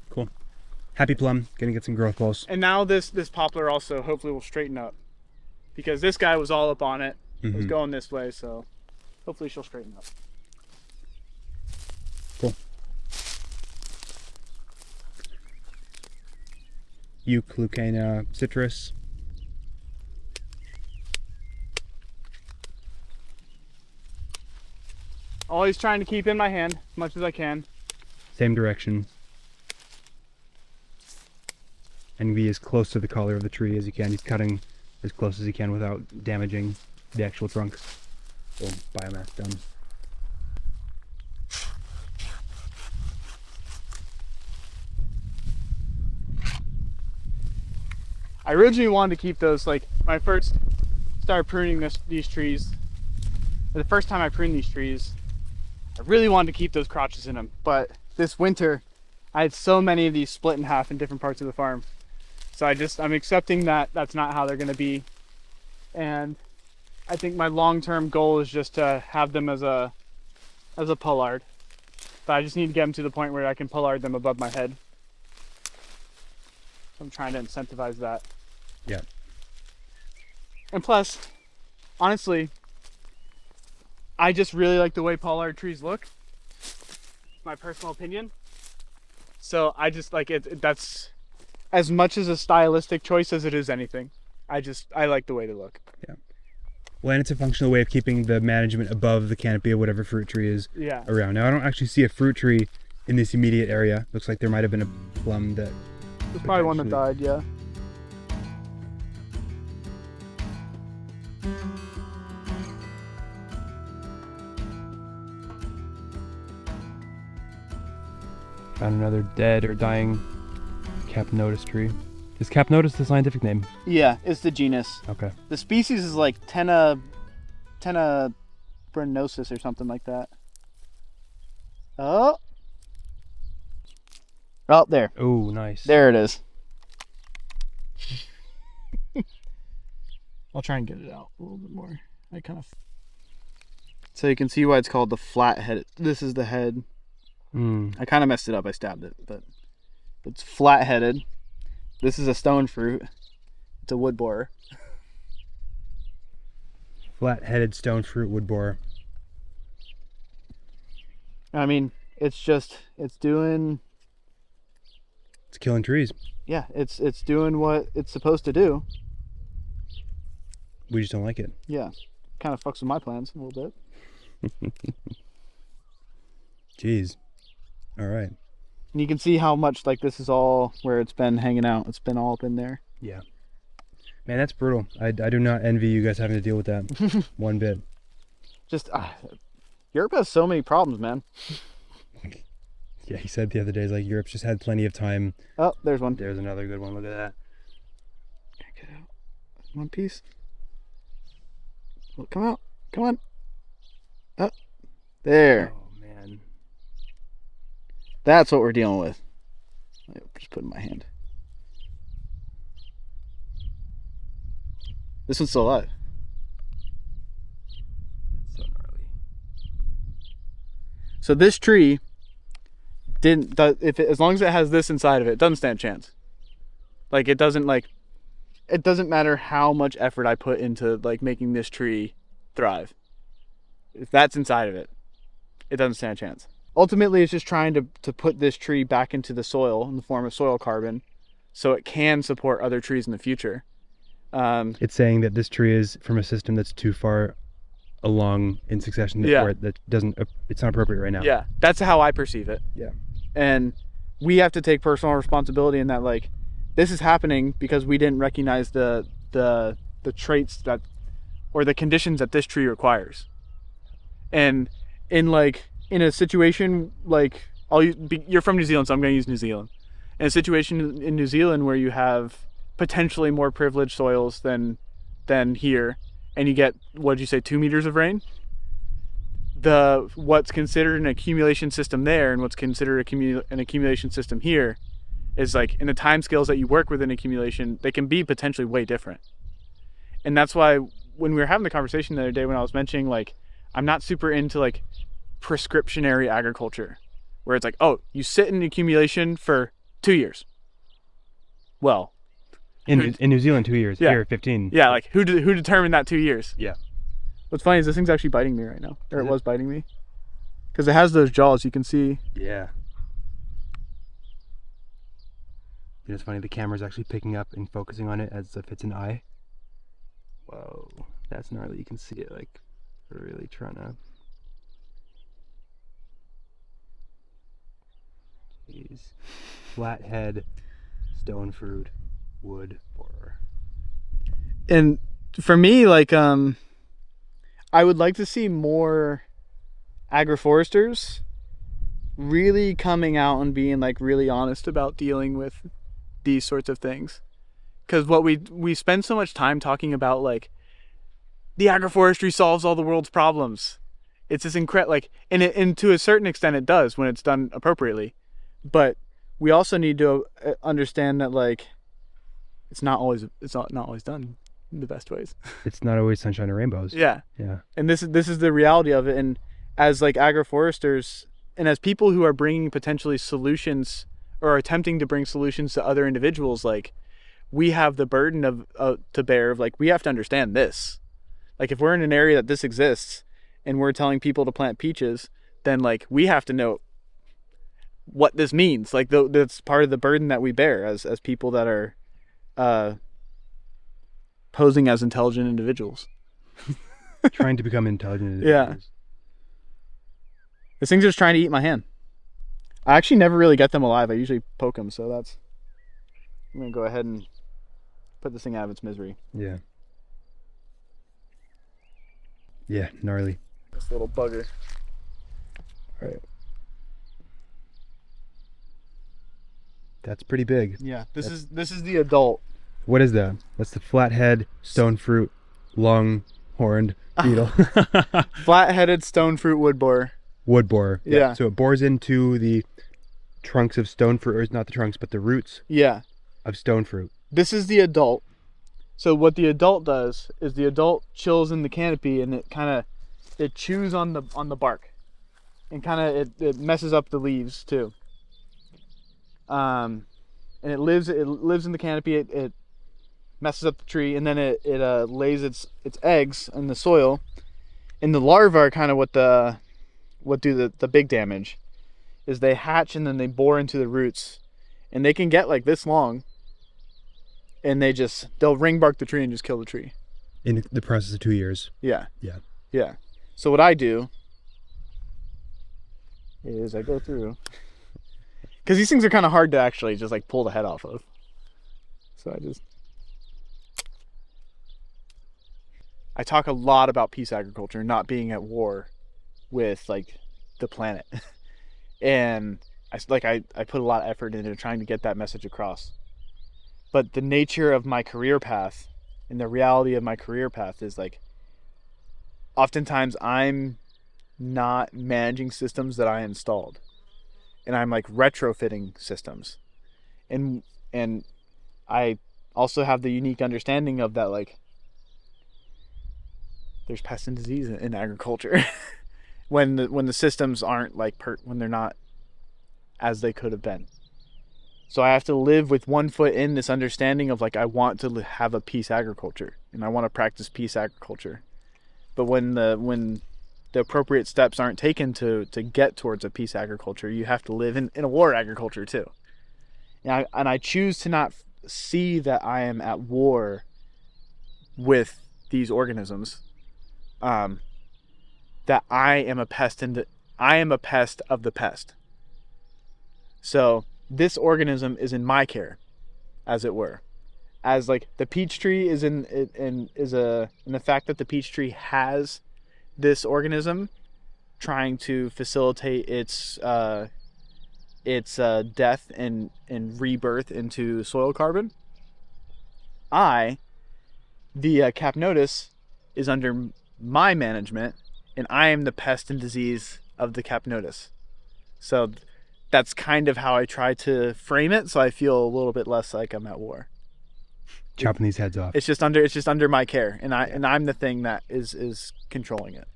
Cool. Happy plum, gonna get some growth balls. And now this poplar also hopefully will straighten up, because this guy was all up on it. It was going this way, so hopefully she'll straighten up. Cool. Eucalyptus citrus. Always trying to keep in my hand as much as I can. Same direction. And be as close to the collar of the tree as you can. He's cutting as close as he can without damaging the actual trunk. So biomass done. I originally wanted to keep those, like, when I first started pruning these trees, the first time I pruned these trees, I really wanted to keep those crotches in them. But this winter, I had so many of these split in half in different parts of the farm. So I'm accepting that that's not how they're going to be. And I think my long-term goal is just to have them as a pollard. But I just need to get them to the point where I can pollard them above my head. So I'm trying to incentivize that. Yeah. And plus, honestly, I just really like the way pollard trees look. My personal opinion. So I just like it. That's as much as a stylistic choice as it is anything. I like the way they look. Yeah. Well, and it's a functional way of keeping the management above the canopy of whatever fruit tree is around. Now, I don't actually see a fruit tree in this immediate area. Looks like there might have been a plum that... There's probably one that died, yeah. Found another dead or dying Capnotus tree. Is Capnotus the scientific name? Yeah, it's the genus. Okay. The species is like Tenebrinosis or something like that. Oh, there. Oh, nice. There it is. I'll try and get it out a little bit more. So you can see why it's called the flat head. This is the head. I kind of messed it up. I stabbed it, but it's flat-headed. This is a stone fruit. It's a woodborer. Flat-headed stone fruit woodborer. I mean, it's killing trees. Yeah, it's doing what it's supposed to do. We just don't like it. Yeah, kind of fucks with my plans a little bit. Jeez. All right. And you can see how much like this is all where it's been hanging out. It's been all up in there. Yeah. Man, that's brutal. I do not envy you guys having to deal with that one bit. Just Europe has so many problems, man. Yeah, he said the other day, he's like, Europe's just had plenty of time. Oh, there's one. There's another good one. Look at that. Get out. One piece. Oh, come out. Come on. Oh, there. Oh, man. That's what we're dealing with. I'll just put it in my hand. This one's still alive. That's so gnarly. So this tree as long as it has this inside of it, it doesn't stand a chance. Like it doesn't matter how much effort I put into like making this tree thrive. If that's inside of it, it doesn't stand a chance. Ultimately, it's just trying to put this tree back into the soil in the form of soil carbon so it can support other trees in the future. It's saying that this tree is from a system that's too far along in succession that it's not appropriate right now. Yeah, that's how I perceive it. Yeah. And we have to take personal responsibility in that, like, this is happening because we didn't recognize the traits that, or the conditions that this tree requires. And in a situation like, you're from New Zealand, so I'm going to use New Zealand. In a situation in New Zealand where you have potentially more privileged soils than here, and you get, what did you say, 2 meters of rain? What's considered an accumulation system there and what's considered an accumulation system here is like, in the time scales that you work with in accumulation, they can be potentially way different. And that's why when we were having the conversation the other day, when I was mentioning, like, I'm not super into like prescriptionary agriculture, where it's like, oh, you sit in accumulation for 2 years. Well, in New Zealand, 2 years. Yeah. Here, 15. Yeah, like who determined that 2 years? Yeah. What's funny is this thing's actually biting me right now, or it was biting me, because it has those jaws. You can see. Yeah. It's funny. The camera's actually picking up and focusing on it as if it's an eye. Whoa, that's gnarly. You can see it like really trying to. Jeez. Flathead, stone fruit, wood borer. And for me, like, I would like to see more agroforesters really coming out and being like really honest about dealing with these sorts of things. Because what we spend so much time talking about, like, the agroforestry solves all the world's problems. It's this incredible, like, and to a certain extent it does when it's done appropriately. But we also need to understand that, like, it's not always done in the best ways. It's not always sunshine and rainbows. Yeah. Yeah. And this is the reality of it. And as like agroforesters, as people who are bringing potentially solutions or attempting to bring solutions to other individuals, like, we have the burden of to bear of, like, we have to understand this. Like, if we're in an area that this exists and we're telling people to plant peaches, then, like, we have to know what this means. Like, that's part of the burden that we bear as people that are posing as intelligent individuals. Trying to become intelligent. Yeah. This thing's just trying to eat my hand. I actually never really get them alive. I usually poke them, so I'm going to go ahead and put this thing out of its misery. Yeah. Yeah, gnarly. This little bugger. All right. That's pretty big. Yeah, this is the adult. What is that? That's the flathead stone fruit long-horned beetle. Flat-headed stone fruit woodborer. Woodborer. Yeah. So it bores into the trunks of stone fruit, or it's not the trunks, but the roots. Yeah. Of stone fruit. This is the adult. So what the adult does is the adult chills in the canopy, and it chews on the bark, and it messes up the leaves too. And it lives in the canopy. It messes up the tree, and then it lays its eggs in the soil. And the larvae are kind of what do the big damage. Is they hatch and then they bore into the roots, and they can get like this long. And they'll ring bark the tree and just kill the tree. In the process of 2 years. Yeah. Yeah. Yeah. So what I do is I go through, because these things are kind of hard to actually just like pull the head off of. So I talk a lot about peace agriculture, not being at war with like the planet. And I put a lot of effort into trying to get that message across. But the nature of my career path and the reality of my career path is like, oftentimes I'm not managing systems that I installed, and I'm like retrofitting systems. And I also have the unique understanding of that, like, there's pest and disease in agriculture when the systems aren't like when they're not as they could have been. So I have to live with one foot in this understanding of like, I want to have a peace agriculture and I want to practice peace agriculture. But when the appropriate steps aren't taken to get towards a peace agriculture, you have to live in a war agriculture too. And I choose to not see that I am at war with these organisms. That I am a pest of the pest. So this organism is in my care, as it were. As like the peach tree is in the fact that the peach tree has this organism trying to facilitate its death and rebirth into soil carbon. The Capnotus is under my management, and I am the pest and disease of the Capnotus. So that's kind of how I try to frame it, so I feel a little bit less like I'm at war. Chopping these heads off. It's just under my care, and I'm the thing that is controlling it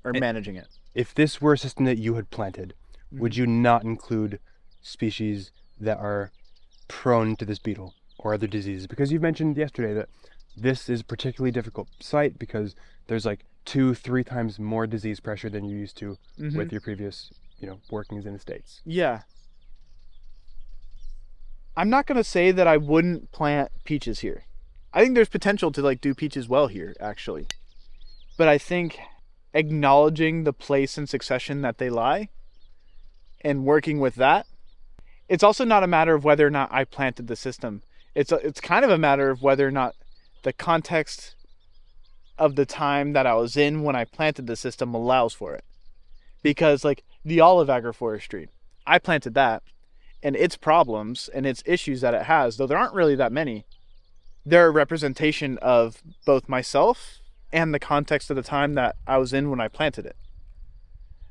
or managing it. If this were a system that you had planted, would you not include species that are prone to this beetle or other diseases? Because you mentioned yesterday that this is a particularly difficult site because there's like 2-3 times more disease pressure than you're used to with your previous, workings in the States. Yeah. I'm not going to say that I wouldn't plant peaches here. I think there's potential to like do peaches well here, actually. But I think acknowledging the place and succession that they lie and working with that, it's also not a matter of whether or not I planted the system. It's kind of a matter of whether or not the context of the time that I was in when I planted the system allows for it. Because like the olive agroforestry, I planted that, and its problems and its issues that it has, though there aren't really that many, they're a representation of both myself and the context of the time that I was in when I planted it.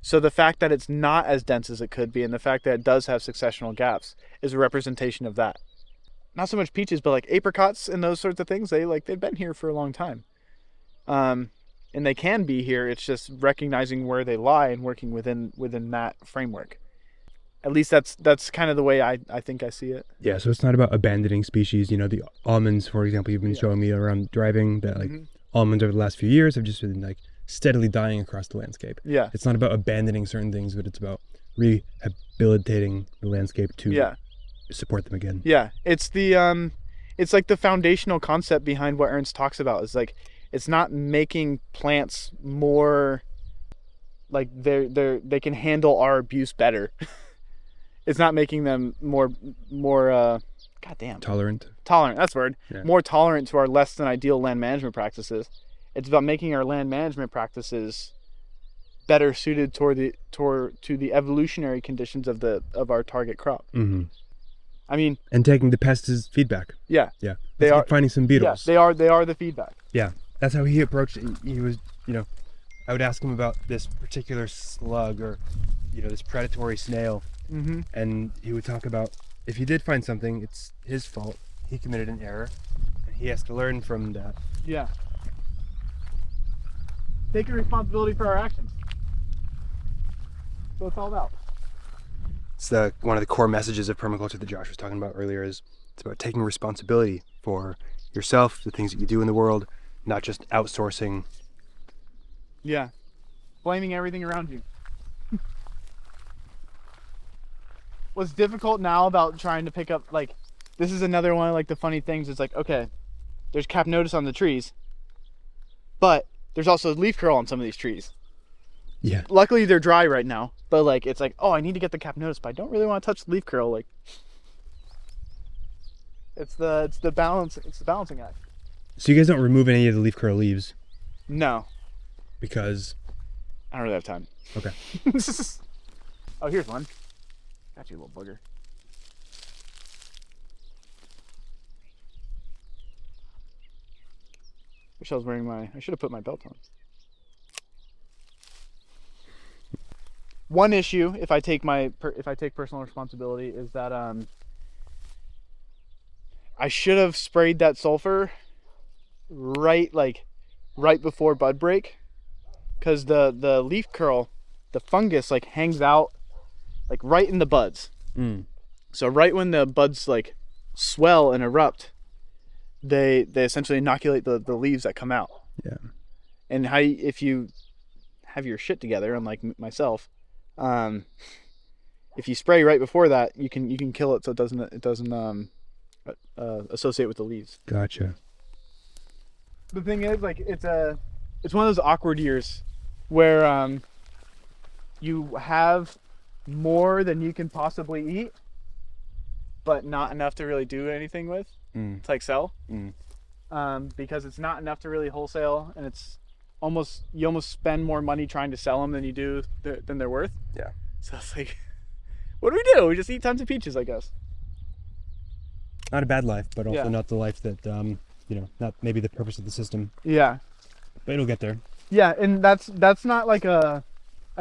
So the fact that it's not as dense as it could be, and the fact that it does have successional gaps, is a representation of that. Not so much peaches, but like apricots and those sorts of things, they've been here for a long time. And and they can be here. It's just recognizing where they lie and working within that framework. At least that's kind of the way I think I see it. Yeah, so it's not about abandoning species. You know, the almonds, for example, you've been showing me around driving that like almonds over the last few years have just been like steadily dying across the landscape. Yeah. It's not about abandoning certain things, but it's about rehabilitating the landscape to support them again. Yeah, it's the it's like the foundational concept behind what Ernst talks about. Is like, it's not making plants more like they can handle our abuse better. It's not making them more Tolerant. That's the word. Yeah. More tolerant to our less than ideal land management practices. It's about making our land management practices better suited to the evolutionary conditions of our target crop. Mm-hmm. I mean, and taking the pests as feedback. Yeah. Yeah. They are finding some beetles. Yeah, they are the feedback. Yeah. That's how he approached it. He was, you know, I would ask him about this particular slug or, you know, this predatory snail. Mm-hmm. And he would talk about if he did find something, it's his fault. He committed an error, and he has to learn from that. Yeah. Taking responsibility for our actions. That's what it's all about. It's one of the core messages of permaculture that Josh was talking about earlier. Is it's about taking responsibility for yourself, the things that you do in the world, not just outsourcing. Yeah. Blaming everything around you. What's difficult now about trying to pick up, like, this is another one of like the funny things. It's like, okay, there's cap notice on the trees, but there's also leaf curl on some of these trees. Yeah. Luckily they're dry right now, but like, it's like, oh, I need to get the cap notice, but I don't really want to touch the leaf curl. Like, it's the balancing act. So you guys don't remove any of the leaf curl leaves? No. Because? I don't really have time. Okay. Oh, here's one. Got you, little booger. Wish I was wearing I should have put my belt on. One issue, if I take personal responsibility, is that I should have sprayed that sulfur right before bud break, because the leaf curl, the fungus like hangs out like right in the buds. So right when the buds like swell and erupt, they essentially inoculate the leaves that come out. Yeah. And if you have your shit together, unlike myself, if you spray right before that, you can kill it so it doesn't associate with the leaves. Gotcha. The thing is, like, it's one of those awkward years where you have more than you can possibly eat, but not enough to really do anything with. To like sell. Because it's not enough to really wholesale, and you almost spend more money trying to sell them than you do than they're worth. Yeah. So it's like, what do? We just eat tons of peaches, I guess. Not a bad life, but also not the life that not maybe the purpose of the system. Yeah. But it'll get there. Yeah, and that's not like a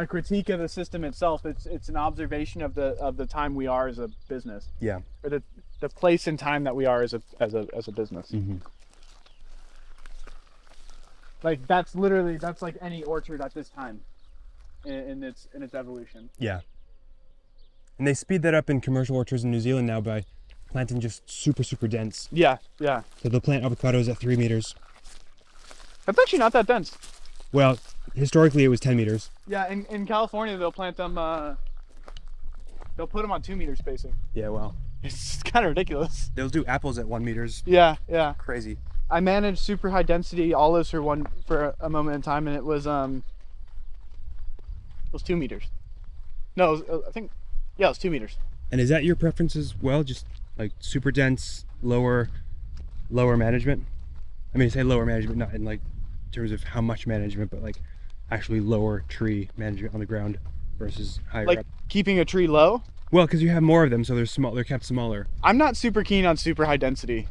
critique of the system itself. It's an observation of the time we are as a business. Yeah. Or the place and time that we are as a business. Mm-hmm. Like that's like any orchard at this time in its evolution. Yeah. And they speed that up in commercial orchards in New Zealand now by planting just super, super dense. Yeah, yeah. So they'll plant avocados at 3 meters. That's actually not that dense. Well, historically it was 10 meters. Yeah, in California they'll plant them, they'll put them on 2 meter spacing. Yeah, well. It's kind of ridiculous. They'll do apples at 1 meters. Yeah, yeah. Crazy. I managed super high density olives for a moment in time, and it was 2 meters. No, I think, yeah, it was 2 meters. And is that your preference as well? Just like super dense, lower management? I mean, I say lower management, not in like terms of how much management, but like actually lower tree management on the ground versus higher like up. Keeping a tree low? Well, because you have more of them, so they're kept smaller. I'm not super keen on super high density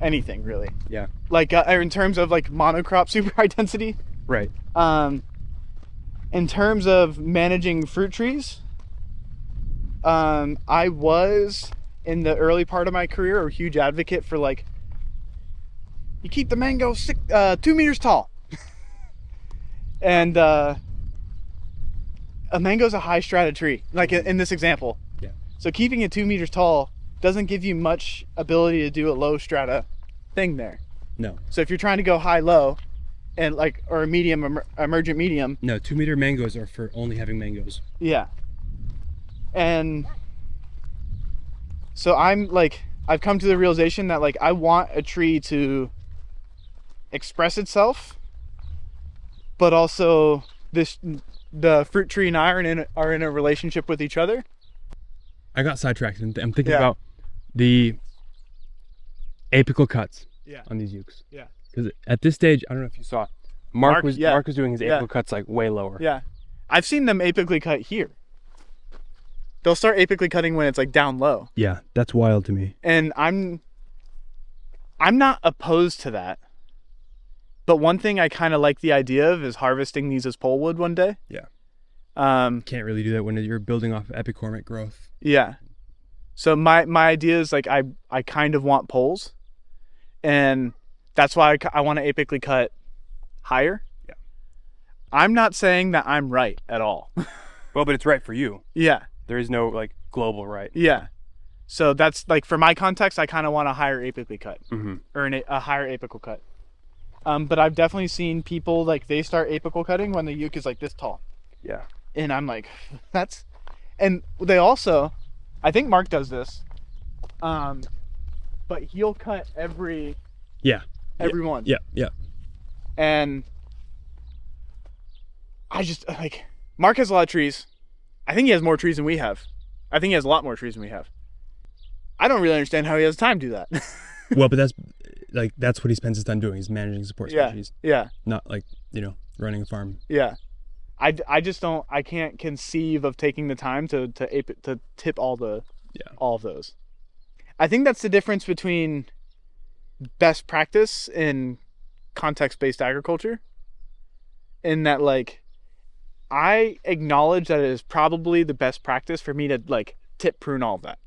anything, really. Yeah. Like in terms of like monocrop super high density. Right. In terms of managing fruit trees, I was in the early part of my career a huge advocate for like, you keep the mango 2 meters tall. And a mango's a high strata tree, like in this example. Yeah. So keeping it 2 meters tall doesn't give you much ability to do a low strata thing there. No. So if you're trying to go high-low, and like, or a medium, emergent medium. No, 2 meter mangoes are for only having mangoes. Yeah. And so I've come to the realization that like I want a tree to express itself, but also the fruit tree and I are in a relationship with each other. I got sidetracked and I'm thinking about the apical cuts on these ukes. Yeah. Because at this stage, I don't know if you saw, Mark was doing his apical cuts like way lower. Yeah. I've seen them apically cut here. They'll start apically cutting when it's like down low. Yeah, that's wild to me. And I'm not opposed to that. But one thing I kind of like the idea of is harvesting these as polewood one day. Yeah. Can't really do that when you're building off epicormic growth. Yeah. So my idea is like I kind of want poles, and that's why I want to apically cut higher. Yeah. I'm not saying that I'm right at all. Well, but it's right for you. Yeah. There is no like global right. Yeah. So that's like, for my context, I kind of want a higher apically cut, or a higher apical cut. But I've definitely seen people like they start apical cutting when the uke is like this tall. Yeah. And I'm like, and they also, I think Mark does this, but he'll cut every one. Yeah. And I just like, Mark has a lot of trees. I think he has more trees than we have. I think he has a lot more trees than we have. I don't really understand how he has time to do that. Well, but that's what he spends his time doing. He's managing support species. Yeah. Not like, running a farm. Yeah. I just don't, I can't conceive of taking the time to tip all of those. I think that's the difference between best practice and context-based agriculture, in that like I acknowledge that it is probably the best practice for me to like tip prune all of that.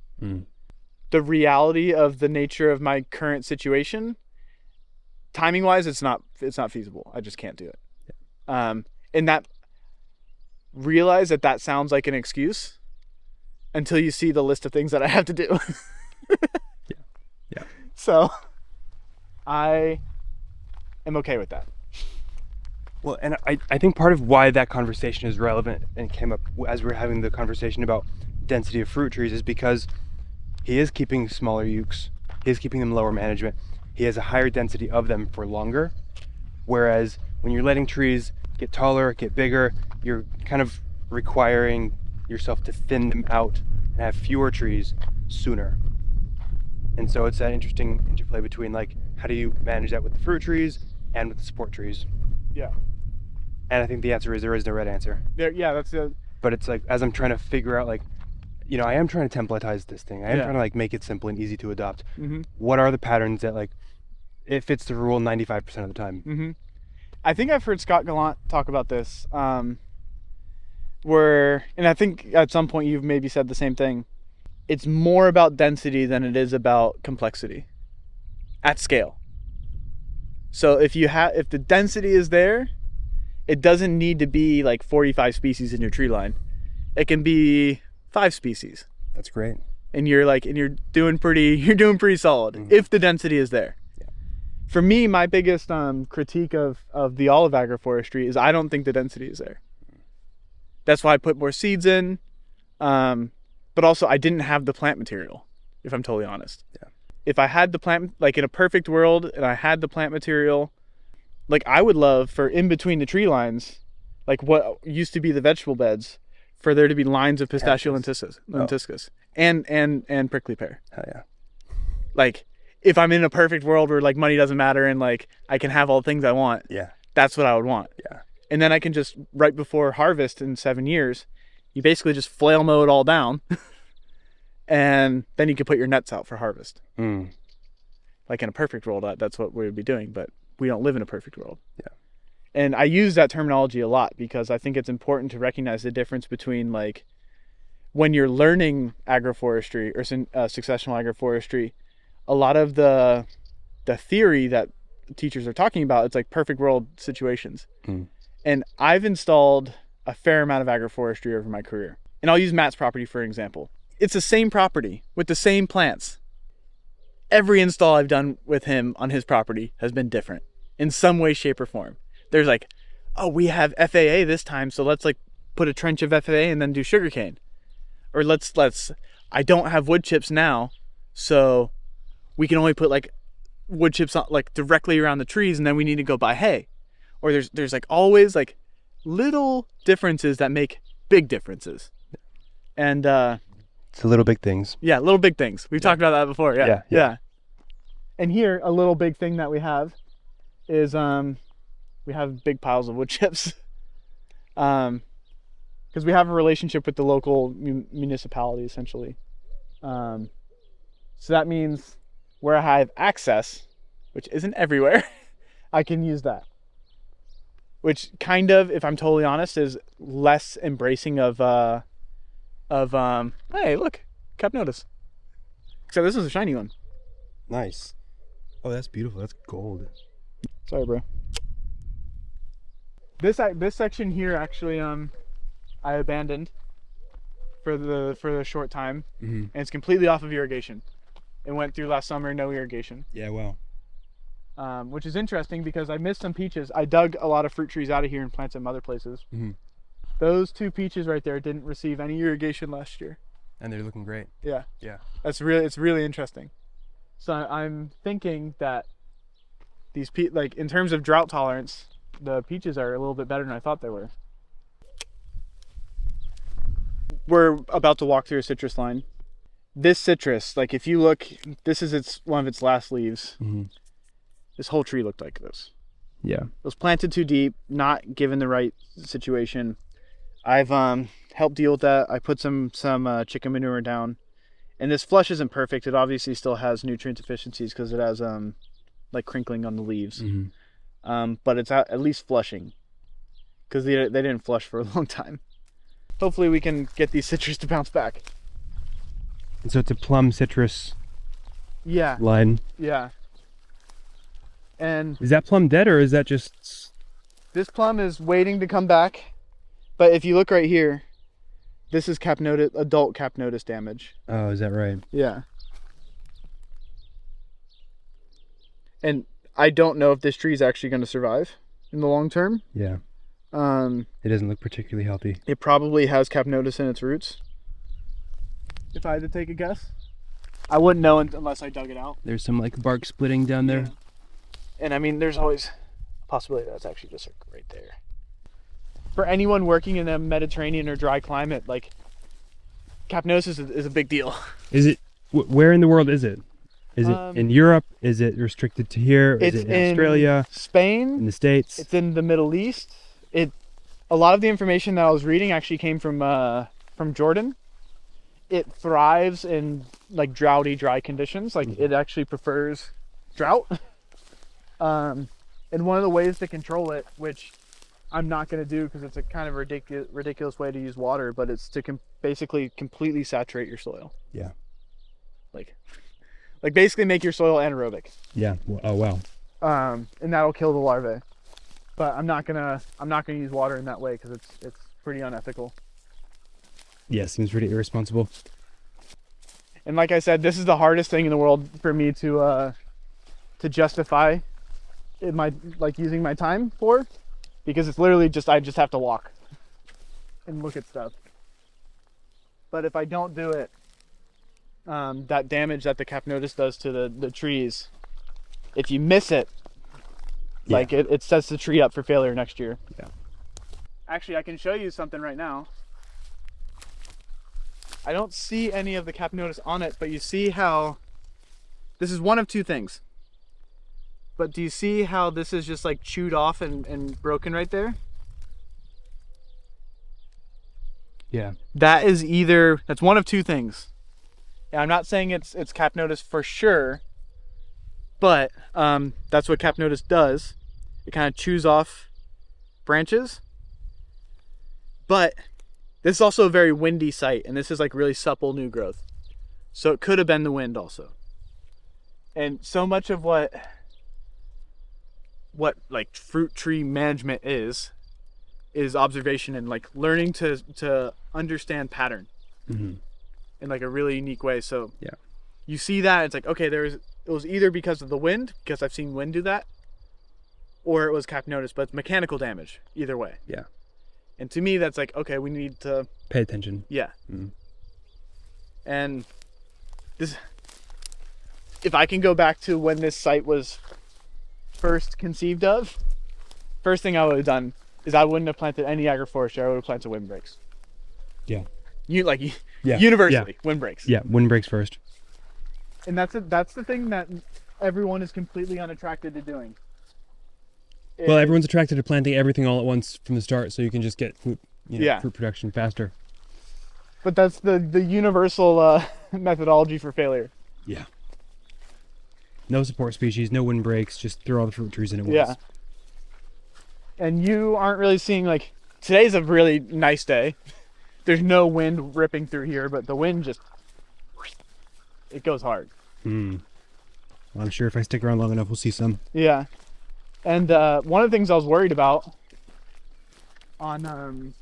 The reality of the nature of my current situation, timing wise, it's not feasible. I just can't do it. And that, realize that sounds like an excuse until you see the list of things that I have to do. Yeah. So I am okay with that. Well, and I think part of why that conversation is relevant and came up as we were having the conversation about density of fruit trees is because he is keeping smaller ukes. He is keeping them lower management. He has a higher density of them for longer. Whereas when you're letting trees get taller, get bigger, you're kind of requiring yourself to thin them out and have fewer trees sooner. And so it's that interesting interplay between like, how do you manage that with the fruit trees and with the support trees? Yeah. And I think the answer is there is no right answer. That's it. But it's like, as I'm trying to figure out like, I am trying to templatize this thing. I am trying to like make it simple and easy to adopt. What are the patterns that like, it fits the rule 95% of the time? I think I've heard Scott Gallant talk about this, where, and I think at some point you've maybe said the same thing. It's more about density than it is about complexity at scale. So if the density is there, it doesn't need to be like 45 species in your tree line. It can be 5 species. That's great. And you're doing pretty solid if the density is there. For me, my biggest critique of the olive agroforestry is I don't think the density is there. That's why I put more seeds in, but also I didn't have the plant material, if I'm totally honest. Yeah. If I had the plant, like in a perfect world, and I had the plant material, like I would love for in between the tree lines, like what used to be the vegetable beds, for there to be lines of pistachio lentiscus and prickly pear. Hell yeah. Like, if I'm in a perfect world where like money doesn't matter and like I can have all the things I want, that's what I would want. Yeah. And then I can just, right before harvest in 7 years, you basically just flail mow it all down and then you can put your nets out for harvest. Like in a perfect world, that's what we would be doing, but we don't live in a perfect world. Yeah. And I use that terminology a lot because I think it's important to recognize the difference between like when you're learning agroforestry or successional agroforestry, a lot of the theory that teachers are talking about, it's like perfect world situations. And I've installed a fair amount of agroforestry over my career. And I'll use Matt's property for an example. It's the same property with the same plants. Every install I've done with him on his property has been different in some way, shape, or form. There's like, oh, we have FAA this time, so let's like put a trench of FAA and then do sugarcane. Or I don't have wood chips now, so we can only put like wood chips on, like directly around the trees, and then we need to go buy hay. Or there's like always like little differences that make big differences. And it's the little big things. yeah, little big things. We've talked about that before. Yeah. And here, a little big thing that we have is we have big piles of wood chips. Because we have a relationship with the local municipality, essentially. So that means where I have access, which isn't everywhere, I can use that. Which kind of, if I'm totally honest, is less embracing of hey, look, Capnotus. Except this is a shiny one. Nice. Oh, that's beautiful. That's gold. Sorry, bro. This section here actually I abandoned for the short time, and it's completely off of irrigation. It went through last summer, no irrigation. Yeah, wow. Which is interesting because I missed some peaches. I dug a lot of fruit trees out of here and planted them other places. Those 2 peaches right there didn't receive any irrigation last year. And they're looking great. Yeah. Yeah. It's really interesting. So I'm thinking that these like in terms of drought tolerance, the peaches are a little bit better than I thought they were. We're about to walk through a citrus line. This citrus, like if you look, this is one of its last leaves. This whole tree looked like this. Yeah. It was planted too deep, not given the right situation. I've helped deal with that. I put some chicken manure down, and this flush isn't perfect. It obviously still has nutrient deficiencies because it has like crinkling on the leaves. But it's at least flushing because they didn't flush for a long time. Hopefully we can get these citrus to bounce back. And so it's a plum citrus Yeah. line. Yeah. And Is that plum dead, or is that just... this plum is waiting to come back. But if you look right here, this is adult Capnotus damage. Oh, is that right? Yeah. And I don't know if this tree is actually going to survive in the long term. Yeah. It doesn't look particularly healthy. It probably has Capnotus in its roots. If I had to take a guess. I wouldn't know unless I dug it out. There's some like bark splitting down there. Yeah. And I mean, there's always a possibility that's actually just like right there. For anyone working in a Mediterranean or dry climate, like Capnotus is a big deal. Is it? Where in the world is it? Is it in Europe? Is it restricted to here? Is it in Australia? Spain? In the States? It's in the Middle East. A lot of the information that I was reading actually came from Jordan. It thrives in like droughty, dry conditions. Like it actually prefers drought. And one of the ways to control it, which I'm not going to do because it's a kind of ridiculous way to use water, but it's to basically completely saturate your soil. Yeah. Like basically make your soil anaerobic. Yeah. Oh wow. And that'll kill the larvae. But I'm not gonna use water in that way because it's pretty unethical. Yeah, seems pretty irresponsible. And like I said, this is the hardest thing in the world for me to justify using my time for, because it's literally I just have to walk and look at stuff. But if I don't do it, that damage that the Capnotus does to the trees, if you miss it, Yeah. like it sets the tree up for failure next year. Yeah. Actually, I can show you something right now. I don't see any of the Capnotus on it, but you see how this is one of two things. But do you see how this is just like chewed off and broken right there? Yeah. That's one of two things. And I'm not saying it's Capnotus for sure, but that's what Capnotus does. It kind of chews off branches. But this is also a very windy site, and this is like really supple new growth. So it could have been the wind also. And so much of what like fruit tree management is is observation and like learning to understand pattern in like a really unique way. So Yeah. you see that, it's like, okay, it was either because of the wind, because I've seen wind do that, or it was cap notice, but it's mechanical damage either way. Yeah. And to me, that's like, okay, we need to Pay attention. Yeah. And this, if I can go back to when this site was first conceived of, first thing I would have done is I wouldn't have planted any agroforestry. I would have planted windbreaks. Yeah. Universally, windbreaks. Yeah, windbreaks first. And that's the thing that everyone is completely unattracted to doing. Well, everyone's attracted to planting everything all at once from the start, so you can just get fruit production faster. But that's the universal methodology for failure. Yeah. No support species, no windbreaks, just throw all the fruit trees in at once. Yeah. And you aren't really seeing, like, today's a really nice day. There's no wind ripping through here, but the wind just, it goes hard. Well, I'm sure if I stick around long enough, we'll see some. Yeah. And one of the things I was worried about on,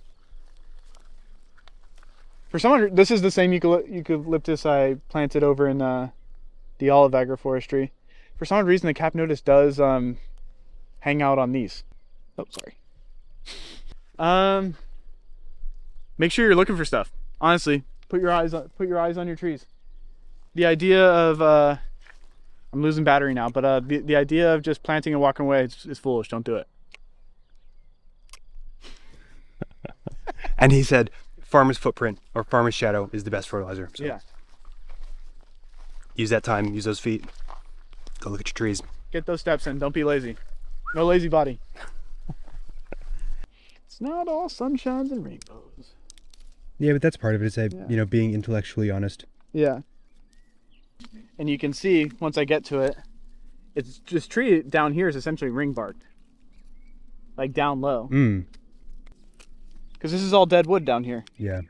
for someone, this is the same eucalyptus I planted over in the olive agroforestry. For some reason, the cap notice does hang out on these. Oh, sorry. Make sure you're looking for stuff. Honestly, put your eyes on your trees. The idea of I'm losing battery now, but the idea of just planting and walking away is foolish. Don't do it. And he said, farmer's footprint or farmer's shadow is the best fertilizer. So Yeah. use that time, use those feet. Go look at your trees. Get those steps in. Don't be lazy. No lazy body. It's not all sunshines and rainbows. Yeah, but that's part of it. It's being intellectually honest. Yeah. And you can see once I get to it, it's just tree down here is essentially ring barked, like down low. Because this is all dead wood down here. Yeah.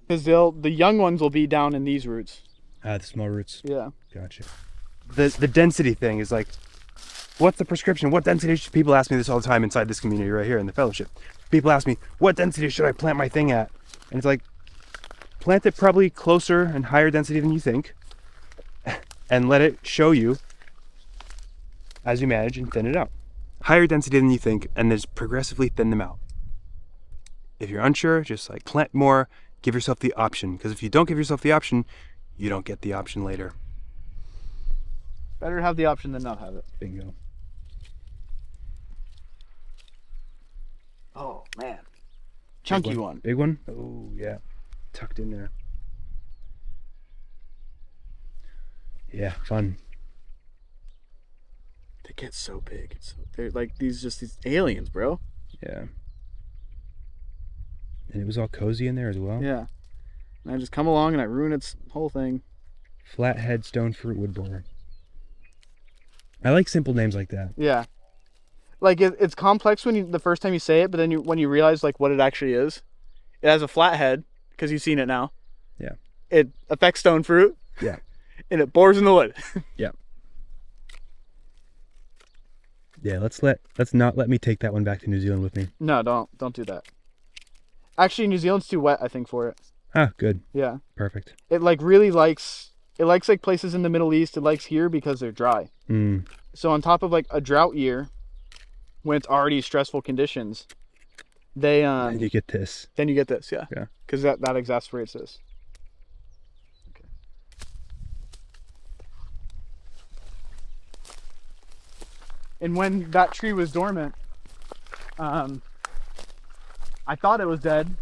Because the young ones will be down in these roots. The small roots. Yeah. Gotcha. The density thing is like, what's the prescription? What density should people ask me this all the time inside this community right here in the fellowship? People ask me, what density should I plant my thing at? And it's like, plant it probably closer and higher density than you think, and let it show you as you manage and thin it out. Higher density than you think, and just progressively thin them out. If you're unsure, just like plant more, give yourself the option. Because if you don't give yourself the option, you don't get the option later. Better have the option than not have it. Bingo. Oh, man. Chunky one. Big one? Oh, yeah. Tucked in there. Yeah, fun. They get so big. They're like these aliens, bro. Yeah. And it was all cozy in there as well. Yeah. And I just come along and I ruin its whole thing. Flathead stone fruit woodborer. I like simple names like that. Yeah. Like it's complex when the first time you say it, but then when you realize like what it actually is. It has a flathead because you've seen it now. Yeah. It affects stone fruit. Yeah. And it bores in the wood. Yeah. Yeah, let's not let me take that one back to New Zealand with me. No, don't do that. Actually, New Zealand's too wet, I think, for it. Ah, good. Yeah. Perfect. It like really likes like places in the Middle East. It likes here because they're dry. So on top of like a drought year, when it's already stressful conditions, and you get this. Then you get this, yeah. Yeah. Because that exasperates this. Okay. And when that tree was dormant, I thought it was dead,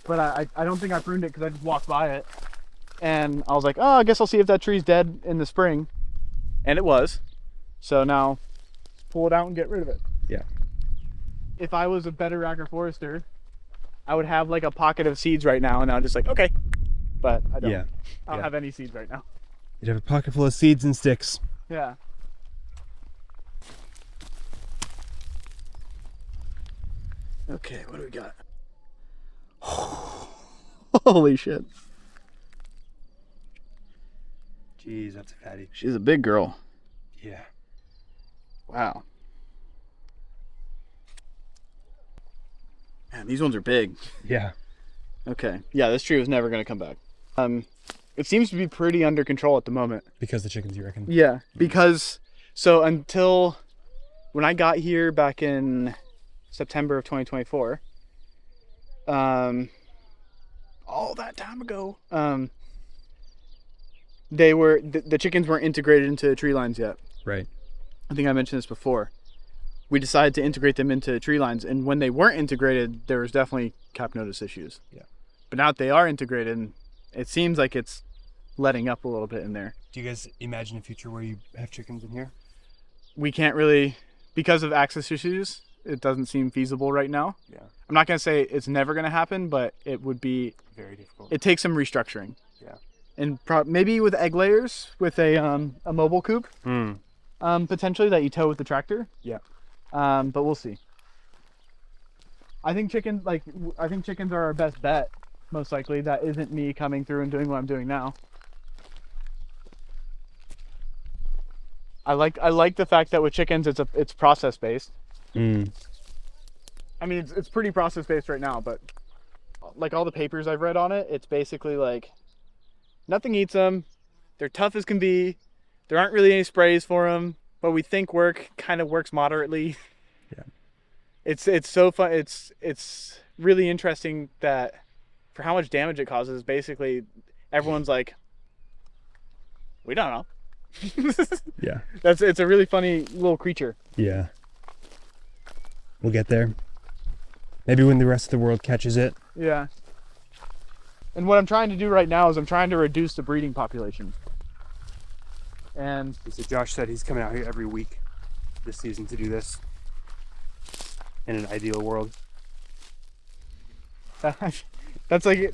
but I don't think I pruned it because I just walked by it. And I was like, oh, I guess I'll see if that tree's dead in the spring. And it was. So now, pull it out and get rid of it. Yeah. If I was a better agroforester, I would have like a pocket of seeds right now, and I'm just like, okay. But I don't. Yeah. I don't have any seeds right now. You'd have a pocket full of seeds and sticks. Yeah. Okay, what do we got? Holy shit. Jeez, that's a fatty. She's a big girl. Yeah. Wow. Man, these ones are big. Yeah. Okay. Yeah, this tree was never going to come back. It seems to be pretty under control at the moment. Because the chickens, you reckon? Yeah, because so until when I got here back in September of 2024, all that time ago, the chickens weren't integrated into tree lines yet. Right. I think I mentioned this before. We decided to integrate them into tree lines, and when they weren't integrated, there was definitely cap notice issues. Yeah. But now that they are integrated, and it seems like it's letting up a little bit in there. Do you guys imagine a future where you have chickens in here? We can't really, because of access issues, it doesn't seem feasible right now. Yeah. I'm not going to say it's never going to happen, but it would be Very difficult. It takes some restructuring. Yeah. And maybe with egg layers, with a mobile coop, potentially that you tow with the tractor. Yeah. But we'll see. I think chickens are our best bet, most likely. That isn't me coming through and doing what I'm doing now. I like the fact that with chickens it's process based. I mean it's pretty process based right now, but like all the papers I've read on it, it's basically like nothing eats them. They're tough as can be. There aren't really any sprays for them, but we think kind of works moderately. Yeah. It's so fun. It's really interesting that for how much damage it causes, basically everyone's like, we don't know. Yeah. It's a really funny little creature. Yeah. We'll get there. Maybe when the rest of the world catches it. Yeah. And what I'm trying to do right now is I'm trying to reduce the breeding population. And So Josh said he's coming out here every week this season to do this. In an ideal world. that's like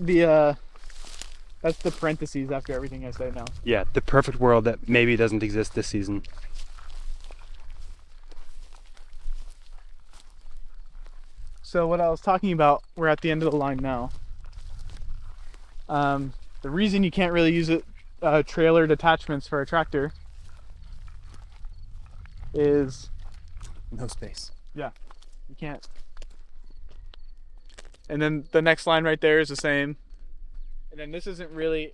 that's the parentheses after everything I say now. Yeah, the perfect world that maybe doesn't exist this season. So what I was talking about, we're at the end of the line now. The reason you can't really use trailered attachments for a tractor is No space. yeah, you can't. And then the next line right there is the same. And then this isn't really,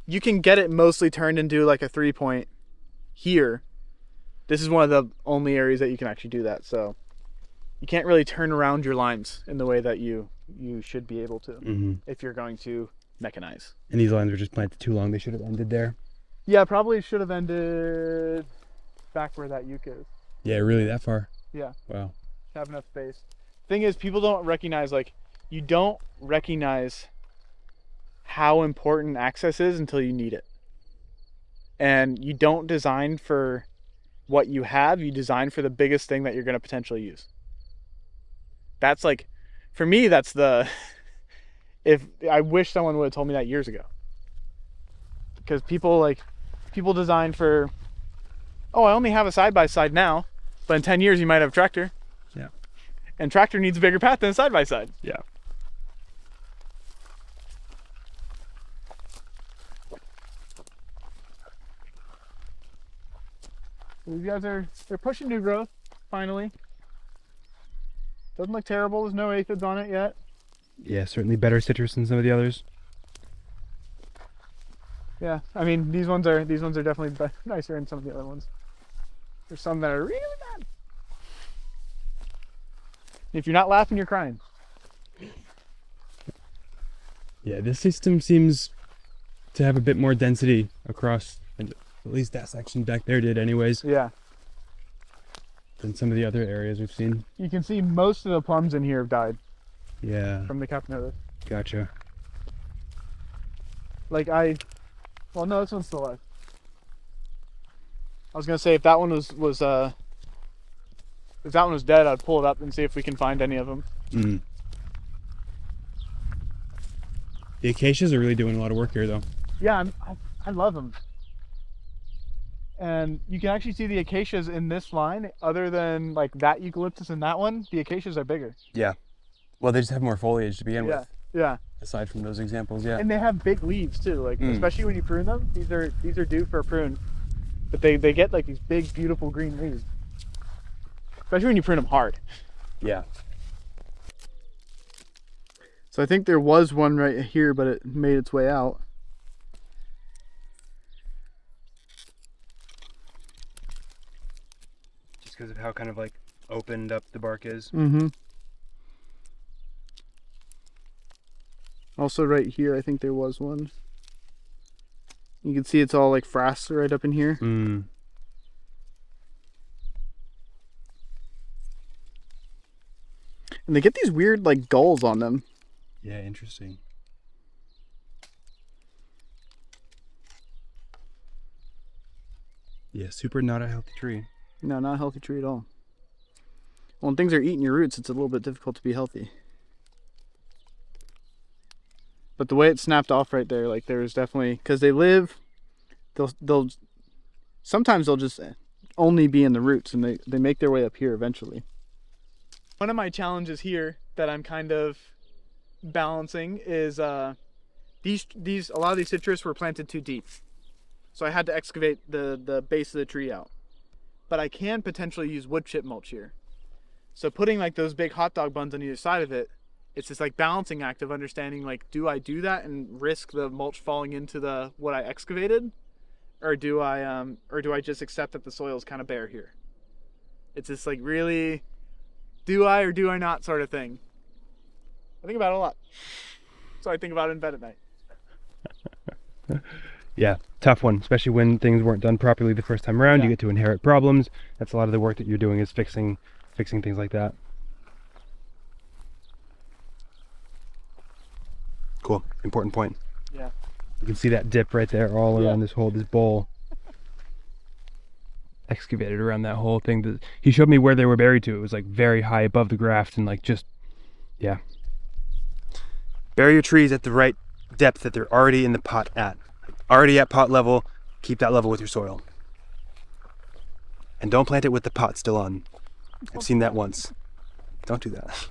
you can get it mostly turned into like a 3-point here. This is one of the only areas that you can actually do that. So you can't really turn around your lines in the way that you should be able to if you're going to mechanize. And these lines were just planted too long. They should have ended there. Yeah, probably should have ended back where that uke is. Yeah, really that far? Yeah. Wow. Have enough space. Thing is, people don't recognize, like, you don't recognize how important access is until you need it. And you don't design for what you have, you design for the biggest thing that you're going to potentially use. That's like, for me, that's the, I wish someone would have told me that years ago. Because people design for, oh, I only have a side-by-side now, but in 10 years you might have a tractor. Yeah. And tractor needs a bigger path than a side-by-side. Yeah. These guys they're pushing new growth, finally. Doesn't look terrible, there's no aphids on it yet. Yeah, certainly better citrus than some of the others. Yeah, I mean these ones are definitely nicer than some of the other ones. There's some that are really bad. If you're not laughing, you're crying. Yeah, this system seems to have a bit more density across, and at least that section back there did anyways, Yeah. than some of the other areas we've seen. You can see most of the plums in here have died Yeah, from the capnotus. gotcha. Like well no, this one's still alive. I was gonna say if that one was dead, I'd pull it up and see if we can find any of them. Mm. The acacias are really doing a lot of work here though. Yeah, I love them. And you can actually see the acacias in this line, other than like that eucalyptus and that one, the acacias are bigger. Yeah. Well, they just have more foliage to begin Yeah, with, yeah. aside from those examples, yeah. And they have big leaves too, like especially when you prune them. These are due for a prune. But they get like these big, beautiful green leaves. Especially when you prune them hard. Yeah. So I think there was one right here, but it made its way out. Just because of how kind of like opened up the bark is. Mm-hmm. Also right here, I think there was one. You can see it's all like frass right up in here. Mm. And they get these weird like gulls on them. Yeah, interesting. Yeah, super not a healthy tree. No, not a healthy tree at all. When things are eating your roots, it's a little bit difficult to be healthy. But the way it snapped off right there, like there was definitely, because they live, they'll sometimes they'll just only be in the roots, and they make their way up here eventually. One of my challenges here that I'm kind of balancing is these a lot of these citrus were planted too deep, so I had to excavate the base of the tree out. But I can potentially use wood chip mulch here. So putting like those big hot dog buns on either side of it, it's this like balancing act of understanding, like, do I do that and risk the mulch falling into the what I excavated, or do I just accept that the soil is kind of bare here? It's this like really, do I or do I not sort of thing. I think about it a lot. So I think about it in bed at night. Yeah, tough one, especially when things weren't done properly the first time around. Yeah. You get to inherit problems. That's a lot of the work that you're doing, is fixing things like that. Cool, important point. Yeah. You can see that dip right there all around this bowl. Excavated around that whole thing. He showed me where they were buried to. It was like very high above the graft, and like just, yeah. Bury your trees at the right depth that they're already in the pot at. Already at pot level, keep that level with your soil. And don't plant it with the pot still on. I've seen that once. Don't do that.